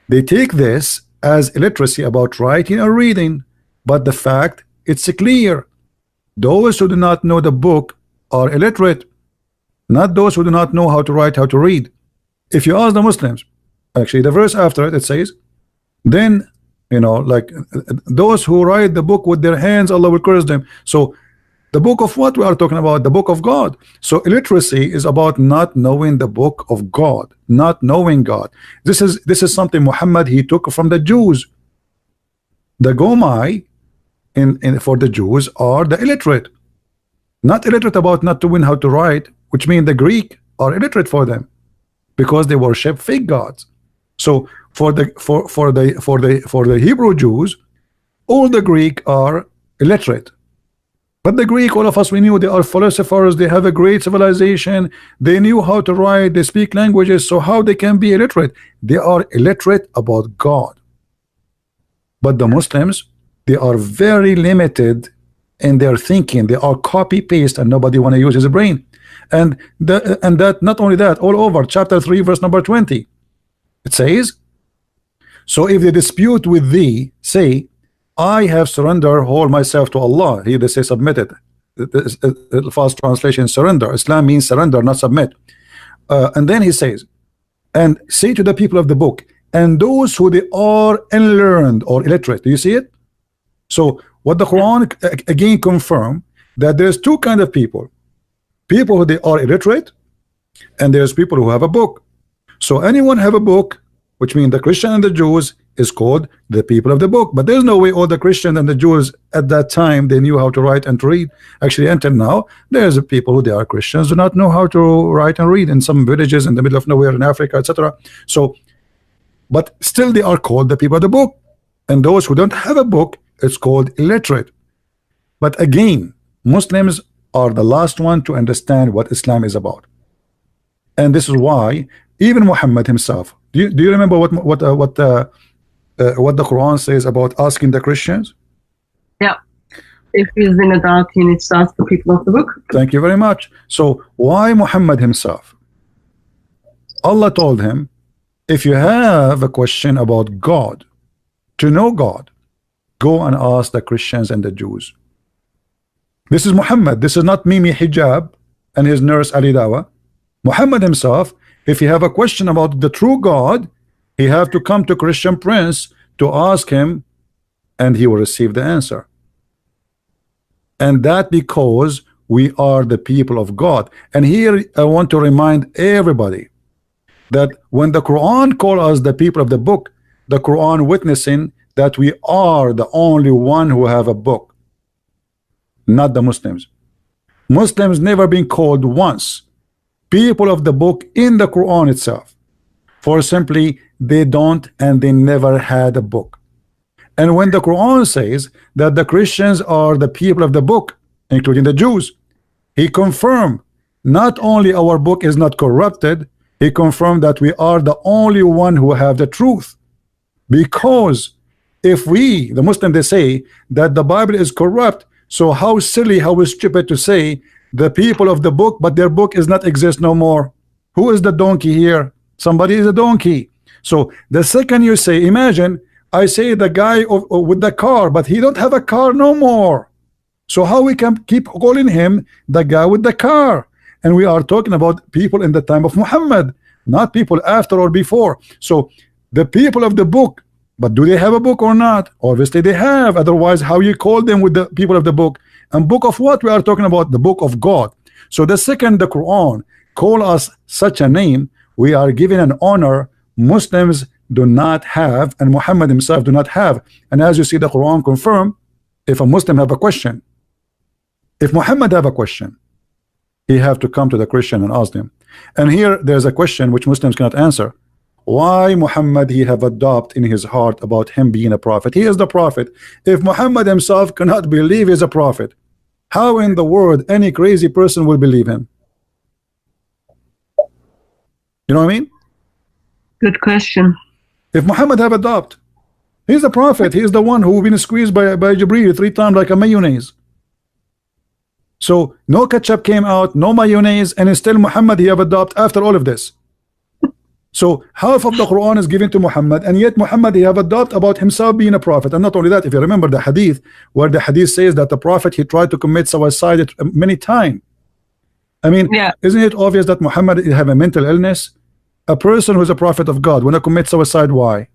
They take this as illiteracy about writing or reading, but the fact it's clear. Those who do not know the book are illiterate, not those who do not know how to write, how to read. If you ask the Muslims, actually the verse after it, it says, then, you know, like those who write the book with their hands, Allah will curse them. So The book of what we are talking about? The book of God. So illiteracy is about not knowing the book of God, not knowing God. This is something Muhammad he took from the Jews. The Gomai for the Jews are the illiterate, not illiterate about not knowing how to write, which means the Greek are illiterate for them because they worship fake gods. So for the Hebrew Jews, all the Greek are illiterate. But the Greek, all of us, we knew they are philosophers, they have a great civilization, they knew how to write, they speak languages, so how they can be illiterate? They are illiterate about God. But the Muslims, they are very limited in their thinking. They are copy-paste and nobody want to use his brain. And that not only that, all over chapter 3 verse number 20, it says, so if they dispute with thee, say, I have surrendered whole myself to Allah. Here they say submitted. The fast translation surrender. Islam means surrender, not submit. And then he says, and say to the people of the book, and those who they are unlearned or illiterate. Do you see it? So what the Quran again confirm that there's two kind of people who they are illiterate, and there's people who have a book. So anyone have a book, which means the Christian and the Jews is called the people of the book. But there's no way all the Christians and the Jews at that time they knew how to write and to read. Actually, until now, there's people who they are Christians do not know how to write and read in some villages in the middle of nowhere in Africa, etc. So, but still they are called the people of the book. And those who don't have a book, it's called illiterate. But again, Muslims are the last one to understand what Islam is about. And this is why even Muhammad himself, do you remember what the Quran says about asking the Christians? Yeah. If he's in a doubt, he needs to ask the people of the book. Thank you very much. So why Muhammad himself? Allah told him, if you have a question about God, to know God, go and ask the Christians and the Jews. This is Muhammad. This is not Mimi Hijab and his nurse Ali Dawa. Muhammad himself, if you have a question about the true God, he have to come to Christian Prince to ask him, and he will receive the answer. And that because we are the people of God. And here I want to remind everybody that when the Quran calls us the people of the book, the Quran witnessing that we are the only one who have a book, not the Muslims. Muslims never been called once people of the book in the Quran itself, for simply they don't and they never had a book. And when the Quran says that the Christians are the people of the book, including the Jews, he confirmed not only our book is not corrupted, he confirmed that we are the only one who have the truth. Because if we, the Muslim, they say that the Bible is corrupt, so how silly, how stupid to say the people of the book, but their book is not exist no more. Who is the donkey here? Somebody is a donkey. So the second you say, imagine I say the guy with the car, but he don't have a car no more. So how we can keep calling him the guy with the car? And we are talking about people in the time of Muhammad, not people after or before. So the people of the book, but do they have a book or not? Obviously they have. Otherwise, how you call them with the people of the book? And book of what we are talking about? The book of God. So the second the Quran call us such a name, we are giving an honor Muslims do not have, and Muhammad himself do not have. And as you see, the Quran confirm, if a Muslim have a question, if Muhammad have a question, he have to come to the Christian and ask them. And here there's a question which Muslims cannot answer. Why Muhammad he have a doubt in his heart about him being a prophet? He is the prophet. If Muhammad himself cannot believe he's a prophet, how in the world any crazy person will believe him? You know what I mean? Good question. If Muhammad have a doubt, he's a prophet. He's the one who been squeezed by Jibreel 3 times like a mayonnaise. So no ketchup came out, no mayonnaise, and still Muhammad he have a doubt after all of this. So half of the Quran is given to Muhammad, and yet Muhammad he have a doubt about himself being a prophet. And not only that, if you remember the hadith, where the hadith says that the prophet he tried to commit suicide many times. I mean, yeah. Isn't it obvious that Muhammad have a mental illness? A person who is a prophet of God, when I commit suicide, why?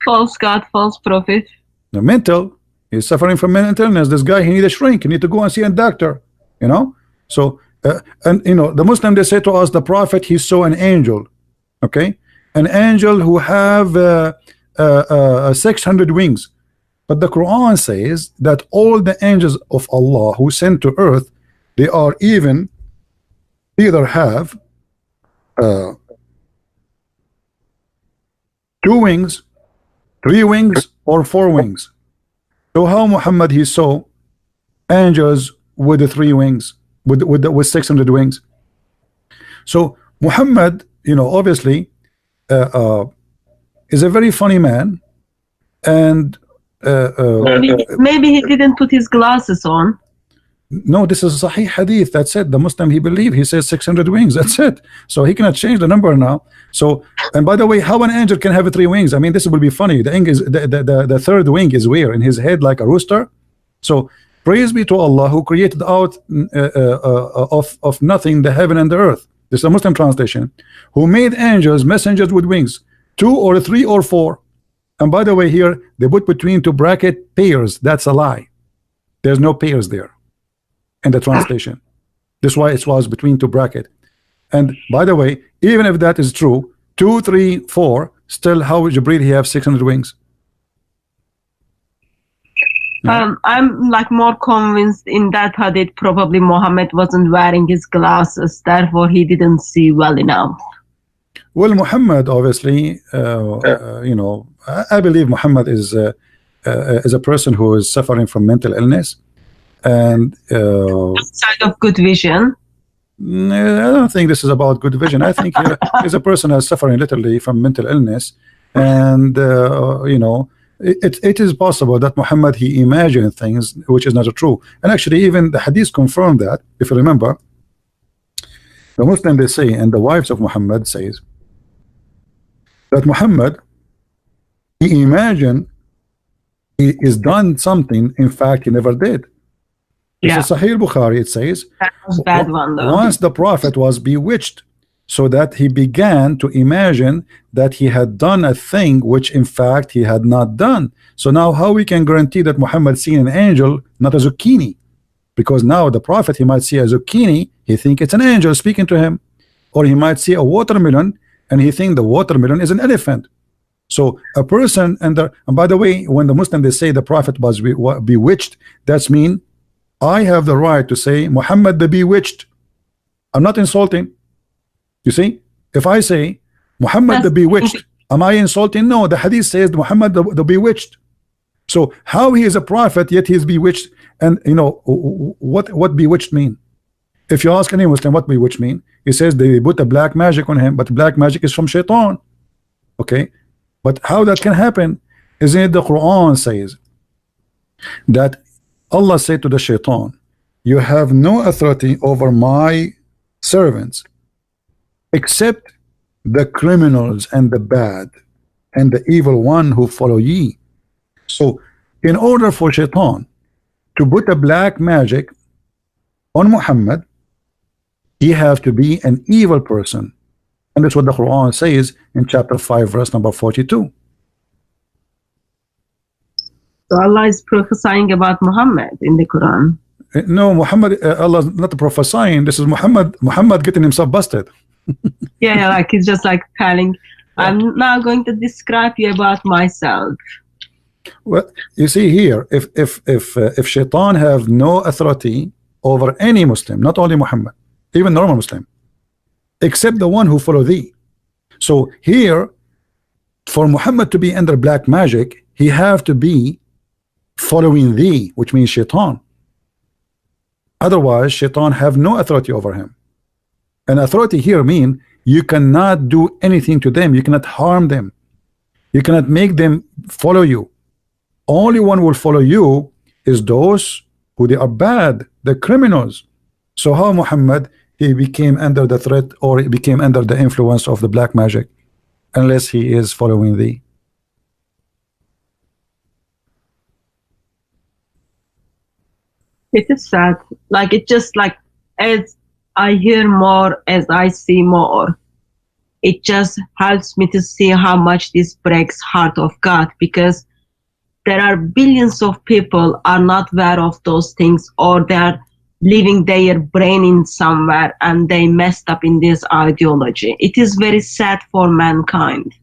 False God, false prophet. No, mental. He's suffering from mental illness. This guy, he need a shrink. He need to go and see a doctor. You know. So and you know, the Muslim, they say to us, the Prophet, he saw an angel. Okay, an angel who have 600 wings. But the Quran says that all the angels of Allah who sent to earth, they are either have 2 wings, 3 wings, or 4 wings. So how Muhammad, he saw angels with the 3 wings, with 600 wings? So Muhammad, you know, obviously is a very funny man, and maybe he didn't put his glasses on. no, this is Sahih Hadith. That's it. The Muslim, he believe, he says 600 wings. That's it. So he cannot change the number now. So, and by the way, how an angel can have 3 wings? I mean, this will be funny. The the 3rd wing is where? In his head, like a rooster. So praise be to Allah who created out of nothing the heaven and the earth. This is a Muslim translation. Who made angels, messengers with wings, 2 or 3 or 4. And by the way, here they put between 2 bracket pairs. That's a lie. There's no pairs there in the translation. This is why it was between 2 bracket. And by the way, even if that is true, 2, 3, 4, still how would Jibreel he have 600 wings? I'm like more convinced in that hadith probably Muhammad wasn't wearing his glasses, therefore he didn't see well enough. Well, Muhammad, obviously, you know, I believe Muhammad is a person who is suffering from mental illness, and Outside of good vision. I don't think this is about good vision. I think he's a person who's suffering literally from mental illness, and you know, it is possible that Muhammad, he imagined things which is not true. And actually, even the hadith confirm that. If you remember, the Muslim, they say, and the wives of Muhammad says that Muhammad, he imagined he is done something, in fact he never did. Yeah. This is Sahih Bukhari. It says That was a bad one though. once the Prophet was bewitched, so that he began to imagine that he had done a thing which in fact he had not done. So now how we can guarantee that Muhammad seen an angel, not a zucchini? Because now the Prophet, he might see a zucchini, he think it's an angel speaking to him, or he might see a watermelon and he think the watermelon is an elephant. So a person, and by the way, when the Muslim, they say the Prophet was bewitched, that's mean I have the right to say Muhammad the bewitched. I'm not insulting. You see, if I say Muhammad the bewitched, am I insulting? No, the hadith says Muhammad the bewitched. So how he is a prophet yet he is bewitched? And you know what bewitched mean? If you ask any Muslim what bewitched mean, he says they put a black magic on him, but black magic is from shaitan. Okay, but how that can happen? Isn't it the Quran says that Allah said to the shaitan, you have no authority over my servants except the criminals and the bad and the evil one who follow ye. So in order for shaitan to put a black magic on Muhammad, he have to be an evil person, and that's what the Quran says in chapter 5 verse number 42. So Allah is prophesying about Muhammad in the Quran. No, Muhammad, Allah is not prophesying. This is Muhammad getting himself busted. Yeah, like he's just like telling, I'm now going to describe you about myself. Well, you see here, if shaitan have no authority over any Muslim, not only Muhammad, even normal Muslim, except the one who follow thee. So here, for Muhammad to be under black magic, he have to be following thee, which means shaitan. Otherwise, shaitan have no authority over him. And authority here mean you cannot do anything to them, you cannot harm them, you cannot make them follow you. Only one will follow you is those who they are bad, the criminals. So how Muhammad, he became under the threat, or he became under the influence of the black magic, unless he is following thee? It is sad. Like it just like as I hear more, as I see more, it just helps me to see how much this breaks heart of God, because there are billions of people are not aware of those things, or they're leaving their brain in somewhere and they messed up in this ideology. It is very sad for mankind.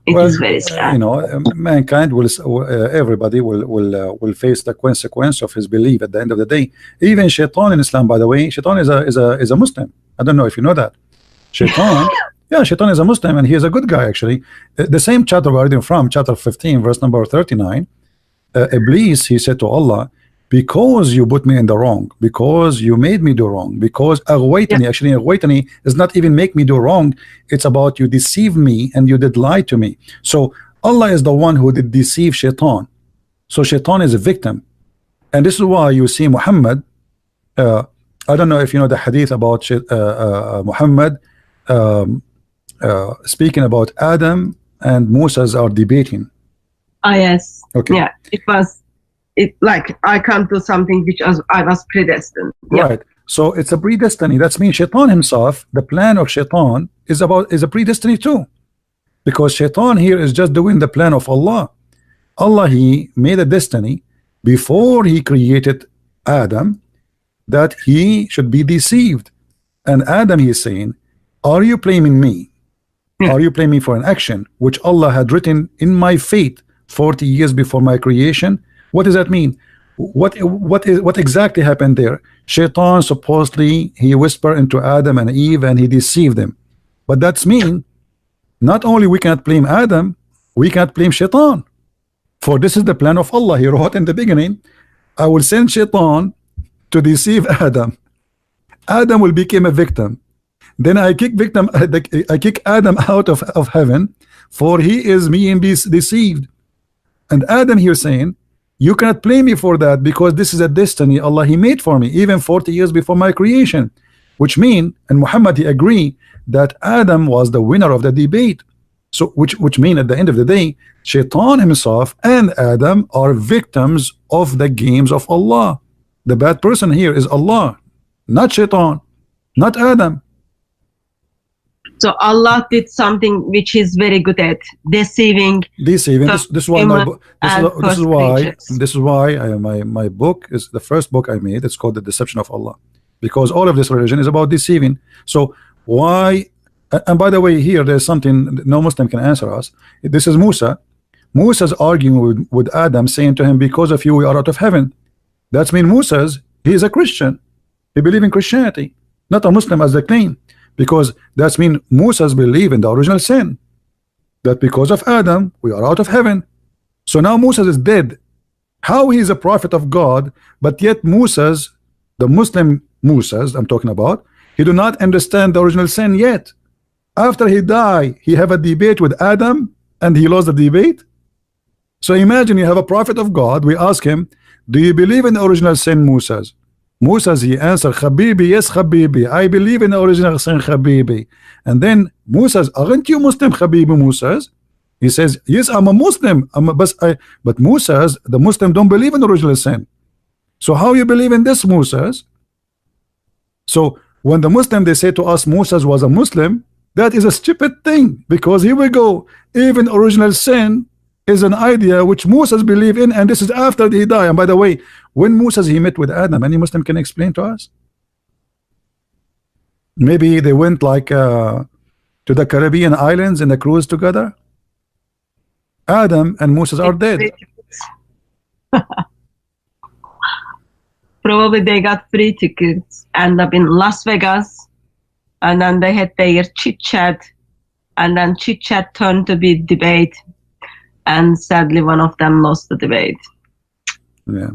It is very sad. You know, mankind will, everybody will face the consequence of his belief at the end of the day. Even Shaitan in Islam, by the way, Shaitan is a Muslim. I don't know if you know that. Shaitan, yeah, Shaitan is a Muslim, and he is a good guy actually. The same chapter we're reading from, chapter 15, verse number 39. Iblis, he said to Allah, because you put me in the wrong, because you made me do wrong, because aghwaytani, actually aghwaytani is not even make me do wrong, it's about you deceive me and you did lie to me. So Allah is the one who did deceive Shaitan. So Shaitan is a victim, and this is why you see Muhammad, I don't know if you know the hadith about Muhammad speaking about Adam and Moses are debating. Ah, yes. Okay. Yeah, it like I can't do something which I was predestined. Right. So it's a predestiny. That means Shaitan himself, the plan of Shaitan is a predestiny too. Because Shaitan here is just doing the plan of Allah. Allah, he made a destiny before he created Adam that he should be deceived. And Adam, he is saying, are you blaming me? Are you blaming me for an action which Allah had written in my fate 40 years before my creation? What does that mean? What exactly happened there? Shaitan supposedly he whispered into Adam and Eve and he deceived them. But that's mean not only we cannot blame Adam, we cannot blame Shaitan. For this is the plan of Allah. He wrote in the beginning, I will send Shaitan to deceive Adam. Adam will become a victim. Then I kick Adam out of heaven, for he is being deceived. And Adam here saying, you cannot blame me for that because this is a destiny Allah he made for me even 40 years before my creation. Which mean, and Muhammad he agree that Adam was the winner of the debate. So which mean at the end of the day, Shaitan himself and Adam are victims of the games of Allah. The bad person here is Allah, not Shaitan, not Adam. So Allah did something which is very good at deceiving. This is why my book is the first book I made. It's called The Deception of Allah, because all of this religion is about deceiving. So why? And by the way, here there's something no Muslim can answer us. This is Musa. Musa's arguing with Adam, saying to him, because of you we are out of heaven. That's mean he is a Christian. He believes in Christianity, not a Muslim as they claim. Because that's mean Moses believe in the original sin, that because of Adam we are out of heaven. So now Moses is dead. How he is a prophet of God, but yet Moses, the Muslim Moses I'm talking about, he do not understand the original sin yet. After he die, he have a debate with Adam and he lost the debate. So imagine you have a prophet of God, we ask him, do you believe in the original sin, Moses? Moses he answered, Habibi, yes Habibi, I believe in the original sin, Habibi. And then Moses, aren't you Muslim, Habibi Moses? He says, yes, I'm a Muslim, but Moses, the Muslim don't believe in the original sin. So how you believe in this, Moses? So when the Muslim they say to us Moses was a Muslim, that is a stupid thing, because here we go, even original sin is an idea which Moses believed in, and this is after he died. And by the way, when Moses he met with Adam, any Muslim can explain to us? Maybe they went like to the Caribbean islands in a cruise together. Adam and Moses are dead. Probably they got free tickets, end up in Las Vegas, and then they had their chit chat, and then chit chat turned to be debate. And sadly, one of them lost the debate. Yeah.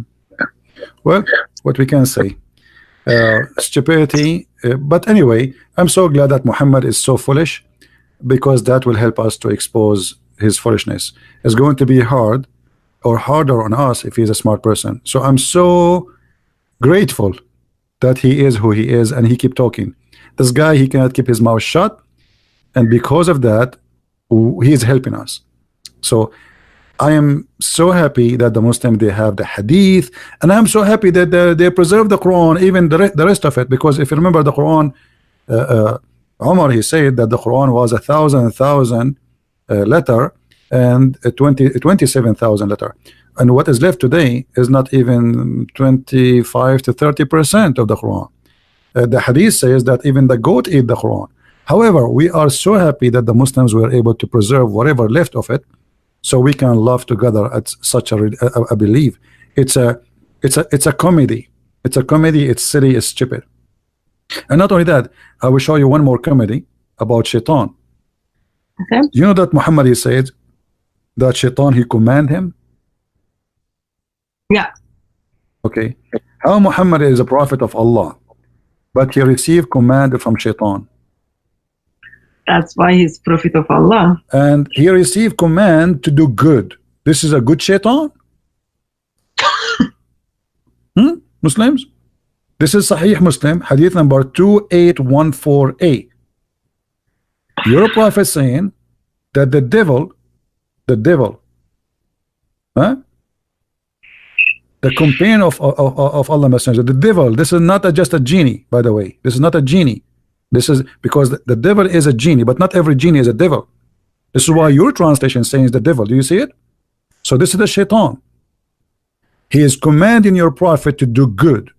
Well, what we can say, stupidity. But anyway, I'm so glad that Muhammad is so foolish, because that will help us to expose his foolishness. It's going to be hard or harder on us if he's a smart person. So I'm so grateful that he is who he is and he keep talking. This guy, he cannot keep his mouth shut, and because of that, he is helping us. So I am so happy that the Muslim they have the hadith, and I'm so happy that they preserve the Quran, even the rest of it, because if you remember the Quran, Umar he said that the Quran was 1,000 letter and 27,000 letter. and what is left today is not even 25 to 30% of the Quran. The hadith says that even the goat ate the Quran. However, we are so happy that the Muslims were able to preserve whatever left of it, so we can love together at such a belief. It's a comedy. It's a comedy. It's silly. It's stupid. And not only that, I will show you one more comedy about Shaitan. Okay. You know that Muhammad, he said that Shaitan, he command him. Yeah. Okay. How Muhammad is a prophet of Allah, but he received command from Shaitan. That's why he's prophet of Allah. And he received command to do good. This is a good Shaitan? Muslims? This is Sahih Muslim, hadith number 2814a. Your prophet saying that the devil, huh? The companion of Allah Messenger, the devil, this is not just a genie, by the way. This is not a genie. This is because the devil is a genie, but not every genie is a devil. This is why your translation saying the devil. Do you see it? So this is the Shaitan. He is commanding your prophet to do good.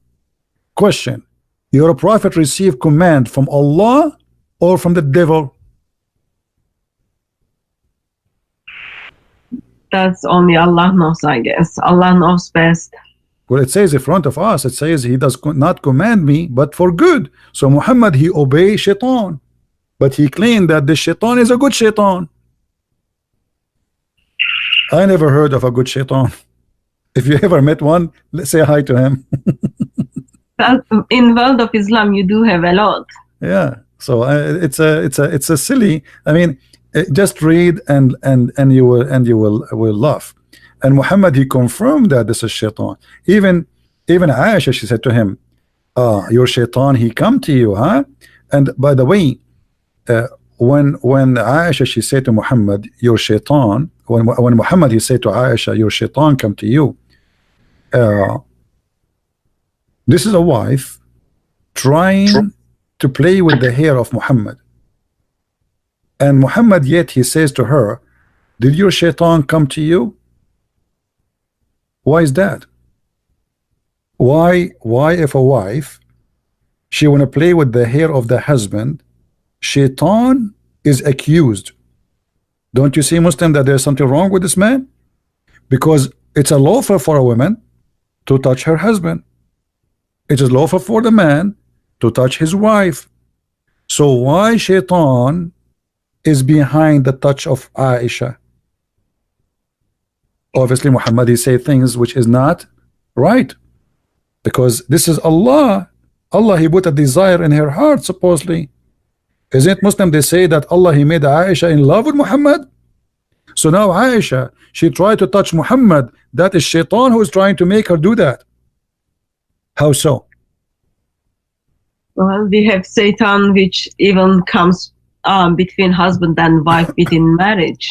Question: your prophet received command from Allah or from the devil? That's only Allah knows, I guess. Allah knows best. Well, it says in front of us, it says he does not command me, but for good. So Muhammad, he obeys Shaitan, but he claimed that the Shaitan is a good Shaitan. I never heard of a good Shaitan. If you ever met one, let's say hi to him. In world of Islam, you do have a lot. Yeah. So it's a silly. I mean, just read and you will laugh. And Muhammad, he confirmed that this is Shaitan. Even Aisha, she said to him, your Shaitan, he come to you, huh? And by the way, when Aisha, she said to Muhammad, your Shaitan, when Muhammad, he said to Aisha, your Shaitan come to you, this is a wife trying to play with the hair of Muhammad. And Muhammad, yet he says to her, did your Shaitan come to you? Why is that? Why if a wife, she want to play with the hair of the husband, Shaitan is accused? Don't you see, Muslim, that there's something wrong with this man? Because it's a lawful for a woman to touch her husband. It is lawful for the man to touch his wife. So why Shaitan is behind the touch of Aisha? Obviously Muhammad, he say things which is not right, because this is Allah. Allah, he put a desire in her heart, supposedly. Isn't it Muslim, they say that Allah, he made Aisha in love with Muhammad? So now Aisha, she tried to touch Muhammad. That is Shaitan who is trying to make her do that. How so? Well, we have Satan, which even comes between husband and wife within marriage.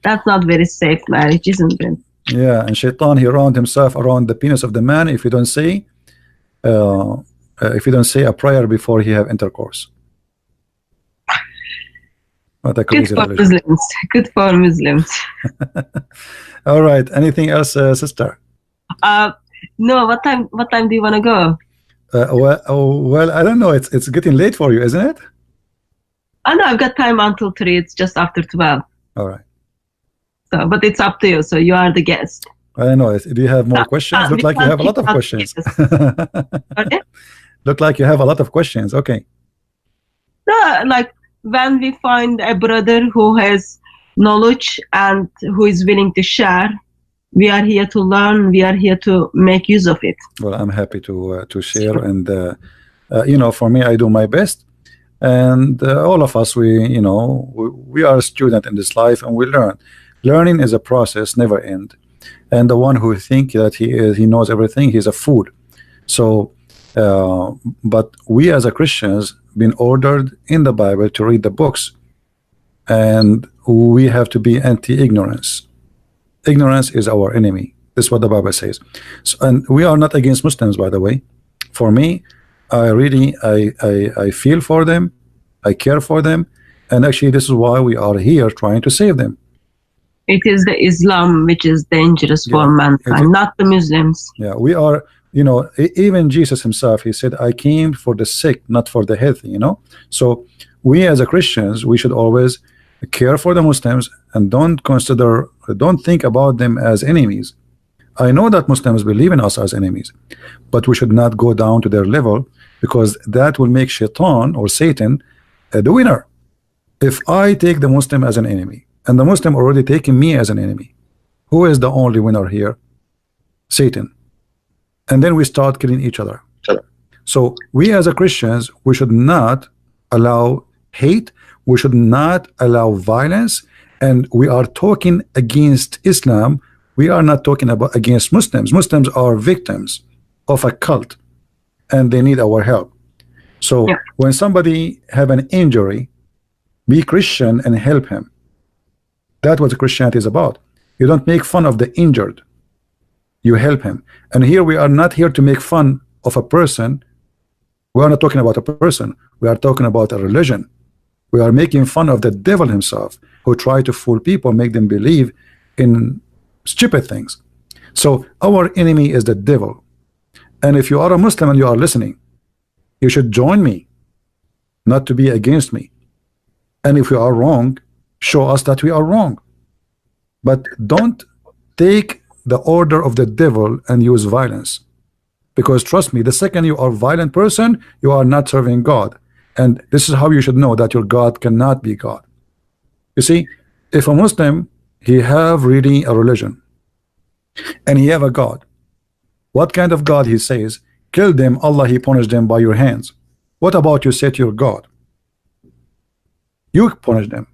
That's not very safe marriage, isn't it? Yeah, and Shaitan, he round himself around the penis of the man if you don't say a prayer before he have intercourse. Good for Muslims. Good for Muslims. All right. Anything else, sister? No. What time do you want to go? Well, I don't know. It's getting late for you, isn't it? Oh no, I've got time until 3. It's just after 12. All right. So, but it's up to you. So you are the guest. I don't know. Do you have more questions? Look like you have a lot of questions. Okay. Look like you have a lot of questions. Okay. No, like when we find a brother who has knowledge and who is willing to share, we are here to learn. We are here to make use of it. Well, I'm happy to share, and you know, for me, I do my best, and all of us, we are a student in this life, and we learn. Learning is a process, never end. And the one who think that he knows everything, he's a fool. So, but we as a Christians been ordered in the Bible to read the books, and we have to be anti-ignorance. Ignorance is our enemy. This is what the Bible says. So, and we are not against Muslims, by the way. For me, I really I feel for them, I care for them, and actually this is why we are here trying to save them. It is the Islam which is dangerous for mankind, not the Muslims. Yeah, we are, you know, even Jesus himself, he said, I came for the sick, not for the healthy, you know. So we as a Christians, we should always care for the Muslims and don't think about them as enemies. I know that Muslims believe in us as enemies, but we should not go down to their level, because that will make Shaitan or Satan the winner. If I take the Muslim as an enemy and the Muslim already taking me as an enemy, who is the only winner here? Satan. And then we start killing each other. So we as a Christians, we should not allow hate, we should not allow violence, and we are talking against Islam. We are not talking about against Muslims. Muslims are victims of a cult and they need our help. So when somebody have an injury, be Christian and help him. That's what Christianity is about. You don't make fun of the injured, you help him. And here we are not here to make fun of a person. We are not talking about a person, we are talking about a religion. We are making fun of the devil himself, who try to fool people, make them believe in stupid things. So our enemy is the devil. And if you are a Muslim and you are listening, you should join me, not to be against me. And if we are wrong, show us that we are wrong. But don't take the order of the devil and use violence, because trust me, the second you are a violent person, you are not serving God. And this is how you should know that your God cannot be God. You see, if a Muslim, he have really a religion and he have a God, what kind of God? He says, kill them, Allah, he punished them by your hands. What about you say to your God, you punish them?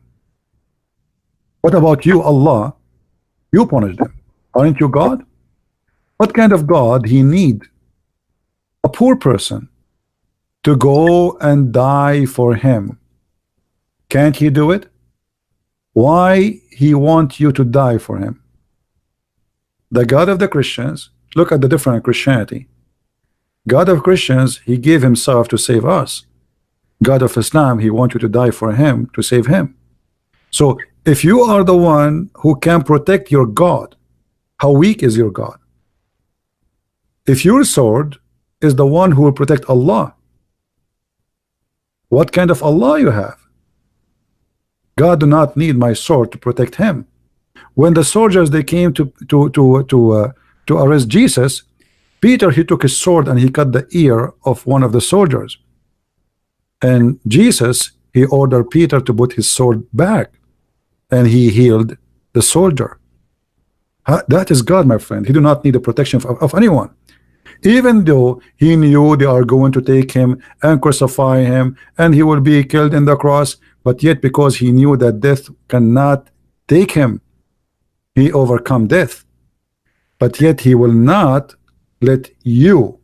What about you, Allah, you punish them? Aren't you God? What kind of God he need a poor person to go and die for him? Can't he do it? Why he want you to die for him? The God of the Christians, look at the different Christianity. God of Christians, he gave himself to save us. God of Islam, he wants you to die for him to save him. So if you are the one who can protect your God, how weak is your God? If your sword is the one who will protect Allah, what kind of Allah you have? God do not need my sword to protect him. When the soldiers, they came to arrest Jesus, Peter, he took his sword and he cut the ear of one of the soldiers. And Jesus, he ordered Peter to put his sword back, and he healed the soldier. That is God, my friend. He do not need the protection of anyone. Even though he knew they are going to take him and crucify him and he will be killed in the cross, but yet because he knew that death cannot take him, he overcome death. But yet he will not let you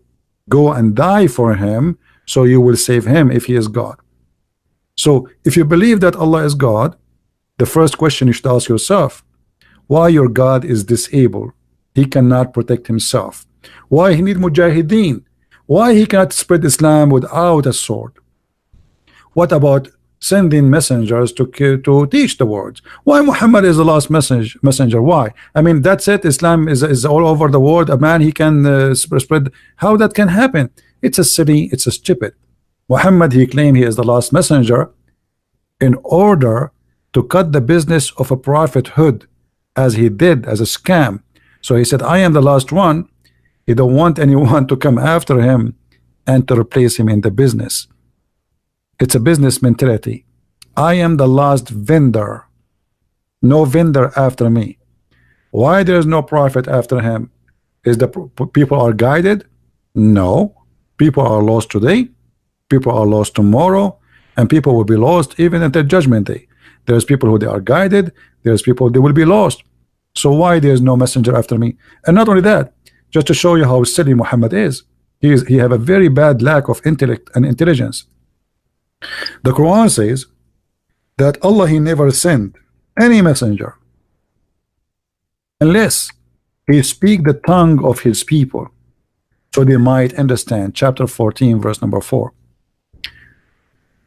go and die for him, so you will save him if he is God. So if you believe that Allah is God, the first question you should ask yourself, why your God is disabled? He cannot protect himself. Why he need mujahideen? Why he cannot spread Islam without a sword? What about sending messengers to teach the words? Why Muhammad is the last messenger? Why? I mean, that's it. Islam is all over the world. A man, he can spread. How that can happen? It's a silly, it's a stupid. Muhammad, he claimed he is the last messenger in order to cut the business of a prophethood, as he did, as a scam. So he said, I am the last one. He don't want anyone to come after him and to replace him in the business. It's a business mentality. I am the last vendor, no vendor after me. Why there is no prophet after him? Is the people are guided? No. People are lost today, people are lost tomorrow, and people will be lost even at the judgment day. There's people who they are guided, there's people they will be lost. So why there's no messenger after me? And not only that, just to show you how silly Muhammad is, he have a very bad lack of intellect and intelligence. The Quran says that Allah, he never sent any messenger unless he speak the tongue of his people, so they might understand. Chapter 14 verse number 4.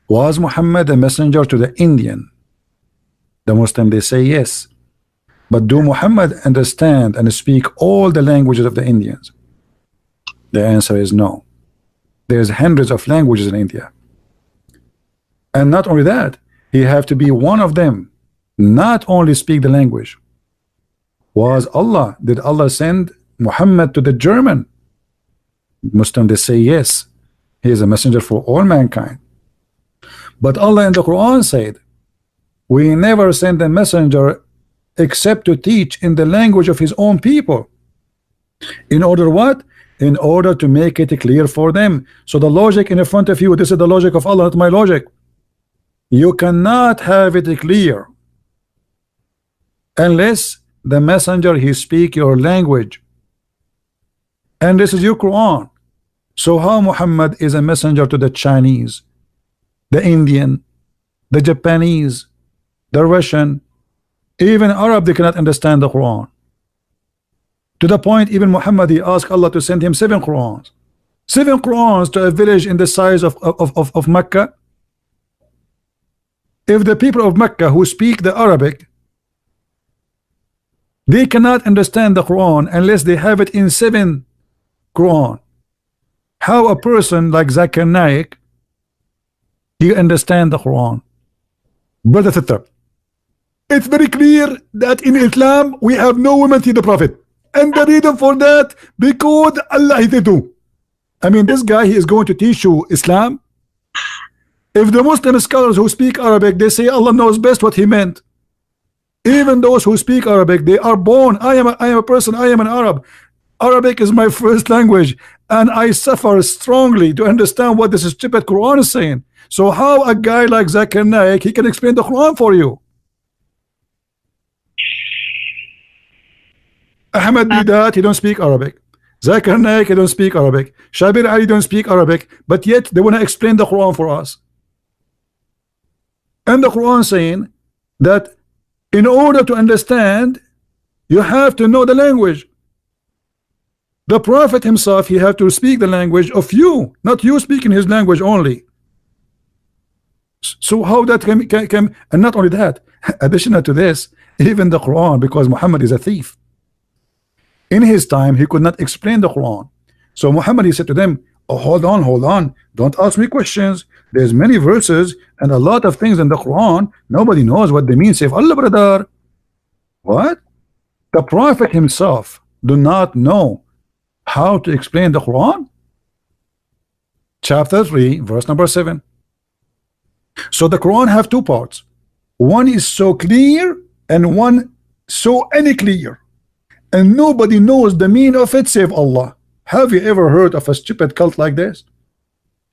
Was Muhammad a messenger to the Indian? The Muslim, they say yes. But do Muhammad understand and speak all the languages of the Indians? The answer is no. There's hundreds of languages in India. And not only that, he have to be one of them, not only speak the language. Did Allah send Muhammad to the German? Muslim, they say yes. He is a messenger for all mankind. But Allah in the Quran said, we never send a messenger except to teach in the language of his own people. In order what? In order to make it clear for them. So the logic in front of you, this is the logic of Allah, not my logic. You cannot have it clear unless the messenger he speak your language. And this is your Quran. So how Muhammad is a messenger to the Chinese, the Indian, the Japanese, the Russian, even Arab, they cannot understand the Quran. To the point even Muhammad, he asked Allah to send him 7 Qurans. 7 Qurans to a village in the size of Mecca. If the people of Mecca who speak the Arabic, they cannot understand the Quran unless they have it in 7 Quran. How a person like Zakir Naik, he understand the Quran? Brother Thitter, it's very clear that in Islam we have no women see the Prophet. And the reason for that, because Allah is do. I mean, this guy, he is going to teach you Islam. If the Muslim scholars who speak Arabic, they say Allah knows best what he meant. Even those who speak Arabic, they are born. I am a person, I am an Arab. Arabic is my first language, and I suffer strongly to understand what this stupid Quran is saying. So how a guy like Zakir Naik, he can explain the Quran for you? Ahmed Didat, he don't speak Arabic. Zakir Naik, he don't speak Arabic. Shabir Ali don't speak Arabic, but yet they want to explain the Quran for us. And the Quran saying that in order to understand, you have to know the language. The Prophet himself, he have to speak the language of you, not you speaking his language only. So how that can and not only that, additional to this, even the Quran, because Muhammad is a thief. In his time, he could not explain the Quran. So Muhammad, he said to them, oh, hold on, don't ask me questions. There's many verses and a lot of things in the Quran. Nobody knows what they mean, save Allah, brother. What? The Prophet himself do not know how to explain the Quran? Chapter 3, verse number 7. So the Quran have 2 parts. One is so clear and one so unclear. And nobody knows the meaning of it save Allah. Have you ever heard of a stupid cult like this?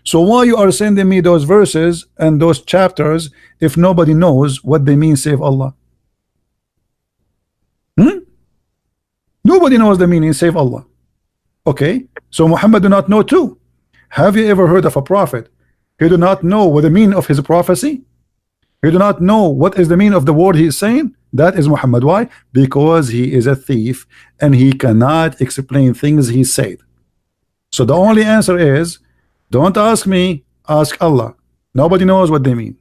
So why you are sending me those verses and those chapters if nobody knows what they mean save Allah? Nobody knows the meaning save Allah. Okay, so Muhammad do not know too. Have you ever heard of a prophet? He do not know what the meaning of his prophecy. He do not know what is the meaning of the word he is saying. That is Muhammad. Why? Because he is a thief and he cannot explain things he said. So the only answer is, don't ask me, ask Allah. Nobody knows what they mean.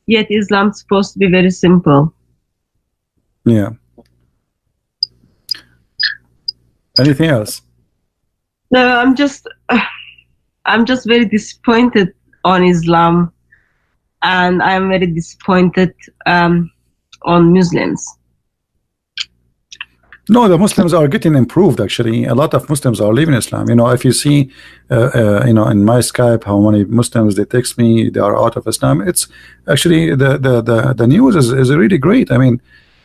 Yet Islam is supposed to be very simple. Yeah. Anything else? No, I'm just very disappointed on Islam, and I'm very disappointed on Muslims. No, the Muslims are getting improved. Actually, a lot of Muslims are leaving Islam. You know, if you see, you know, in my Skype, how many Muslims they text me, they are out of Islam. It's actually the news is really great. I mean,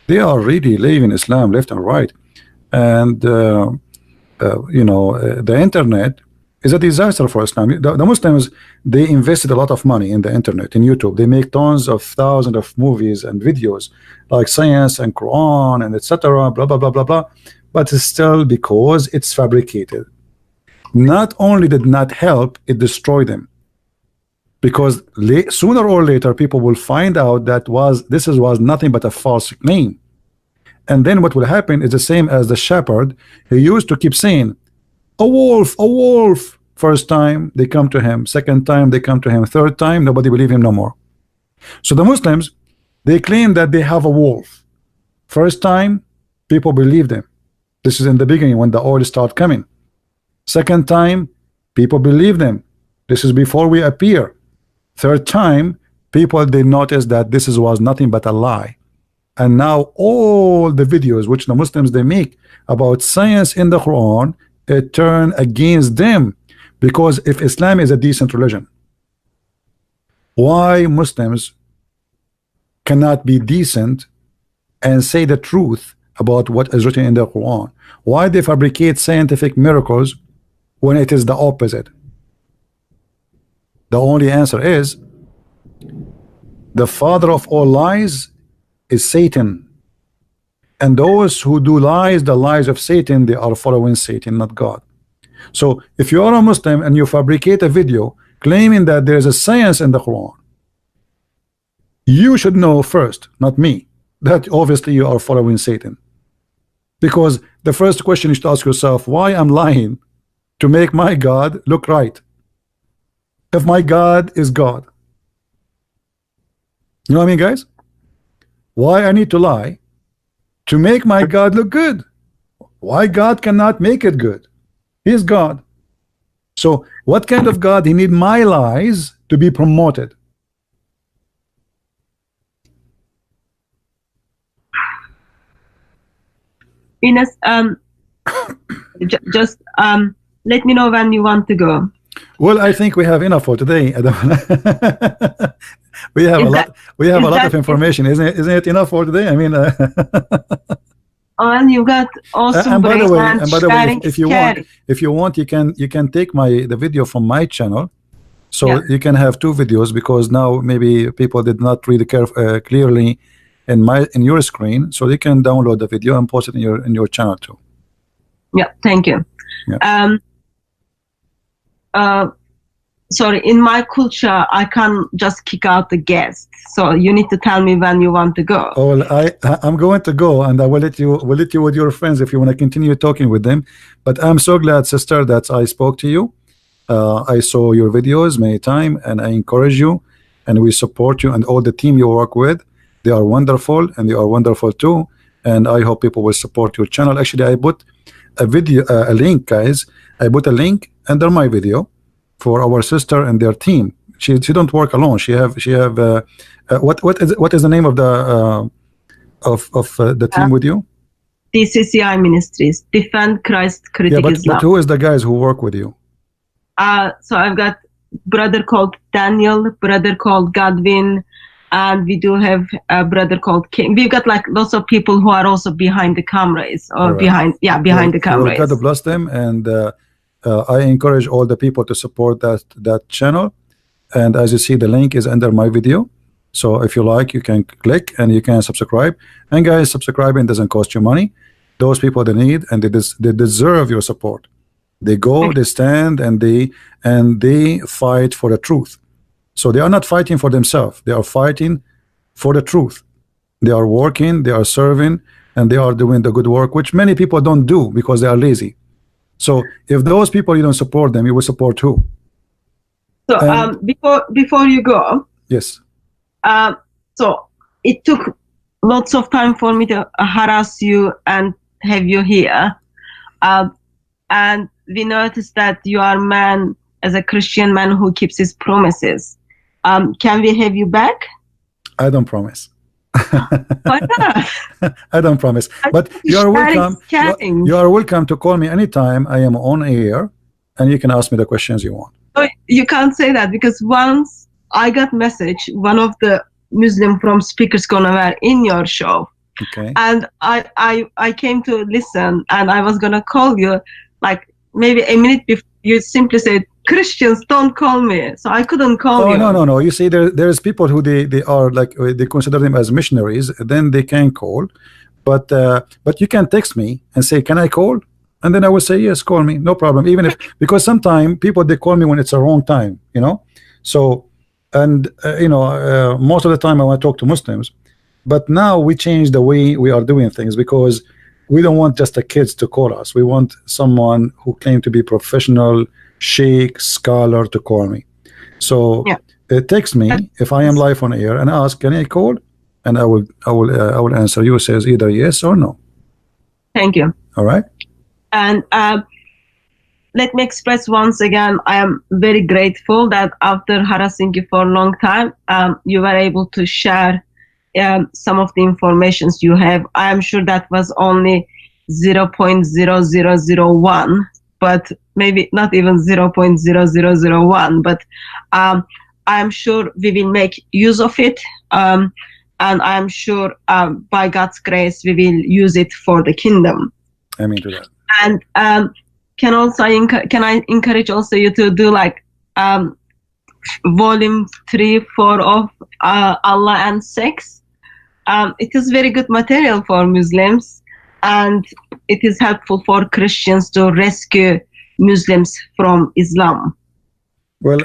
they are really leaving Islam left and right, and you know, the internet is a disaster for Islam. The Muslims, they invested a lot of money in the internet, in YouTube. They make tons of thousands of movies and videos like science and Quran and etc. Blah blah blah blah blah. But it's still because it's fabricated. Not only did not help, it destroyed them. Because sooner or later, people will find out that this was nothing but a false claim. And then what will happen is the same as the shepherd. He used to keep saying, a wolf, a wolf. First time they come to him, second time they come to him, third time nobody believe him no more. So the Muslims, They claim that they have a wolf. First time, people believe them. This is in the beginning when the oil start coming. Second time, people believe them. This is before we appear. Third time, people did notice that this was nothing but a lie. And now all the videos which the Muslims they make about science in the Quran, it turn against them. Because if Islam is a decent religion, why Muslims cannot be decent and say the truth about what is written in the Quran? Why they fabricate scientific miracles when it is the opposite? The only answer is the father of all lies is Satan, and those who do lies, the lies of Satan, they are following Satan, not God. So if you are a Muslim and you fabricate a video claiming that there is a science in the Quran, you should know first, not me, that obviously you are following Satan. Because the first question you should ask yourself, why I'm lying to make my God look right? If my God is God, you know what I mean, guys? Why I need to lie to make my God look good? Why God cannot make it good? He's God. So what kind of God he need my lies to be promoted? Ines, just let me know when you want to go. Well, I think we have enough for today. We have a lot. We have a lot of information, isn't it? Isn't it enough for today? I mean, and you got awesome. And by the way, if you want, you can take the video from my channel, so yeah, you can have two videos, because now maybe people did not read it clearly in your screen, so they can download the video and post it in your channel too. Yeah, thank you. Yeah. Sorry, in my culture, I can't just kick out the guests. So you need to tell me when you want to go. Oh, well, I'm going to go, and I will let you with your friends if you want to continue talking with them. But I'm so glad, sister, that I spoke to you. I saw your videos many times, and I encourage you, and we support you and all the team you work with. They are wonderful, and you are wonderful too. And I hope people will support your channel. Actually, I put a video, a link, guys. I put a link under my video for our sister and their team. She don't work alone. She have what is the name of the team with you? DCCI Ministries, Defend Christ, Critic Islam. But who is the guys who work with you? So I've got brother called Daniel, brother called Godwin, and we do have a brother called King. We've got like lots of people who are also behind the cameras, or behind the cameras. God bless them, and I encourage all the people to support that channel. And as you see, the link is under my video, so if you like, you can click and you can subscribe. And guys, subscribing doesn't cost you money. Those people, they need and they deserve your support. They go, they stand, and they fight for the truth. So they are not fighting for themselves, they are fighting for the truth. They are working, they are serving, and they are doing the good work, which many people don't do because they are lazy. So if those people, you don't support them, you will support who? So before you go, yes. So it took lots of time for me to harass you and have you here, and we noticed that you are a man, as a Christian man who keeps his promises. Can we have you back? I don't promise. Why not? I don't promise. But you are welcome. You are welcome to call me anytime I am on air, and you can ask me the questions you want. You can't say that, because once I got message, one of the Muslim from Speakers Corner were in your show, okay, and I came to listen, and I was gonna call you like maybe a minute before. You simply said, Christians, don't call me. So I couldn't call you. No. You see, there's people who they are like, they consider them as missionaries, then they can call. But you can text me and say, can I call? And then I will say, yes, call me, no problem. Even if, because sometimes people, they call me when it's a wrong time, you know. So, and most of the time I want to talk to Muslims. But now we change the way we are doing things, because we don't want just the kids to call us. We want someone who claim to be professional, sheikh, scholar to call me. So text me if I am live on air and ask, can I call? and I will answer you. Says either yes or no. Thank you. All right. And let me express once again, I am very grateful that after harassing you for a long time, you were able to share some of the informations you have. I am sure that was only 0.0001, but maybe not even 0.0001, but I'm sure we will make use of it. And I'm sure by God's grace, we will use it for the kingdom. Amen to that. And can I encourage also you to do like volume 3, 4 of Allah and Sex. It is very good material for Muslims, and it is helpful for Christians to rescue Muslims from Islam. Well,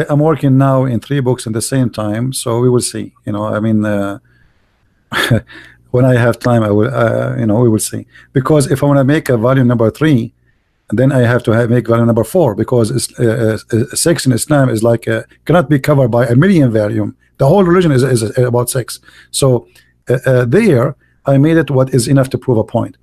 I'm working now in 3 books at the same time, so we will see. You know, I mean, when I have time, I will. You know, we will see. Because if I want to make a volume number 3, then I have to make volume number 4, because sex in Islam is like cannot be covered by a million volume. The whole religion is about sex. So there, I made it what is enough to prove a point.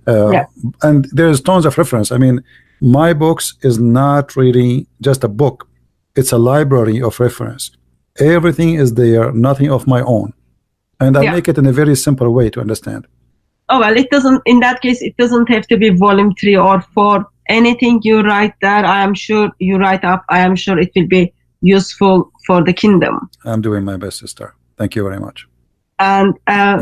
Yeah. And there's tons of reference. I mean, my books is not really just a book. It's a library of reference. Everything is there, nothing of my own. And I make it in a very simple way to understand. Oh, well, it doesn't, in that case, it doesn't have to be volume 3 or 4. Anything you write there, I am sure you write up, I am sure it will be useful for the kingdom. I'm doing my best, sister. Thank you very much. And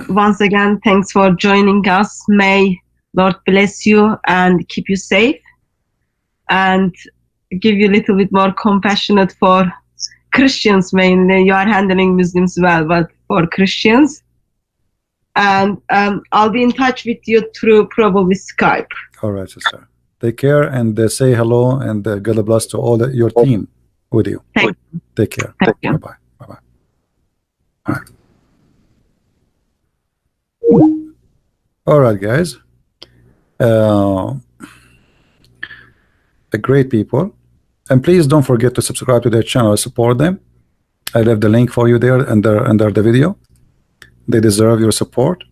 once again, thanks for joining us. May Lord bless you and keep you safe, and give you a little bit more compassionate for Christians mainly. You are handling Muslims well, but for Christians. And I'll be in touch with you through probably Skype. All right, sister. Take care, and say hello, and God bless to all your team with you. Thank you. Take care. Thank you. Bye-bye. Bye-bye. All right. All right, guys. Great people. And please don't forget to subscribe to their channel. Support them. I left the link for you there under the video. They deserve your support.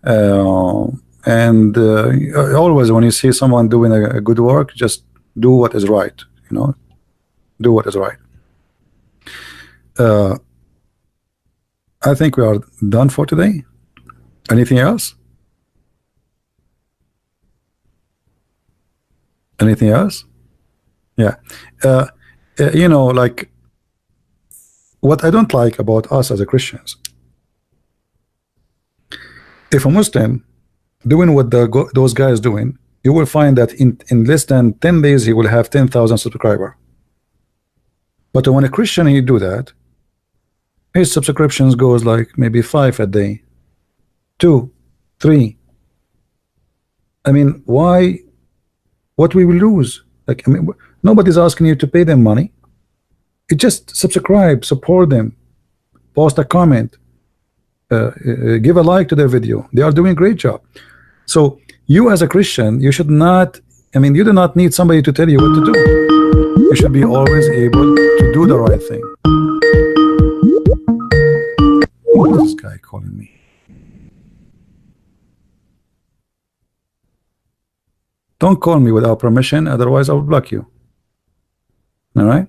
And always when you see someone doing a good work, just do what is right. You know, do what is right. I think we are done for today. Anything else? Anything else? Yeah. You know, like, what I don't like about us as a Christians, if a Muslim doing what those guys doing, you will find that in less than 10 days he will have 10,000 subscribers. But when a Christian he do that, his subscriptions goes like maybe 5 a day, 2, 3. I mean, why? What we will lose? Like, I mean, nobody's asking you to pay them money. You just subscribe, support them, post a comment, give a like to their video. They are doing a great job. So you as a Christian, you should not, I mean, you do not need somebody to tell you what to do. You should be always able to do the right thing. What is this guy calling me? Don't call me without permission, otherwise I will block you. All right?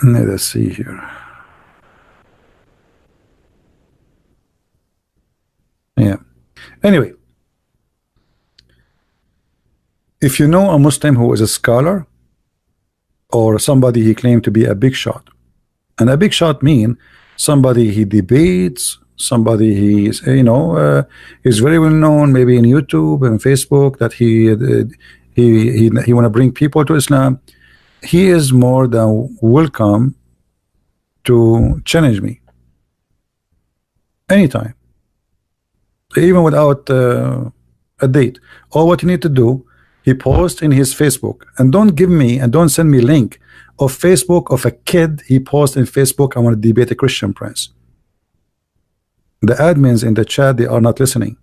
Let us see here. Yeah. Anyway, if you know a Muslim who is a scholar or somebody he claimed to be a big shot, and a big shot mean somebody he debates, somebody he's is very well known, maybe in YouTube and Facebook, that he want to bring people to Islam, he is more than welcome to challenge me anytime, even without a date. All what you need to do, he posts in his Facebook, and don't give me and don't send me link of Facebook of a kid he posts in Facebook, I want to debate a Christian prince. The admins in the chat, they are not listening.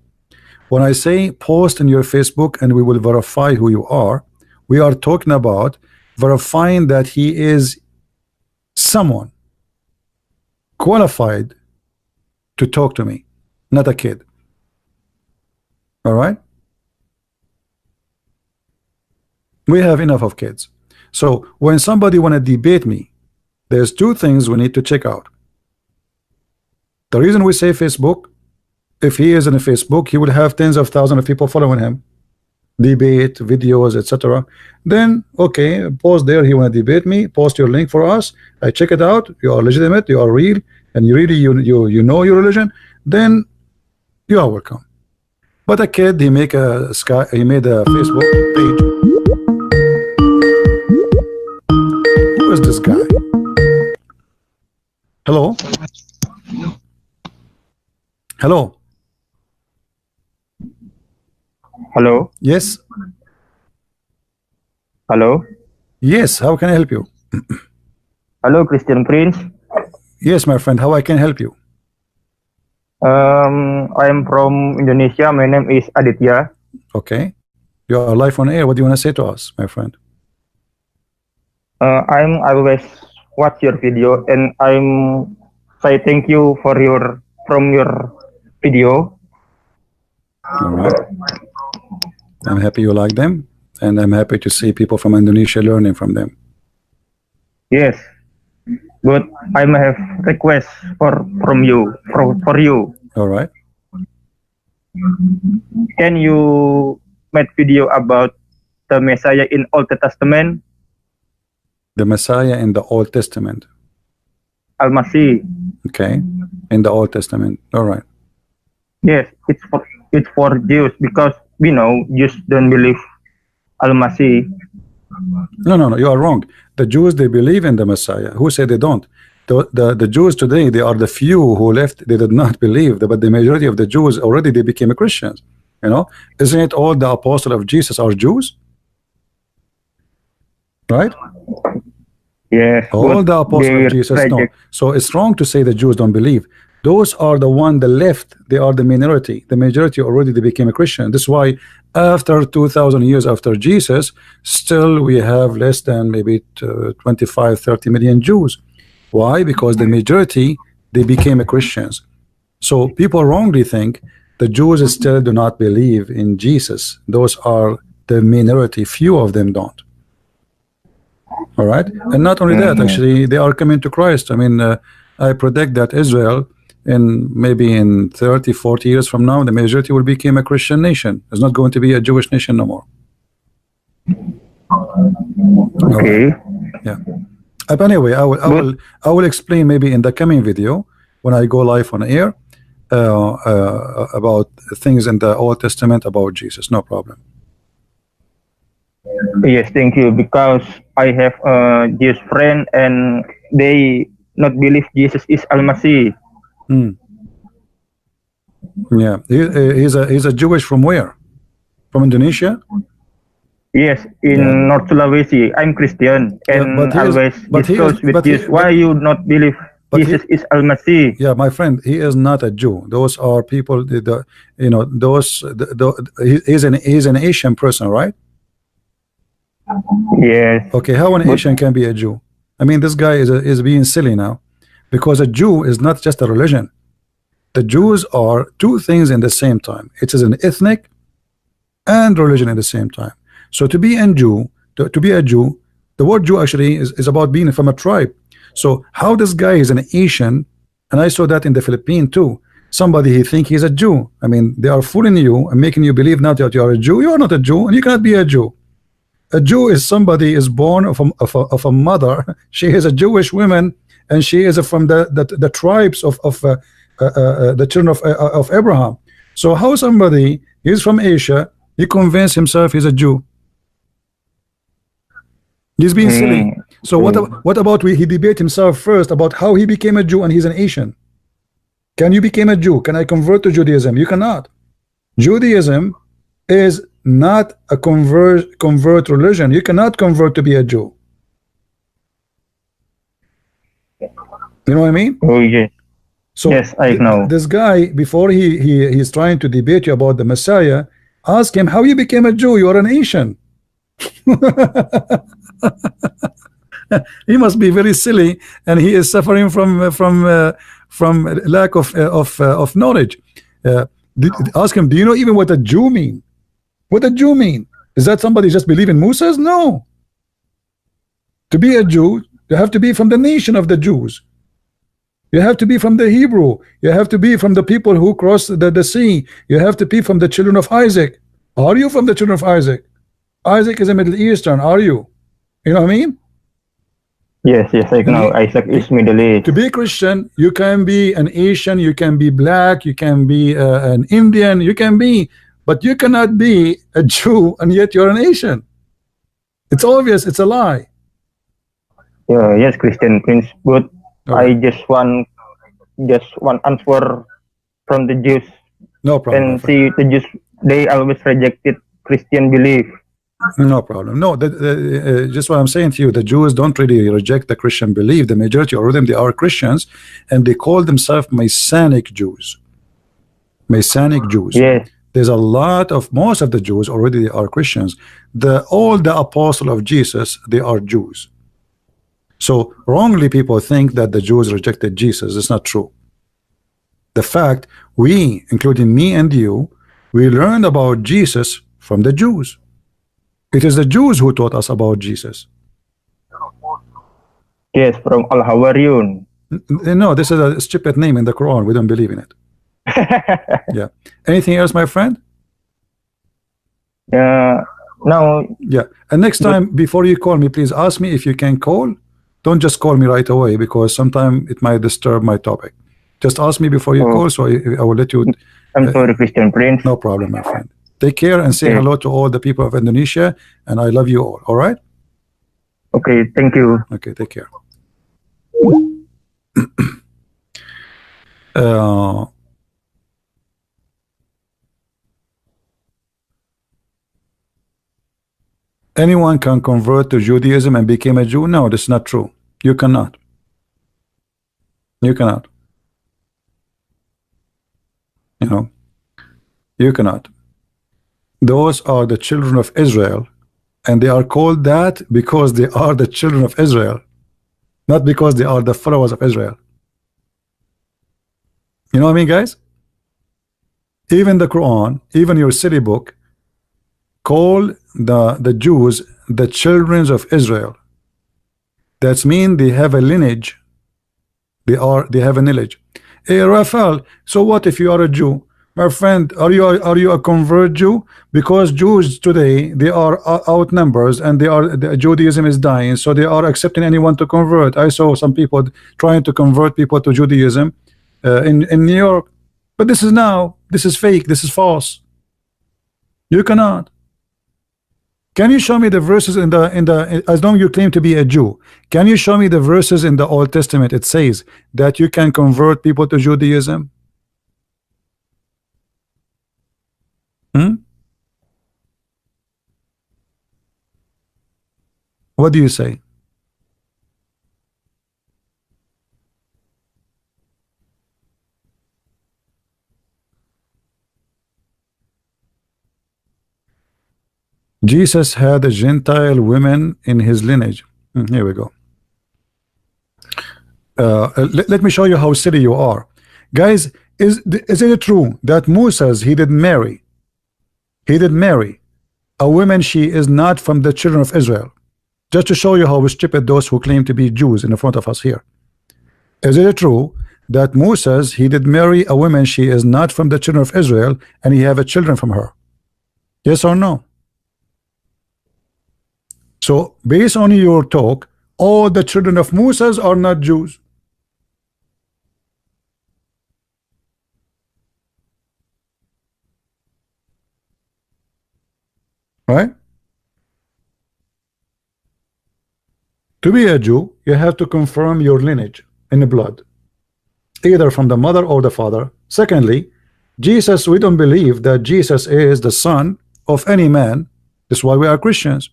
When I say post in your Facebook and we will verify who you are, we are talking about verifying that he is someone qualified to talk to me, not a kid. All right, we have enough of kids. So when somebody want to debate me, there's two things we need to check out. The reason we say Facebook, if he is in a Facebook, he will have tens of thousands of people following him, debate videos, etc. Then okay, post there, he want to debate me, post your link for us, I check it out, you are legitimate, you are real, and you really you know your religion, then you are welcome. But a kid, he made a Facebook page. Who is this guy? Hello? Hello? Hello? Yes? Hello? Yes, how can I help you? Hello, Christian Prince. Yes, my friend, how I can help you? I'm from Indonesia. My name is Aditya. Okay. You are live on air. What do you want to say to us, my friend? I always watch your video, and I'm say thank you for your video. All right. I'm happy you like them, and I'm happy to see people from Indonesia learning from them. Yes, but I have request from you for you. All right. Can you make video about the Messiah in Old Testament? The Messiah in the Old Testament. Al-Masih. Okay. In the Old Testament. All right. Yes, it's for Jews, because we know Jews don't believe Al-Masih. No, you are wrong. The Jews, they believe in the Messiah. Who said they don't? The Jews today, they are the few who left, they did not believe, but the majority of the Jews already, they became Christians. You know, isn't it all the apostles of Jesus are Jews? Right? Yes. All the apostles of Jesus, no. So it's wrong to say the Jews don't believe. Those are the one, the left, they are the minority. The majority already, they became a Christian. That's why after 2,000 years after Jesus, still we have less than maybe 25, 30 million Jews. Why? Because the majority, they became a Christians. So people wrongly think the Jews still do not believe in Jesus. Those are the minority. Few of them don't. All right. And not only that, actually, they are coming to Christ. I mean, I predict that Israel, maybe in 30, 40 years from now, the majority will become a Christian nation. It's not going to be a Jewish nation no more. Okay. Right. Yeah. But anyway, I will explain maybe in the coming video when I go live on air about things in the Old Testament about Jesus. No problem. Yes, thank you. Because I have a Jewish friend, and they not believe Jesus is Al-Masih. Yeah, he's a Jewish from where? From Indonesia? Yes, in North Sulawesi. I'm Christian, and always discuss with Jesus. Why you not believe Jesus is Al-Masih? Yeah, my friend, he is not a Jew. Those are people. He's an Asian person, right? Yes. Okay, how an Asian can be a Jew? I mean, this guy is being silly now, because a Jew is not just a religion. The Jews are two things in the same time. It is an ethnic and religion at the same time. So to be a Jew, the word Jew actually is about being from a tribe. So how this guy is an Asian, and I saw that in the Philippines too. Somebody he think he's a Jew. I mean, they are fooling you and making you believe now that you are a Jew. You are not a Jew, and you cannot be a Jew. A Jew is somebody is born of a mother. She is a Jewish woman, and she is from the tribes of the children of Abraham. So how somebody is from Asia, he convinced himself he's a Jew? He's being silly. So what about he debate himself first about how he became a Jew and he's an Asian? Can you become a Jew? Can I convert to Judaism? You cannot. Judaism is not a convert religion. You cannot convert to be a Jew. You know what I mean? Oh yeah. So yes, I know. This guy, before he's trying to debate you about the Messiah, ask him how you became a Jew. You are an Asian. He must be very silly, and he is suffering from lack of knowledge. Ask him, do you know even what a Jew mean? What a Jew mean? Is that somebody just believe in Moses? No. To be a Jew, you have to be from the nation of the Jews. You have to be from the Hebrew. You have to be from the people who crossed the sea. You have to be from the children of Isaac. Are you from the children of Isaac? Isaac is a Middle Eastern. Are you? You know what I mean? Yes, I know. Isaac is Middle East. To be a Christian, you can be an Asian, you can be black, you can be an Indian, you can be, but you cannot be a Jew and yet you're an Asian. It's obvious. It's a lie. Yes, Christian Prince, but I just want answer from the Jews. No problem. And see, the Jews, they always rejected Christian belief. No problem. No, just what I'm saying to you, the Jews don't really reject the Christian belief. The majority of them, they are Christians, and they call themselves Messianic Jews. Messianic Jews. Yes. There's a lot of, most of the Jews already are Christians. All the apostles of Jesus, they are Jews. So wrongly people think that the Jews rejected Jesus. It's not true. The fact we, including me and you, we learned about Jesus from the Jews. It is the Jews who taught us about Jesus. Yes, from Al-Hawariyun. No, this is a stupid name in the Quran. We don't believe in it. Yeah. Anything else, my friend? No. Yeah. And next time, before you call me, please ask me if you can call. Don't just call me right away, because sometimes it might disturb my topic. Just ask me before you call, so I will let you. I'm sorry, Christian Prince. No problem, my friend. Take care and say hello to all the people of Indonesia, and I love you all. All right? Okay, thank you. Okay, take care. Anyone can convert to Judaism and become a Jew? No, that's not true. You cannot. You cannot. You know, you cannot. Those are the children of Israel, and they are called that because they are the children of Israel, not because they are the followers of Israel. You know what I mean, guys? Even the Quran, even your city book, call the Jews the children of Israel. That means they have a lineage. They have a lineage. Hey, Raphael, so what if you are a Jew? My friend, are you a convert Jew? Because Jews today, they are outnumbered, and Judaism is dying, so they are accepting anyone to convert. I saw some people trying to convert people to Judaism in New York, but this is fake, this is false. You cannot. Can you show me the verses in the as long as you claim to be a Jew, can you show me the verses in the Old Testament it says that you can convert people to Judaism? What do you say? Jesus had a Gentile women in his lineage. Here we go. Let me show you how silly you are, guys. Is it true that Moses he did marry a woman she is not from the children of Israel? Just to show you how stupid those who claim to be Jews in the front of us here. Is it true that Moses he did marry a woman she is not from the children of Israel, and he have a children from her? Yes or no? So based on your talk, all the children of Moses are not Jews. Right? To be a Jew, you have to confirm your lineage in the blood, either from the mother or the father. Secondly, Jesus, we don't believe that Jesus is the son of any man. That's why we are Christians.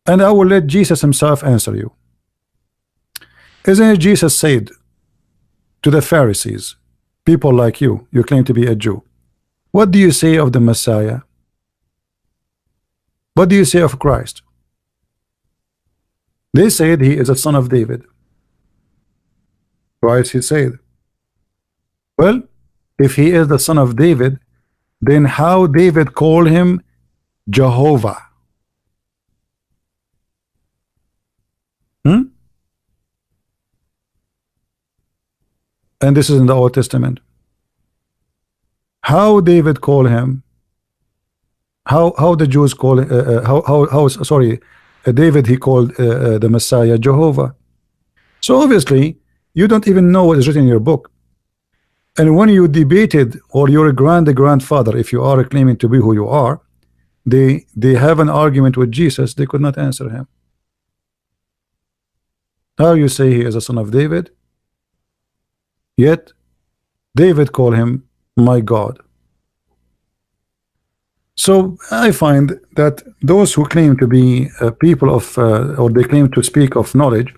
And I will let Jesus himself answer you. Isn't it Jesus said to the Pharisees, people like you claim to be a Jew, what do you say of the Messiah? What do you say of Christ? They said he is a son of David. Right? He said. Well, if he is the son of David, then how David called him Jehovah? And this is in the Old Testament. How David called him? How the Jews call David, he called the Messiah Jehovah. So obviously you don't even know what is written in your book. And when you debated, or your grandfather, if you are claiming to be who you are, they have an argument with Jesus, they could not answer him. How you say he is a son of David, yet David called him my God. So I find that those who claim to be people of or they claim to speak of knowledge,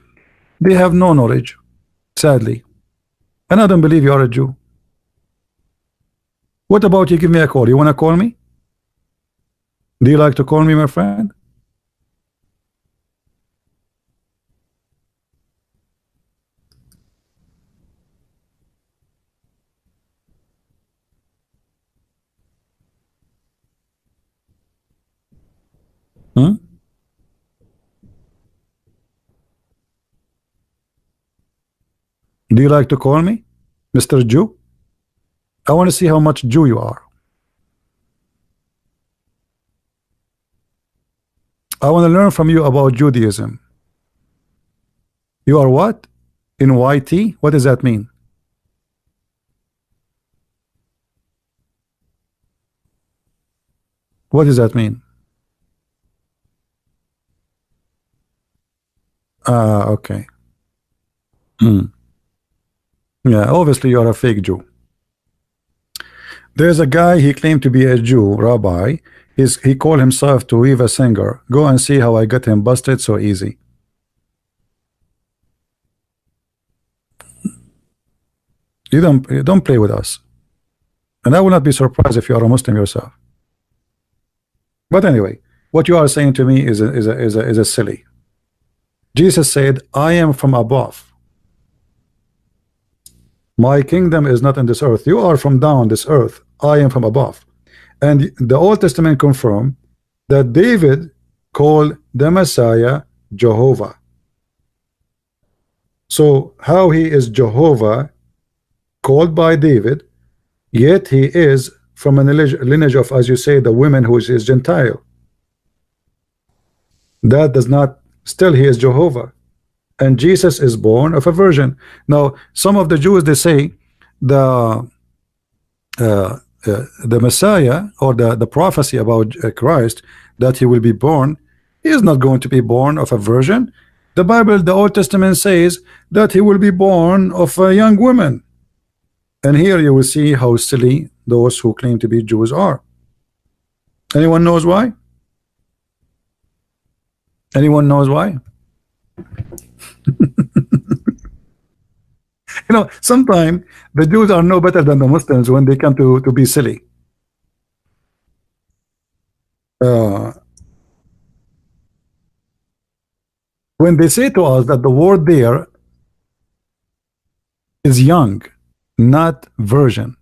they have no knowledge, sadly. And I don't believe you are a Jew. What about you give me a call? You want to call me? Do you like to call me, my friend? Do you like to call me, Mr. Jew? I want to see how much Jew you are. I want to learn from you about Judaism. You are what? In YT? What does that mean? What does that mean? Okay. Yeah, obviously you are a fake Jew. There's a guy, he claimed to be a Jew, rabbi. He called himself to Eva Singer. Go and see how I got him busted so easy. You don't play with us. And I will not be surprised if you are a Muslim yourself. But anyway, what you are saying to me is a silly. Jesus said, I am from above. My kingdom is not in this earth. You are from down this earth. I am from above. And the Old Testament confirm that David called the Messiah Jehovah. So how he is Jehovah called by David, yet he is from a lineage of, as you say, the women who is Gentile. That does not, still he is Jehovah. And Jesus is born of a virgin. Now some of the Jews, they say the Messiah, or the prophecy about Christ, that he will be born, he is not going to be born of a virgin. The Bible, the Old Testament says that he will be born of a young woman. And here you will see how silly those who claim to be Jews are. Anyone knows why? Anyone knows why? You know, sometimes the Jews are no better than the Muslims when they come to be silly. When they say to us that the word there is young, not virgin,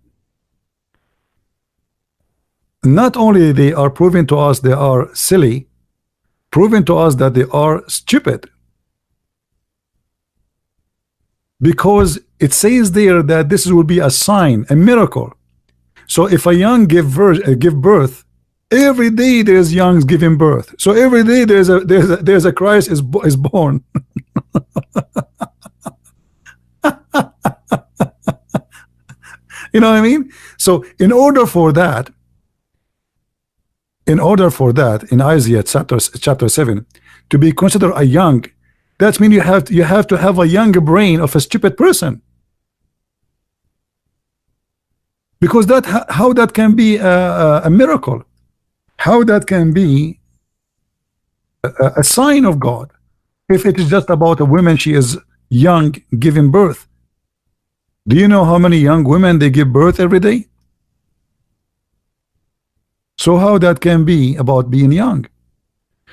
not only they are proving to us they are silly, proving to us that they are stupid. Because it says there that this will be a sign, a miracle. So if a young give birth, every day there's youngs giving birth. So every day there's a Christ is born. You know what I mean? So in order for that, in Isaiah chapter 7, to be considered a young, that means you have to have a younger brain of a stupid person. Because how that can be a miracle? How that can be a sign of God? If it is just about a woman, she is young, giving birth. Do you know how many young women they give birth every day? So how that can be about being young?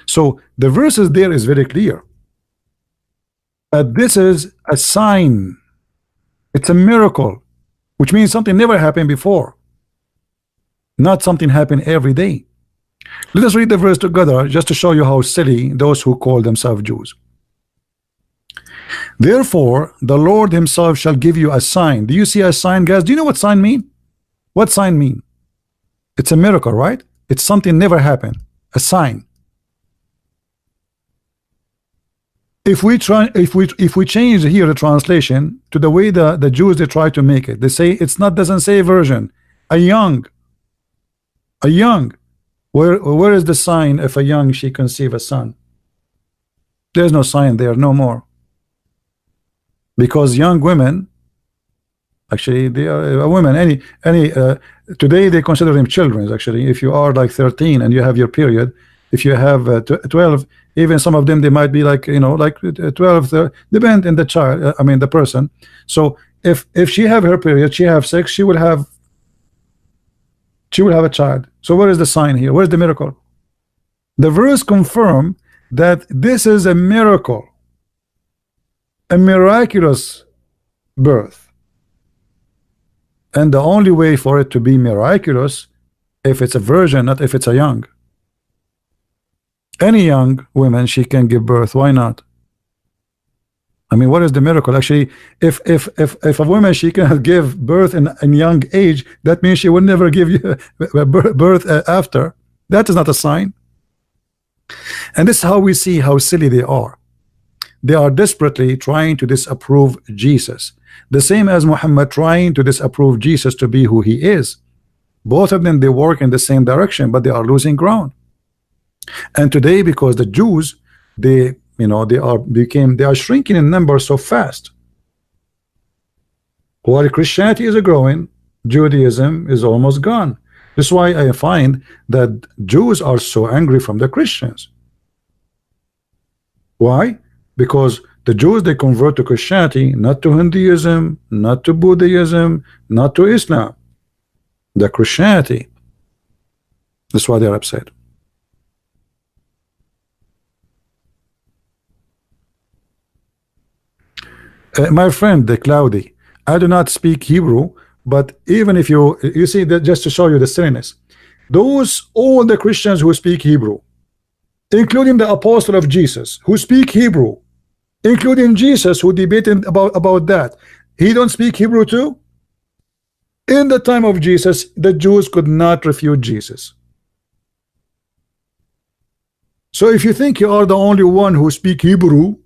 So the verses there is very clear. This is a sign. It's a miracle, which means something never happened before, not something happened every day. Let us read the verse together just to show you how silly those who call themselves Jews. Therefore, the Lord himself shall give you a sign. Do you see a sign, guys? Do you know what sign mean? What sign mean? It's a miracle, right? It's something never happened. A sign. If we change here the translation to the way the Jews they try to make it, they say it's not, doesn't say virgin, a young. Where is the sign if a young she conceive a son? There's no sign there, no more. Because young women, actually they are women, today they consider them children. Actually, if you are like 13 and you have your period, if you have 12, even some of them they might be like, you know, like 12, depend on the child, I mean the person. So if she have her period, she have sex, she will have a child. So where is the sign here? Where is the miracle? The verse confirm that this is a miracle, a miraculous birth, and the only way for it to be miraculous if it's a virgin, not if it's a young. Any young woman, she can give birth. Why not? I mean, what is the miracle? Actually, if a woman she cannot give birth in young age, that means she will never give you birth after. That is not a sign. And this is how we see how silly they are. They are desperately trying to disapprove Jesus, the same as Muhammad trying to disapprove Jesus to be who he is. Both of them, they work in the same direction, but they are losing ground. And today, because the Jews, they are shrinking in number so fast. While Christianity is growing, Judaism is almost gone. This is why I find that Jews are so angry from the Christians. Why? Because the Jews, they convert to Christianity, not to Hinduism, not to Buddhism, not to Islam, the Christianity. That's why they're upset. My friend, the Cloudy, I do not speak Hebrew, but even if you see that, just to show you the silliness, all the Christians who speak Hebrew, including the apostle of Jesus who speak Hebrew, including Jesus who debated about that, he don't speak Hebrew too. In the time of Jesus, the Jews could not refute Jesus. So if you think you are the only one who speak Hebrew,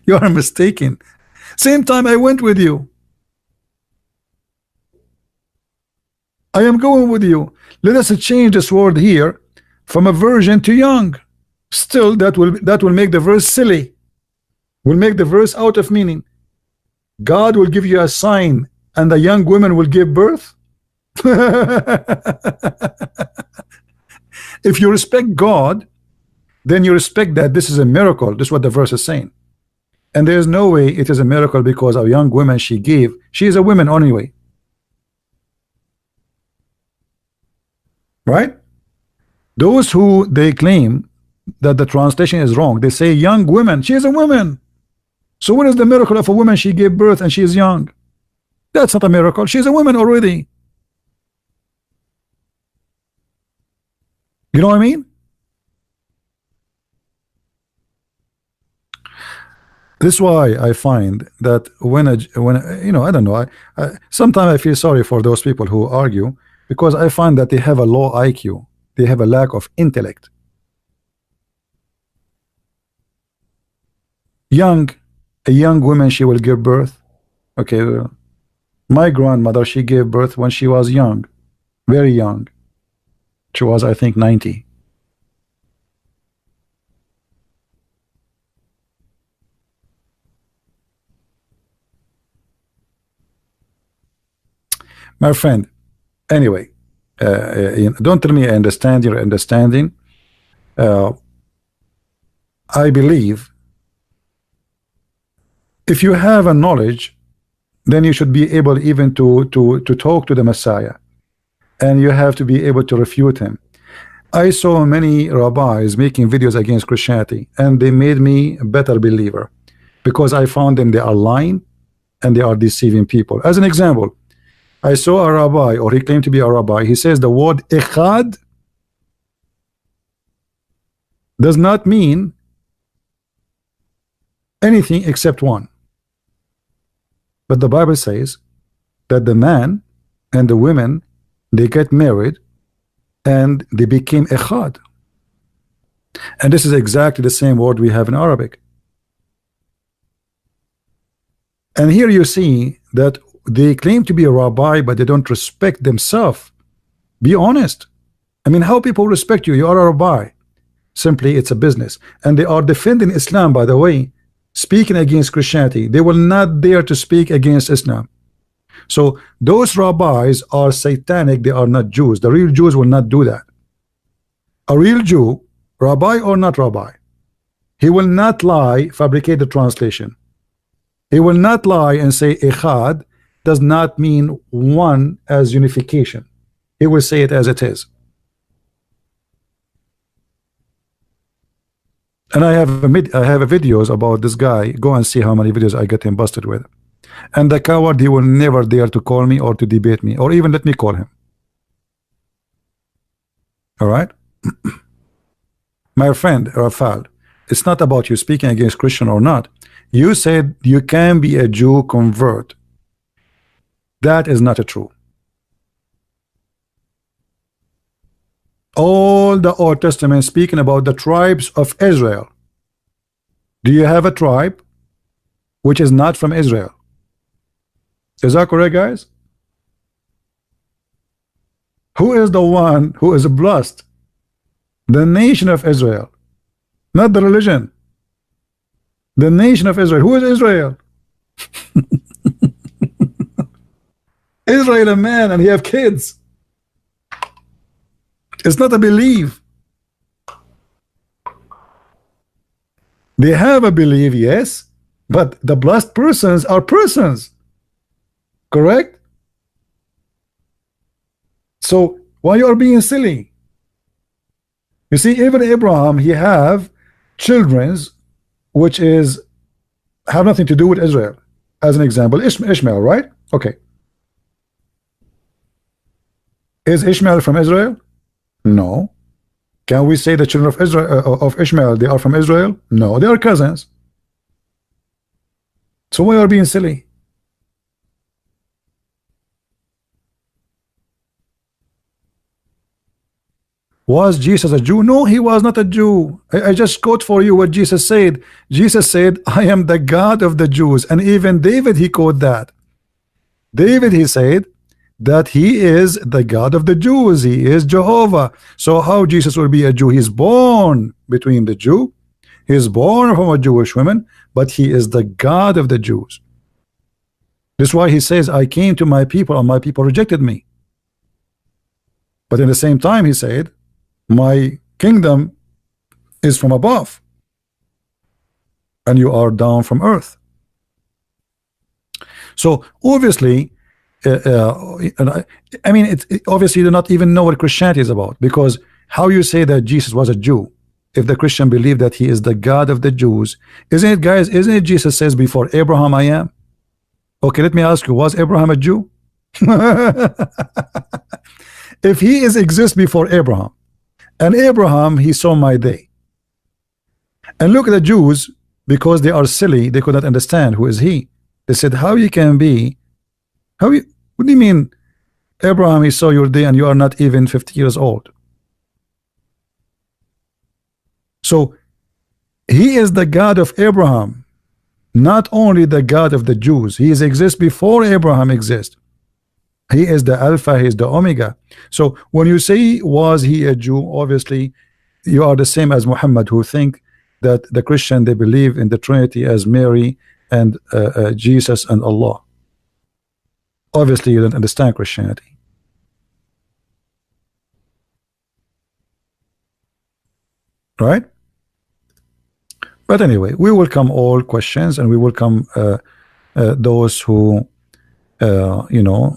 you are mistaken. Same time I went with you. I am going with you. Let us change this word here from a virgin to young. Still, that will make the verse silly. Will make the verse out of meaning. God will give you a sign, and the young woman will give birth. If you respect God, then you respect that this is a miracle. This is what the verse is saying. And there is no way it is a miracle because a young woman she gave. She is a woman anyway. Right? Those who they claim that the translation is wrong, they say young women. She is a woman. So what is the miracle of a woman she gave birth and she is young? That's not a miracle. She's a woman already. You know what I mean? This is why I find that when you know, I don't know, sometimes I feel sorry for those people who argue, because I find that they have a low IQ. They have a lack of intellect. A young woman, she will give birth. Okay, well, my grandmother, she gave birth when she was young, very young. She was, I think, 90. My friend, anyway, don't tell me I understand your understanding. I believe if you have a knowledge, then you should be able even to talk to the Messiah, and you have to be able to refute him. I saw many rabbis making videos against Christianity, and they made me a better believer because I found them, they are lying and they are deceiving people. As an example, I saw a rabbi, or he claimed to be a rabbi, he says the word echad does not mean anything except one. But the Bible says that the man and the women, they get married and they became echad. And this is exactly the same word we have in Arabic. And here you see that they claim to be a rabbi, but they don't respect themselves. Be honest. I mean, how people respect you? You are a rabbi. Simply, it's a business. And they are defending Islam, by the way, speaking against Christianity. They will not dare to speak against Islam. So those rabbis are satanic. They are not Jews. The real Jews will not do that. A real Jew, rabbi or not rabbi, he will not lie, fabricate the translation. He will not lie and say echad does not mean one as unification. He will say it as it is. And I have videos about this guy. Go and see how many videos I get him busted with. And the coward, he will never dare to call me or to debate me or even let me call him. All right? My friend Rafal, it's not about you speaking against Christian or not. You said you can be a Jew convert. That is not true. All the Old Testament speaking about the tribes of Israel. Do you have a tribe which is not from Israel? Is that correct, guys? Who is the one who is blessed? The nation of Israel, not the religion. The nation of Israel. Who is Israel? Israel, a man, and he have kids. It's not a belief. They have a belief, yes, but the blessed persons are persons. Correct? So why you are being silly? You see, even Abraham, he have children's which is have nothing to do with Israel. As an example, Ishmael, right? Okay. Is Ishmael from Israel? No. Can we say the children of Israel of Ishmael, they are from Israel? No, they are cousins. So why are being silly? Was Jesus a Jew? No, he was not a Jew. I just quote for you what Jesus said. Jesus said, I am the God of the Jews. And even David, he quote that. David, he said that he is the God of the Jews. He is Jehovah. So how Jesus will be a Jew? He's born between the Jew. He's born from a Jewish woman, but he is the God of the Jews. That's why he says, I came to my people and my people rejected me. But in the same time, he said, my kingdom is from above and you are down from earth. So obviously I mean obviously you do not even know what Christianity is about, because how you say that Jesus was a Jew if the Christian believe that he is the God of the Jews? Isn't it, guys? Isn't it Jesus says before Abraham I am? Okay, let me ask you, was Abraham a Jew? If he is exist before Abraham, and Abraham, he saw my day. And look at the Jews, because they are silly, they could not understand who is he. They said, how you can be, what do you mean, Abraham, he saw your day and you are not even 50 years old? So he is the God of Abraham, not only the God of the Jews. He exists before Abraham exists. He is the Alpha, he is the Omega. So when you say was he a Jew, obviously you are the same as Muhammad, who think that the Christian, they believe in the Trinity as Mary and Jesus and Allah. Obviously you don't understand Christianity. Right? But anyway, we welcome all questions, and we welcome those who you know,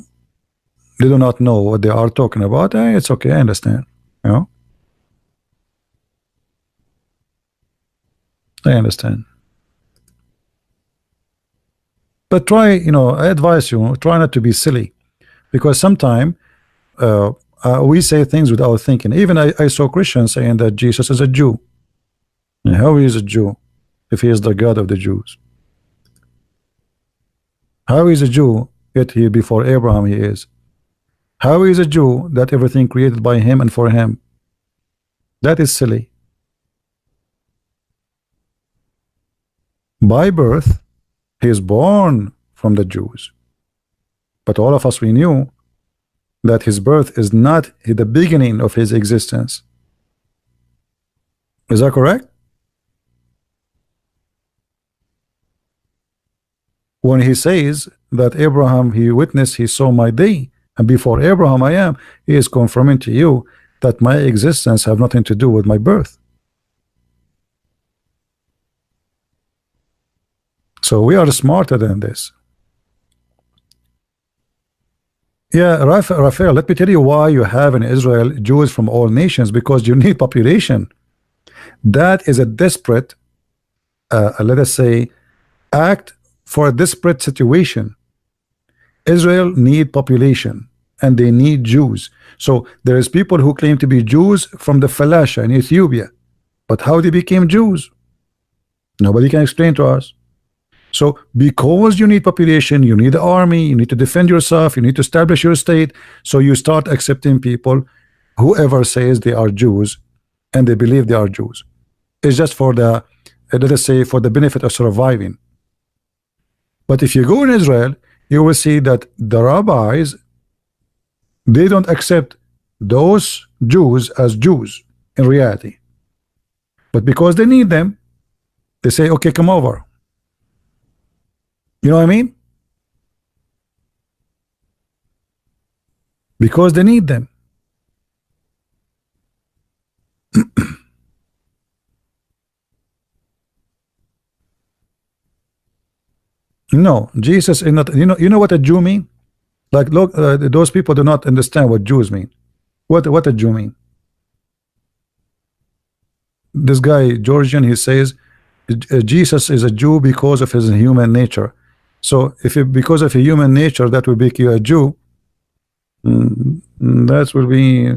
they do not know what they are talking about. It's okay, I understand, you know. I understand. But try, I advise you, try not to be silly, because sometimes we say things without thinking. Even I saw Christians saying that Jesus is a Jew. And how he is a Jew if he is the God of the Jews? How is a Jew yet he before Abraham he is? How is a Jew that everything created by him and for him? That is silly. By birth, he is born from the Jews. But all of us, we knew that his birth is not the beginning of his existence. Is that correct? When he says that Abraham, he witnessed, he saw my day, and before Abraham I am, he is confirming to you that my existence have nothing to do with my birth. So we are smarter than this. Yeah, Raphael, let me tell you why you have in Israel Jews from all nations, because you need population. That is a desperate, let us say, act for a desperate situation. Israel need population and they need Jews. So there is people who claim to be Jews from the Falasha in Ethiopia, but how they became Jews, nobody can explain to us. So because you need population, you need the army, you need to defend yourself, you need to establish your state, so you start accepting people, whoever says they are Jews and they believe they are Jews. It's just for the, let us say, for the benefit of surviving. But if you go in Israel, you will see that the rabbis, they don't accept those Jews as Jews in reality. But because they need them, they say, okay, come over. You know what I mean? Because they need them. No, Jesus is not. You know what a Jew mean? Like, look, those people do not understand what Jews mean. What a Jew mean? This guy Georgian, he says Jesus is a Jew because of his human nature. So if because of a human nature that will make you a Jew, that will be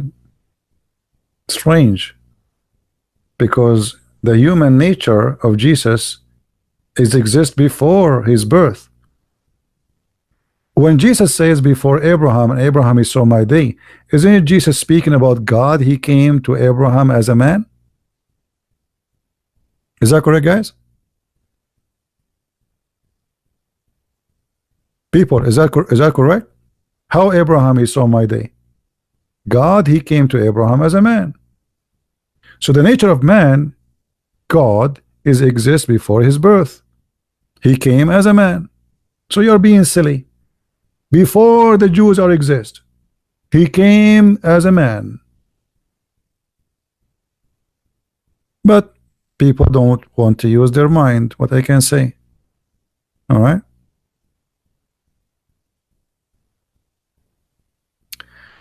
strange, because the human nature of Jesus exists before his birth. When Jesus says before Abraham, and Abraham he saw my day, isn't it Jesus speaking about God? He came to Abraham as a man. Is that correct, guys? People, is that correct? How Abraham he saw my day? God, he came to Abraham as a man. So the nature of man, God, exists before his birth. He came as a man. So you're being silly. Before the Jews exist, he came as a man. But people don't want to use their mind, what I can say. All right.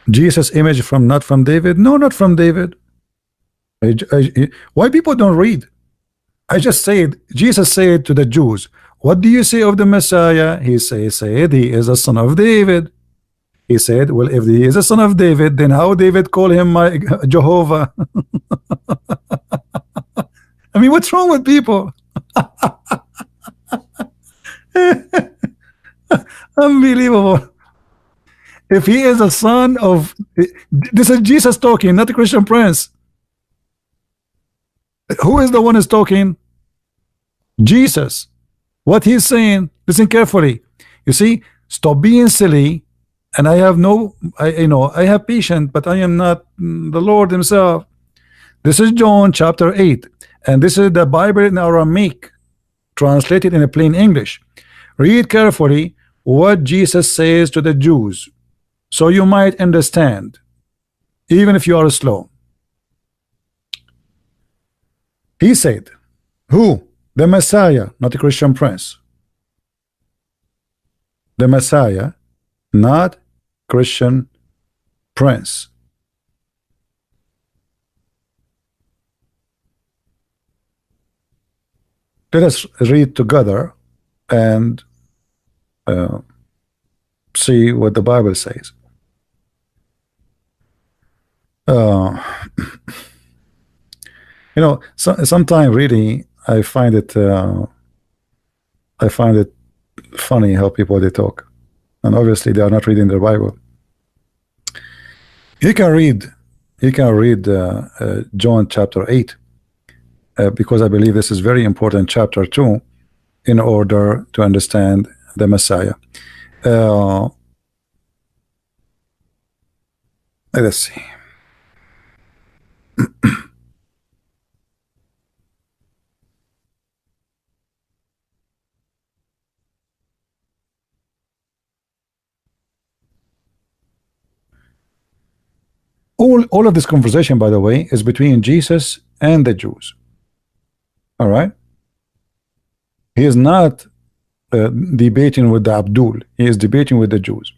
Jesus image from, not from David? No, not from David. Why people don't read? I just said, Jesus said to the Jews, what do you say of the Messiah? He said he is a son of David. He said, well, if he is a son of David, then how David call him my Jehovah? I mean, what's wrong with people? Unbelievable. If he is a son of, this is Jesus talking, not the Christian Prince. Who is the one who's talking? Jesus. What he's saying, listen carefully. You see, stop being silly. And I have I have patience, but I am not the Lord himself. This is John chapter 8, and this is the Bible in Aramaic, translated in a plain English. Read carefully what Jesus says to the Jews, so you might understand, even if you are slow. He said, who? The Messiah, not the Christian Prince. The Messiah, not Christian Prince. Let us read together and see what the Bible says. You know, sometimes reading, I find it funny how people they talk, and obviously they are not reading the Bible. You can read John chapter 8, because I believe this is very important chapter 2 in order to understand the Messiah. Let's see. All of this conversation, by the way, is between Jesus and the Jews. All right? He is not debating with the Abdul. He is debating with the Jews.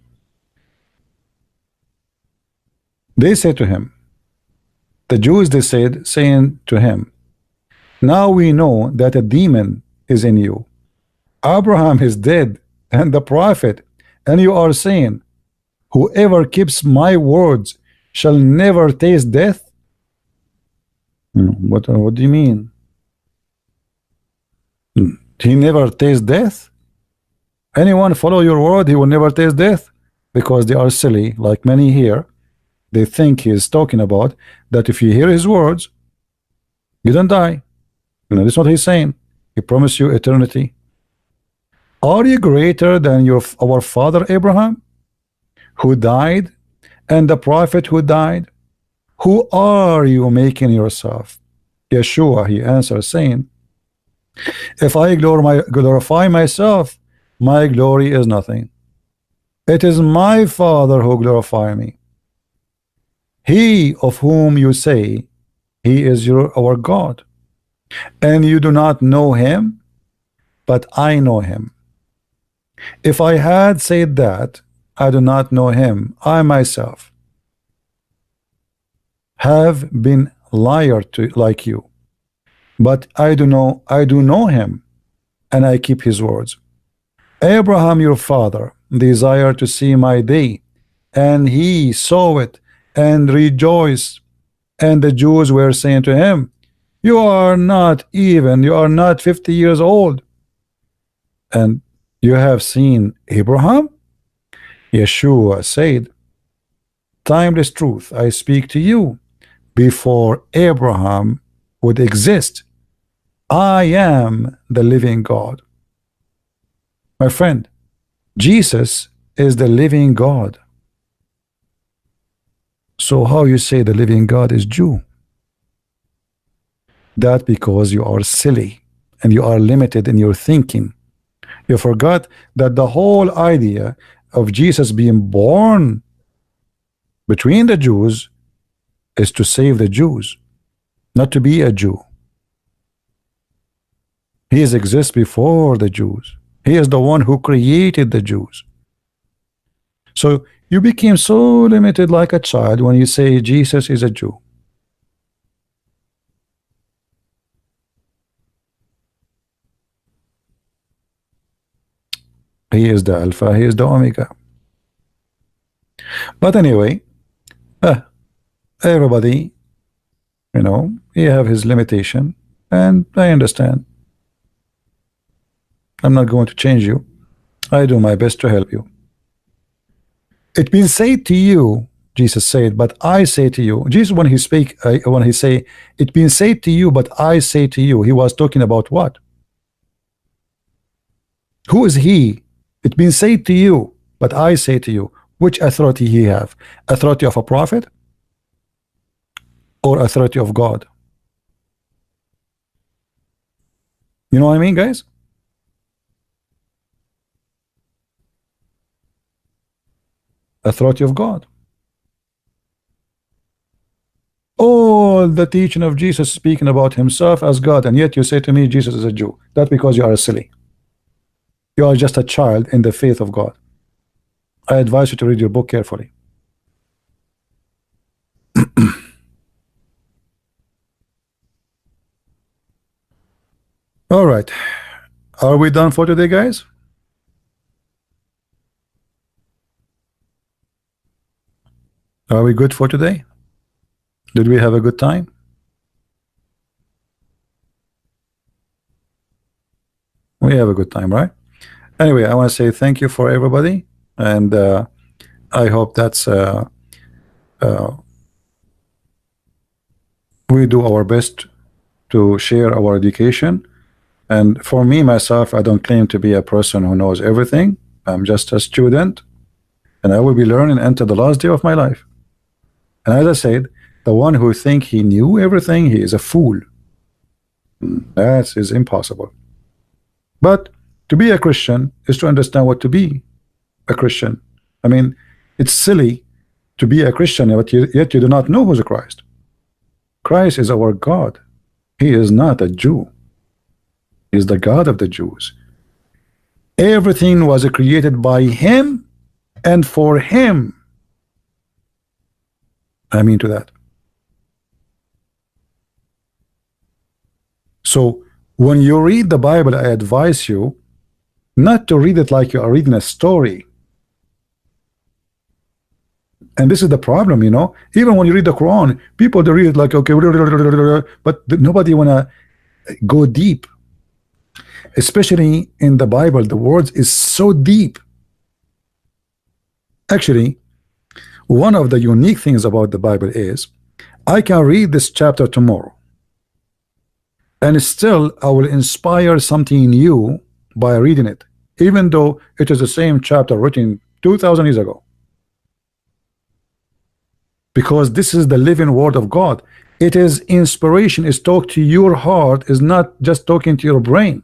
They said to him, the Jews, they said, saying to him, now we know that a demon is in you. Abraham is dead, and the prophet, and you are saying, whoever keeps my words shall never taste death. What do you mean? He never tastes death? Anyone follow your word, he will never taste death? Because they are silly, like many here. They think he is talking about that if you hear his words, you don't die. You know, that's what he's saying. He promised you eternity. Are you greater than our father Abraham, who died, and the prophet who died? Who are you making yourself? Yeshua, he answered, saying, if I glorify myself, my glory is nothing. It is my Father who glorifies me. He of whom you say he is our God, and you do not know him, but I know him. If I had said that I do not know him, I myself have been liar like you. But I do know him, and I keep his words. Abraham your father desired to see my day, and he saw it and rejoiced. And the Jews were saying to him, you are not 50 years old, and you have seen Abraham? Yeshua said, timeless truth I speak to you, before Abraham would exist, I am the living God. My friend, Jesus is the living God. So how you say the living God is Jew? That because you are silly and you are limited in your thinking. You forgot that the whole idea of Jesus being born between the Jews is to save the Jews, not to be a Jew. He exists before the Jews. He is the one who created the Jews. So you became so limited like a child when you say Jesus is a Jew. He is the Alpha, he is the Omega. But anyway, everybody, you know, he have his limitation, and I understand. I'm not going to change you. I do my best to help you. It's been said to you, Jesus said, but I say to you. Jesus, when he speak, when he say, it's been said to you, but I say to you, he was talking about what? Who is he? It's been said to you, but I say to you. Which authority he have? Authority of a prophet or authority of God? You know what I mean, guys? Authority of God. All the teaching of Jesus speaking about himself as God, and yet you say to me Jesus is a Jew. That's because you are silly. You are just a child in the faith of God. I advise you to read your book carefully. All right. right. Are we done for today, guys? Are we good for today? Did we have a good time? We have a good time, right? Anyway, I want to say thank you for everybody, and I hope that's we do our best to share our education. And for me, myself, I don't claim to be a person who knows everything. I'm just a student, and I will be learning until the last day of my life. And as I said, the one who think he knew everything, he is a fool. That is impossible. But to be a Christian is to understand what to be a Christian. I mean, it's silly to be a Christian, but yet you do not know who's a Christ. Christ is our God. He is not a Jew. He is the God of the Jews. Everything was created by him and for him. I mean to that. So when you read the Bible, I advise you not to read it like you are reading a story. And this is the problem, you know. Even when you read the Quran, people they read it like, okay, but nobody wanna go deep. Especially in the Bible, the words is so deep. Actually, one of the unique things about the Bible is I can read this chapter tomorrow, and still I will inspire something new by reading it, even though it is the same chapter written 2,000 years ago. Because this is the living word of God. It is inspiration, is talk to your heart, is not just talking to your brain.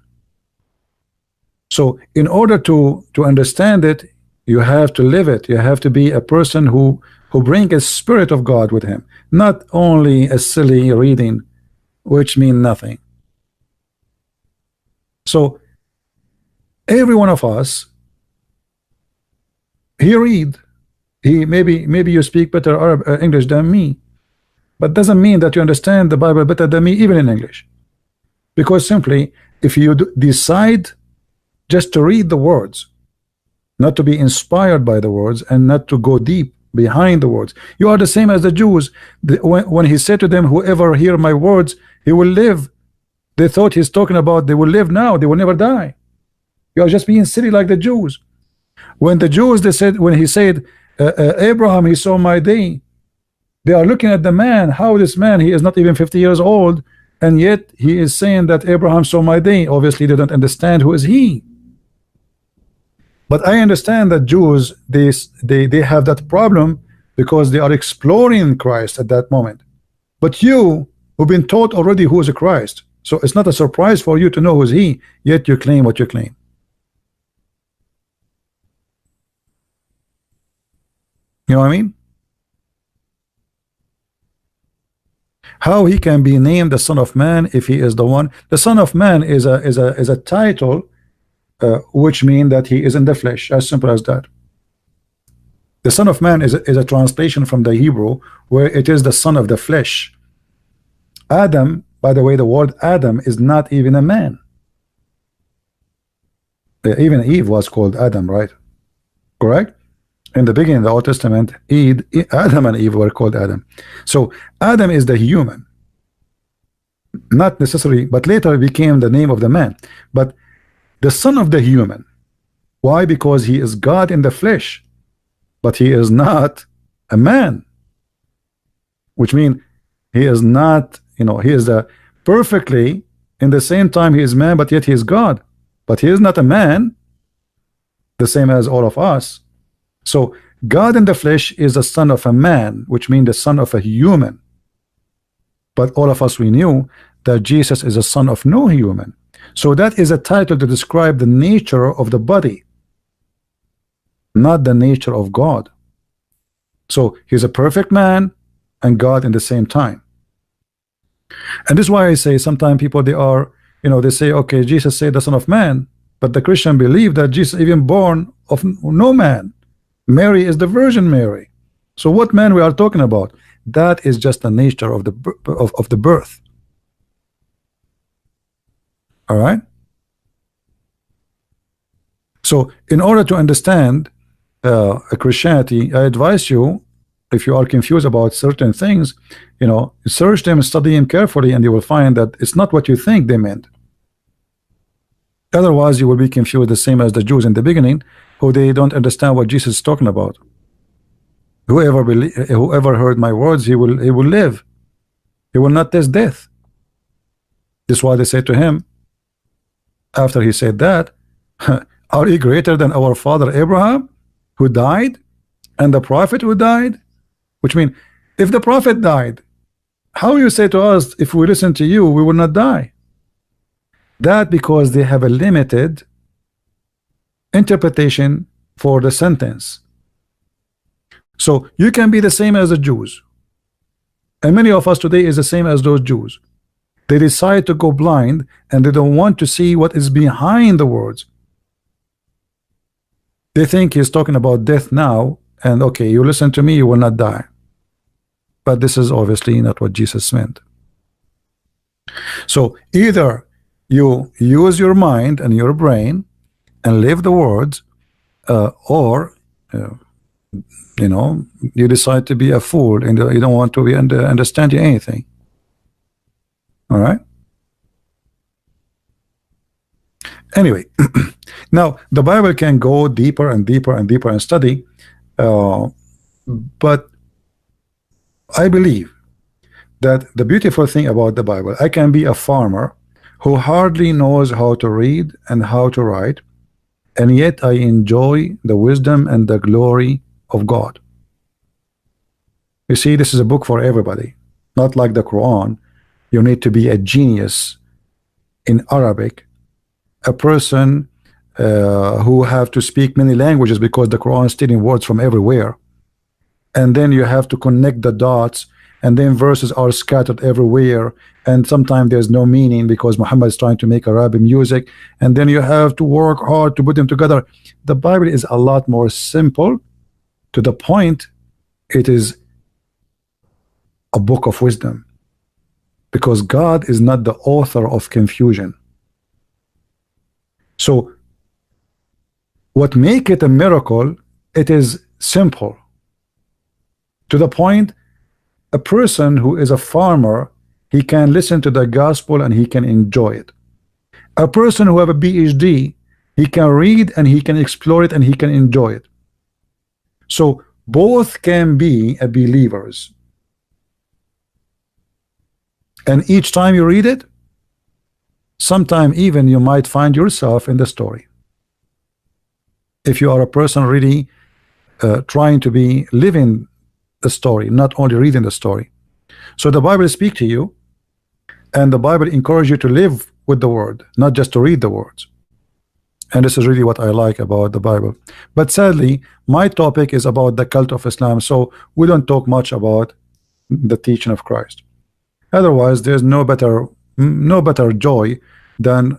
So in order to understand it, you have to live it. You have to be a person who bring a spirit of God with him, not only a silly reading which mean nothing. So every one of us, he read, he maybe you speak better English than me, but doesn't mean that you understand the Bible better than me, even in English. Because simply, if you decide just to read the words, not to be inspired by the words, and not to go deep behind the words, you are the same as the Jews. When he said to them, whoever hear my words, he will live. They thought he's talking about they will live now, they will never die. You are just being silly like the Jews. When the Jews, they said, when he said, Abraham, he saw my day, they are looking at the man, how this man, he is not even 50 years old, and yet he is saying that Abraham saw my day. Obviously they don't understand who is he. But I understand that Jews, they have that problem because they are exploring Christ at that moment. But you who've been taught already who is a Christ, so it's not a surprise for you to know who is he, yet you claim what you claim. You know what I mean? How he can be named the Son of Man if he is the one? The Son of Man is a title, which means that he is in the flesh, as simple as that. The Son of Man is a translation from the Hebrew where it is the son of the flesh. Adam, by the way, the word Adam is not even a man. Even Eve was called Adam, right? Correct? In the beginning, the Old Testament, Adam and Eve were called Adam. So Adam is the human, not necessarily, but later it became the name of the man. But the son of the human, why? Because he is God in the flesh, but he is not a man, which means he is not, you know, he is a perfectly, in the same time he is man, but yet he is God, but he is not a man the same as all of us. So God in the flesh is the son of a man, which means the son of a human. But all of us, we knew that Jesus is a son of no human. So that is a title to describe the nature of the body, not the nature of God. So he's a perfect man and God in the same time. And this is why I say sometimes people, they are, you know, they say, okay, Jesus said the Son of Man, but the Christian believe that Jesus even born of no man. Mary is the Virgin Mary. So what man we are talking about? That is just the nature of the birth. All right. So in order to understand Christianity, I advise you, if you are confused about certain things, you know, search them, study them carefully, and you will find that it's not what you think they meant. Otherwise, you will be confused, the same as the Jews in the beginning, who they don't understand what Jesus is talking about. Whoever heard my words, he will live. He will not taste death. This is why they said to him, after he said that, are you greater than our father Abraham, who died, and the prophet who died? Which means, if the prophet died, how you say to us, if we listen to you, we will not die? That because they have a limited interpretation for the sentence. So you can be the same as the Jews, and many of us today is the same as those Jews. They decide to go blind, and they don't want to see what is behind the words. They think he's talking about death now, and okay, you listen to me, you will not die. But this is obviously not what Jesus meant. So either you use your mind and your brain and live the words, or you know, you decide to be a fool and you don't want to be understand anything. All right. Anyway, now the Bible can go deeper and deeper and deeper and study, but I believe that the beautiful thing about the Bible, I can be a farmer who hardly knows how to read and how to write, and yet I enjoy the wisdom and the glory of God. You see, this is a book for everybody, not like the Quran. You need to be a genius in Arabic, a person who have to speak many languages, because the Quran is stealing words from everywhere, and then you have to connect the dots, and then verses are scattered everywhere, and sometimes there's no meaning because Muhammad is trying to make Arabic music, and then you have to work hard to put them together. The Bible is a lot more simple, to the point. It is a book of wisdom, because God is not the author of confusion. So what make it a miracle, it is simple, to the point a person who is a farmer, he can listen to the gospel and he can enjoy it. A person who have a PhD, he can read and he can explore it and he can enjoy it. So both can be a believers, and each time you read it, sometime even you might find yourself in the story, if you are a person really trying to be living the story, not only reading the story. So the Bible speaks to you, and the Bible encourages you to live with the word, not just to read the words. And this is really what I like about the Bible. But sadly, my topic is about the cult of Islam, so we don't talk much about the teaching of Christ. Otherwise, there's no better joy than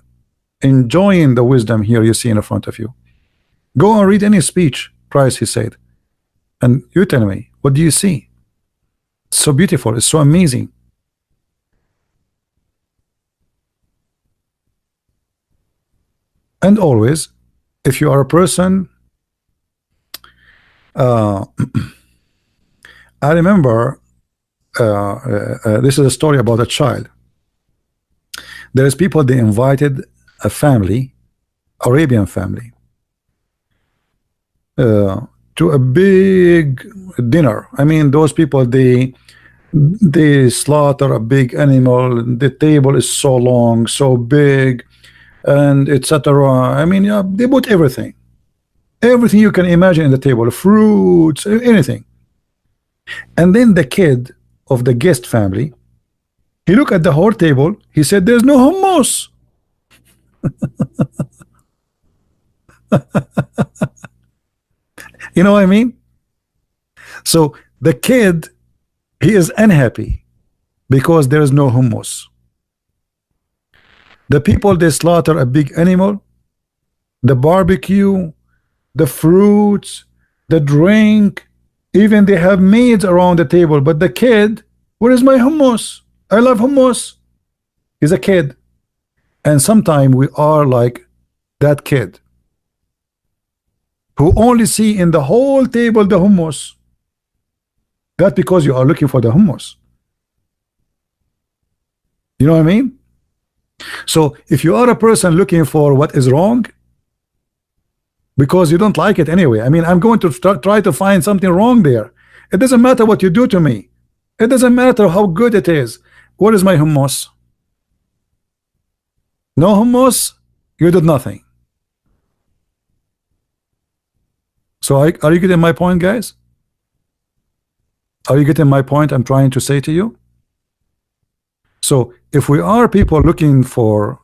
enjoying the wisdom here you see in front of you. Go and read any speech Christ he said, and you tell me, what do you see? It's so beautiful, it's so amazing. And always, if you are a person, I remember this is a story about a child. There is people, they invited a family, Arabian family, to a big dinner. I mean, those people, they slaughter a big animal. The table is so long, so big, and etc. I mean, yeah, they put everything you can imagine in the table, fruits, anything. And then the kid of the guest family, he looked at the whole table, he said, there's no hummus. You know what I mean? So the kid, he is unhappy because there is no hummus. The people, they slaughter a big animal, the barbecue, the fruits, the drink, even they have maids around the table. But the kid, where is my hummus? I love hummus. He's a kid. And sometimes we are like that kid. who only see in the whole table the hummus. That's because you are looking for the hummus. You know what I mean? So if you are a person looking for what is wrong because you don't like it anyway, I mean, I'm going to try to find something wrong there. It doesn't matter what you do to me. It doesn't matter how good it is. What is my hummus? No hummus, you did nothing. So are you getting my point, guys? Are you getting my point I'm trying to say to you? So if we are people looking for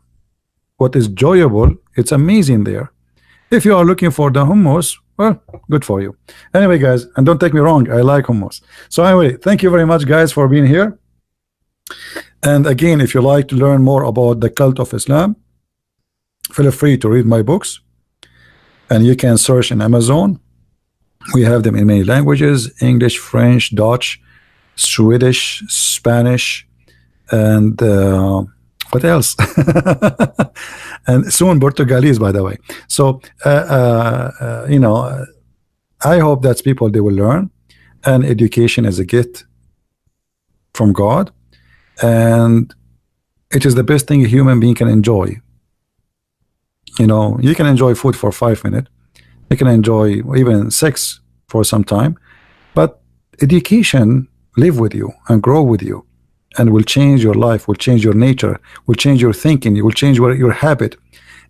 what is enjoyable, it's amazing there. If you are looking for the hummus, well, good for you. Anyway, guys, and don't take me wrong, I like hummus. So anyway, thank you very much, guys, for being here. And again, if you like to learn more about the cult of Islam, feel free to read my books, and you can search in Amazon. We have them in many languages: English, French, Dutch, Swedish, Spanish, and what else? And soon Portuguese, by the way. So you know, I hope that people, they will learn, and education is a gift from God, and it is the best thing a human being can enjoy. You know, you can enjoy food for 5 minutes, you can enjoy even sex for some time, but education live with you and grow with you, and will change your life, will change your nature, will change your thinking, it will change your habit,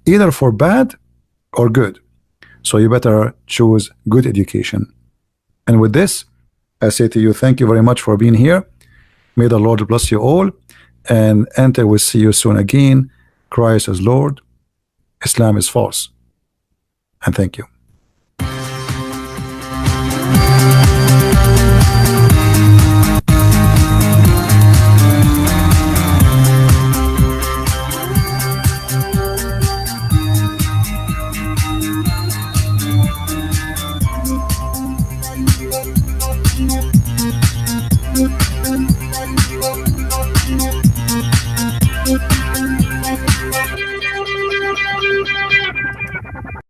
either for bad or good. So you better choose good education. And with this, I say to you, thank you very much for being here. May the Lord bless you all, and I will see you soon again. Christ is Lord, Islam is false, and thank you.